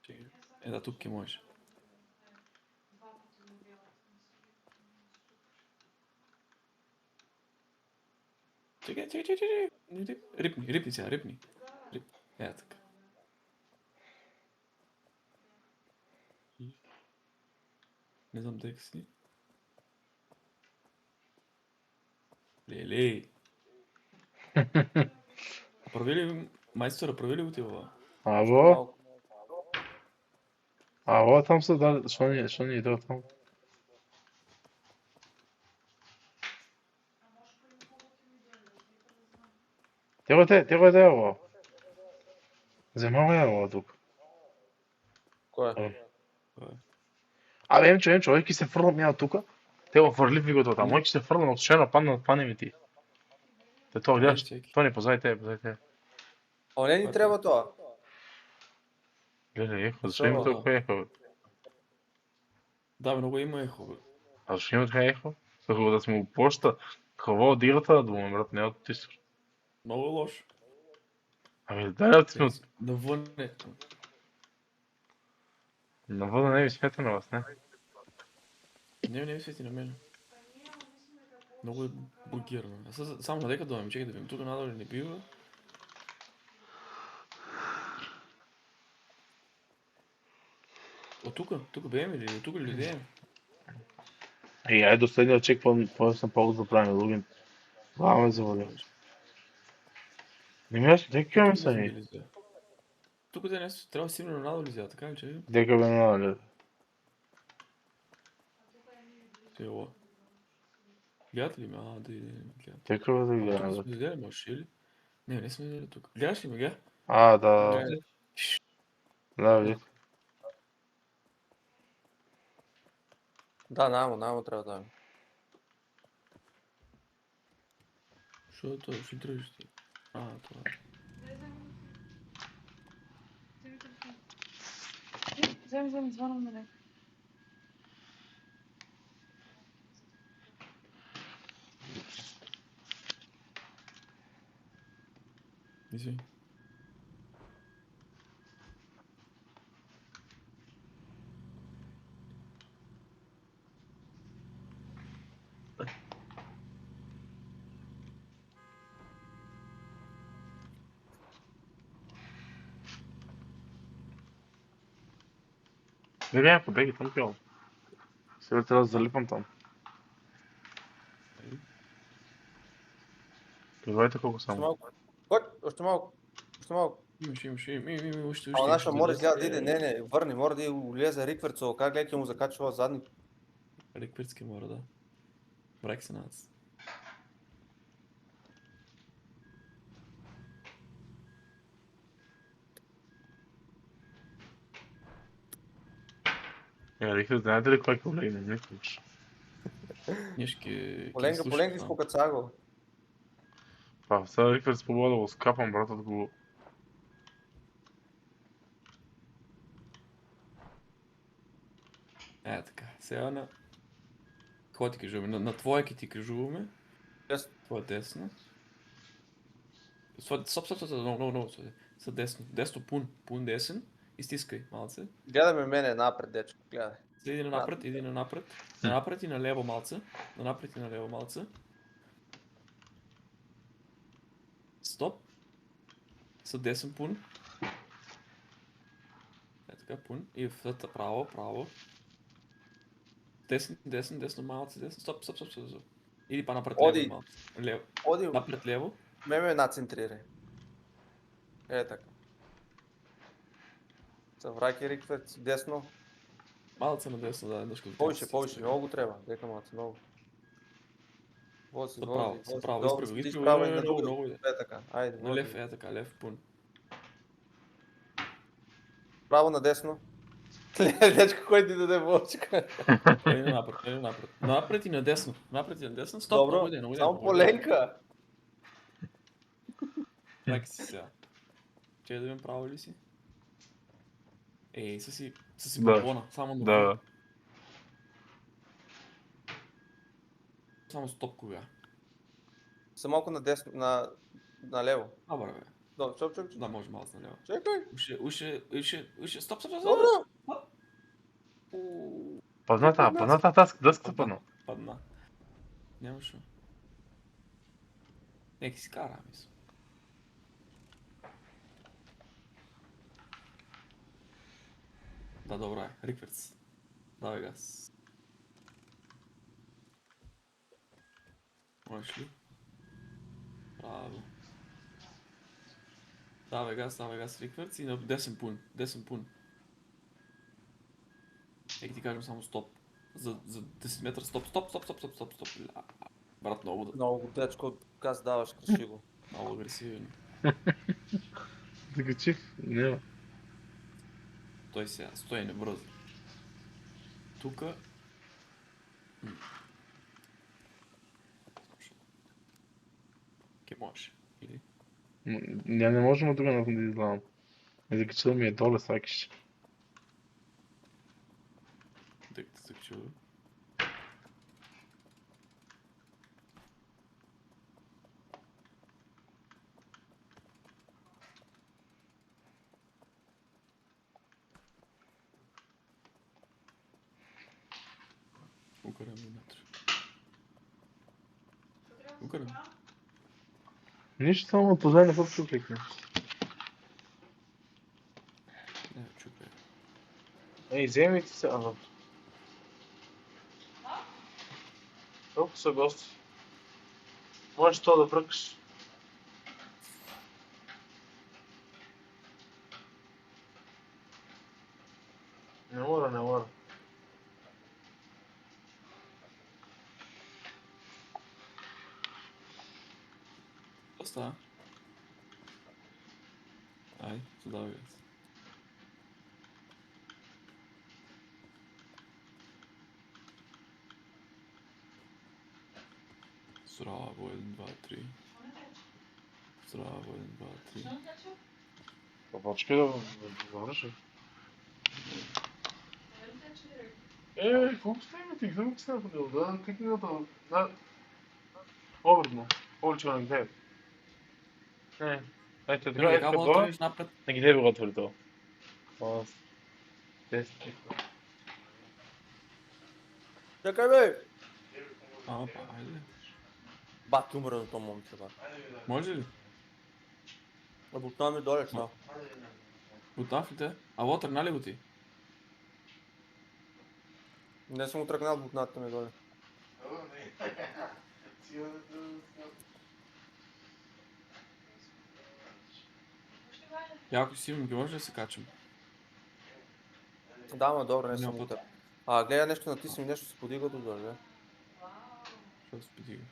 Speaker 1: Чекай. Е, да, тук ке можеш. Чекай. Рипни сега, рипни. Е, така. Не знам дека си. Леле. Прави ли майстора, прави ли го ти това?
Speaker 2: Ало? Ало, там са дали, що ни идва там? Тего е ало. Вземал е ало тук.
Speaker 3: Кое?
Speaker 2: Абе, Емчо, овој ќе се фрлам ја тука. Те го фрлив ви го тоа. Мој ќе се фрлам од шена, падне ми ти. Те тоа гледаш, тоа не позади тебе.
Speaker 3: А не ни треба тоа.
Speaker 2: Гледай, ехо, зашто има толку ехо?
Speaker 1: Да, много има ехо, бе.
Speaker 2: А зашто има така ехо? Како да сме у пошта, како од играта да думам, брат, не од тисор.
Speaker 1: Много лошо.
Speaker 2: Ами, да сме од...
Speaker 1: Навън е.
Speaker 2: На вода не ви смета на вас, не?
Speaker 1: Не ми свети на мен. Много е бургирано. Аз само надека да чекай да видим. Тук надолу не бива. От тук беем или от тук ли идеем?
Speaker 2: Ей, ајде до следниот чек, па сам пауза да правиме луѓе. Глава ме заводи. Не ми јасно, дека ме са ни?
Speaker 1: Тук да не трябва да симно надолу изя, така ли че?
Speaker 2: Дека бе надале.
Speaker 1: Те ова. Гледате ли ме? А, да идем.
Speaker 2: Дека бе да гледаме,
Speaker 1: Тук
Speaker 2: брат.
Speaker 1: сме видели, може или? Не сме видели тук. Гледаш ли ме, гледа?
Speaker 2: А, да, да, види.
Speaker 3: Да, намо треба да.
Speaker 1: Що е това? Ще дръжиш ти? А, това.
Speaker 4: Вземи, звънам на него.
Speaker 1: Извини.
Speaker 2: Не бяха побеги, там пил. Сега трябва да залипам там.
Speaker 1: Айде.
Speaker 2: Добавете колко
Speaker 3: Още
Speaker 2: само.
Speaker 3: малко. Кой? Още малко. Още малко.
Speaker 1: Имаш, още,
Speaker 3: Ама наша
Speaker 1: ще
Speaker 3: море
Speaker 1: дойде.
Speaker 3: изгледа да иде, не, върни, мора да улезе Рикверцово, как гледайте му закачва задни.
Speaker 1: Реквирски мора, да. Брак се нас.
Speaker 2: Рихте, знаете ли кой колеги не мислиш?
Speaker 1: Ние
Speaker 3: Поленга, поленга изпокаца го.
Speaker 2: Па, сега Рихте с побода го скапам, братът го...
Speaker 1: Така, сега на... Кой ти кажуваме? На твояки ти кажуваме. Твоя десна. Стоп, много, са десно. Десно пун десен. Изтискай малце.
Speaker 3: Гледаме мене напред, дечко, гледай.
Speaker 1: Иди на напред. На напред и на лево малце. На напред и на лево малце. Стоп. Са десен пун. Така пун. И в право. Десно малце, десно. Стоп. Иди па напред
Speaker 3: Оди.
Speaker 1: лево малце. Лево.
Speaker 3: Оди,
Speaker 1: Напред лево.
Speaker 3: ме нацентрирай. Така. Съвраки Рикверц, десно.
Speaker 1: Малце на десно, да, еднъж като
Speaker 3: Повече, много го трябва. Дека малце, много. Вози,
Speaker 1: Право,
Speaker 3: добре,
Speaker 1: изправо,
Speaker 3: ти справа и на
Speaker 1: много,
Speaker 3: друго.
Speaker 1: много.
Speaker 3: Така, айде.
Speaker 1: На лев, така, лев пун.
Speaker 3: Право на десно. Дечко, кой ти даде вълчка?
Speaker 1: Тръгни напред. Напред и на десно. Стоп,
Speaker 3: Добро,
Speaker 1: много идея.
Speaker 3: само поленка.
Speaker 1: Чакай си сега. Че да видим право ли си? Са си
Speaker 2: Да.
Speaker 1: балкона, само на
Speaker 2: Да.
Speaker 1: Само стоп кога.
Speaker 3: Са малко на десно, на лево.
Speaker 1: Добре, бе.
Speaker 3: Добре, чоп.
Speaker 1: Да, може малко наляво.
Speaker 3: Чекай.
Speaker 1: Уше, стоп.
Speaker 3: Добро.
Speaker 2: Позната дъската падна.
Speaker 1: Падна. Нямаше. Нека си кара, мисля. Да, добре. Рикверц. Давай газ. Можеш ли? Браво. Давай газ, Рикверц и на десен пун. Нека ти кажем само стоп. За 10 метра стоп. Брат,
Speaker 3: Много, дечко, газ даваш, краши го.
Speaker 1: много агресивен.
Speaker 2: Закачих, няма.
Speaker 1: Той сега, стой, не бързи. Тука... Ке може, или?
Speaker 2: Не можем от друга да изгледам. Закачил ми е доле сакиш.
Speaker 1: Дека те закачува. Укарам вътре. Укарам.
Speaker 2: Нищо, само позай не се кликне.
Speaker 1: Не, чупе.
Speaker 2: Ей, вземите се, ама. Колко са гости? Можеш то да бръкаш. Не мора.
Speaker 1: Какво става? Ай, задавай газ. Здраво, 1, 2, 3. Здраво, 1, 2, 3.
Speaker 2: Почкай да завърши. Колко снимате? Какво сте направил? Да, как не да... Обратно. Повече на 9. Не. Ето
Speaker 1: Тони,
Speaker 2: така,
Speaker 1: така
Speaker 2: ето
Speaker 1: да
Speaker 2: това.
Speaker 1: отвориш напред.
Speaker 2: Неки тебе го отвори тоа. Ова. Тест.
Speaker 3: Чекай бе!
Speaker 1: А, па, ајде.
Speaker 3: Бат, умре до тоа момче, бат.
Speaker 1: Може ли?
Speaker 3: Бутна ми доле, што?
Speaker 1: Бутафите? А вотър, нали го ти?
Speaker 3: Не съм отръгнал бутната ми доле.
Speaker 1: Яко си имам ги, може да се качам?
Speaker 3: Да, ма добре, не
Speaker 1: Няма
Speaker 3: съм
Speaker 1: път.
Speaker 3: утър. А, гледай нещо натисни, нещо се подига до доле, бе.
Speaker 1: Що да се подига?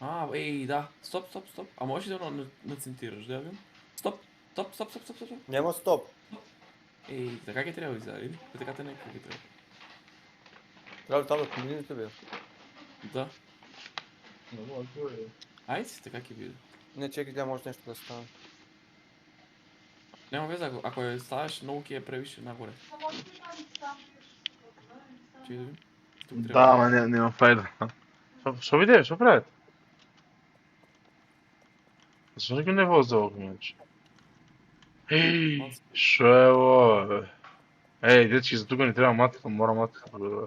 Speaker 1: А, ей, да. Стоп, стоп, стоп. А можеш ли да нацентираш, да я видим? Стоп, стоп, стоп, стоп, стоп, стоп.
Speaker 3: Няма стоп.
Speaker 1: Ей, така ги трябва изяде, или? Така те някакво ги трябва.
Speaker 3: Трябва ли там да комбините, бе?
Speaker 1: Да. Айде си, така ки биде.
Speaker 3: Не, чекай, гледай, може нещо да стане.
Speaker 1: Няма веза, ако я ставаш, много ки е превише нагоре. Чекай да видим. Тук
Speaker 2: Да,
Speaker 1: трябва.
Speaker 2: ама нема фајда. Што виде, што правят? Зашто никој не вози овог меч? Еј, шо е ово, бе? Еј, дечки, за тука ни треба матка, мора матка да бъде.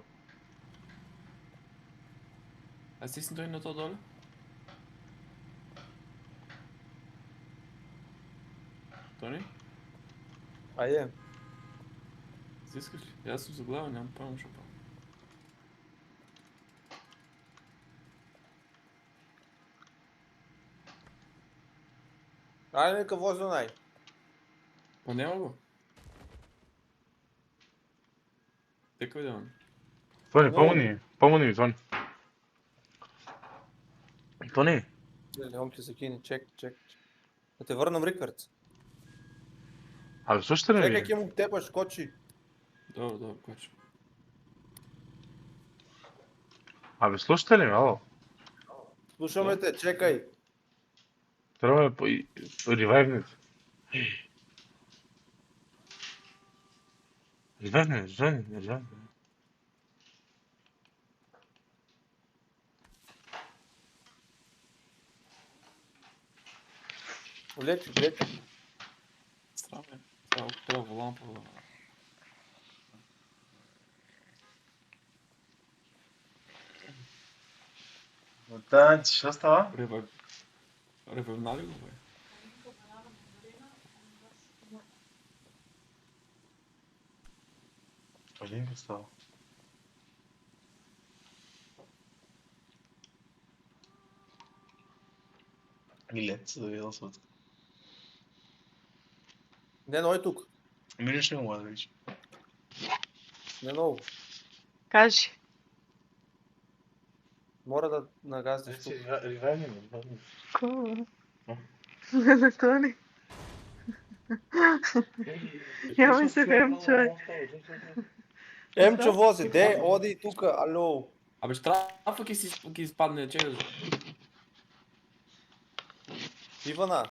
Speaker 1: А стисни той на то доле. Тони?
Speaker 3: Айде.
Speaker 1: Стискаш ли? Аз съм заглавен, нямам пълно шопа.
Speaker 3: Айде, нека вози най.
Speaker 1: Па няма го. Текай да имам.
Speaker 2: Тони, помогни ми, Тони. Тони,
Speaker 3: Не мога ти закини, чек. Да те върнам Риквърц.
Speaker 2: абе, слушате ли
Speaker 3: Чекай,
Speaker 2: ми?
Speaker 3: ке му тепаш, скочи.
Speaker 1: Добре, добре, кочу.
Speaker 2: Абе, слушате ли ми, ало?
Speaker 3: Слушаме те, чекай.
Speaker 2: Треба ме ревайвните. Ревайвни.
Speaker 3: Влечи.
Speaker 1: Странно е. Трябва волан по волан.
Speaker 2: Да, що става?
Speaker 1: Ревърнали го, бе?
Speaker 2: Блин, става. Глед се да видя сутка.
Speaker 3: Не, но е тук.
Speaker 2: Мириш ли му да виж?
Speaker 3: Не много.
Speaker 6: Кажи.
Speaker 3: Мора да нагазнеш тук.
Speaker 2: Ревайвни.
Speaker 6: Кола. На Тони. Я ми се хем, човек.
Speaker 3: Емчо вози, де, оди тука, ало.
Speaker 1: Абе, штрафа ки изпадне, чекай да...
Speaker 3: Ивана.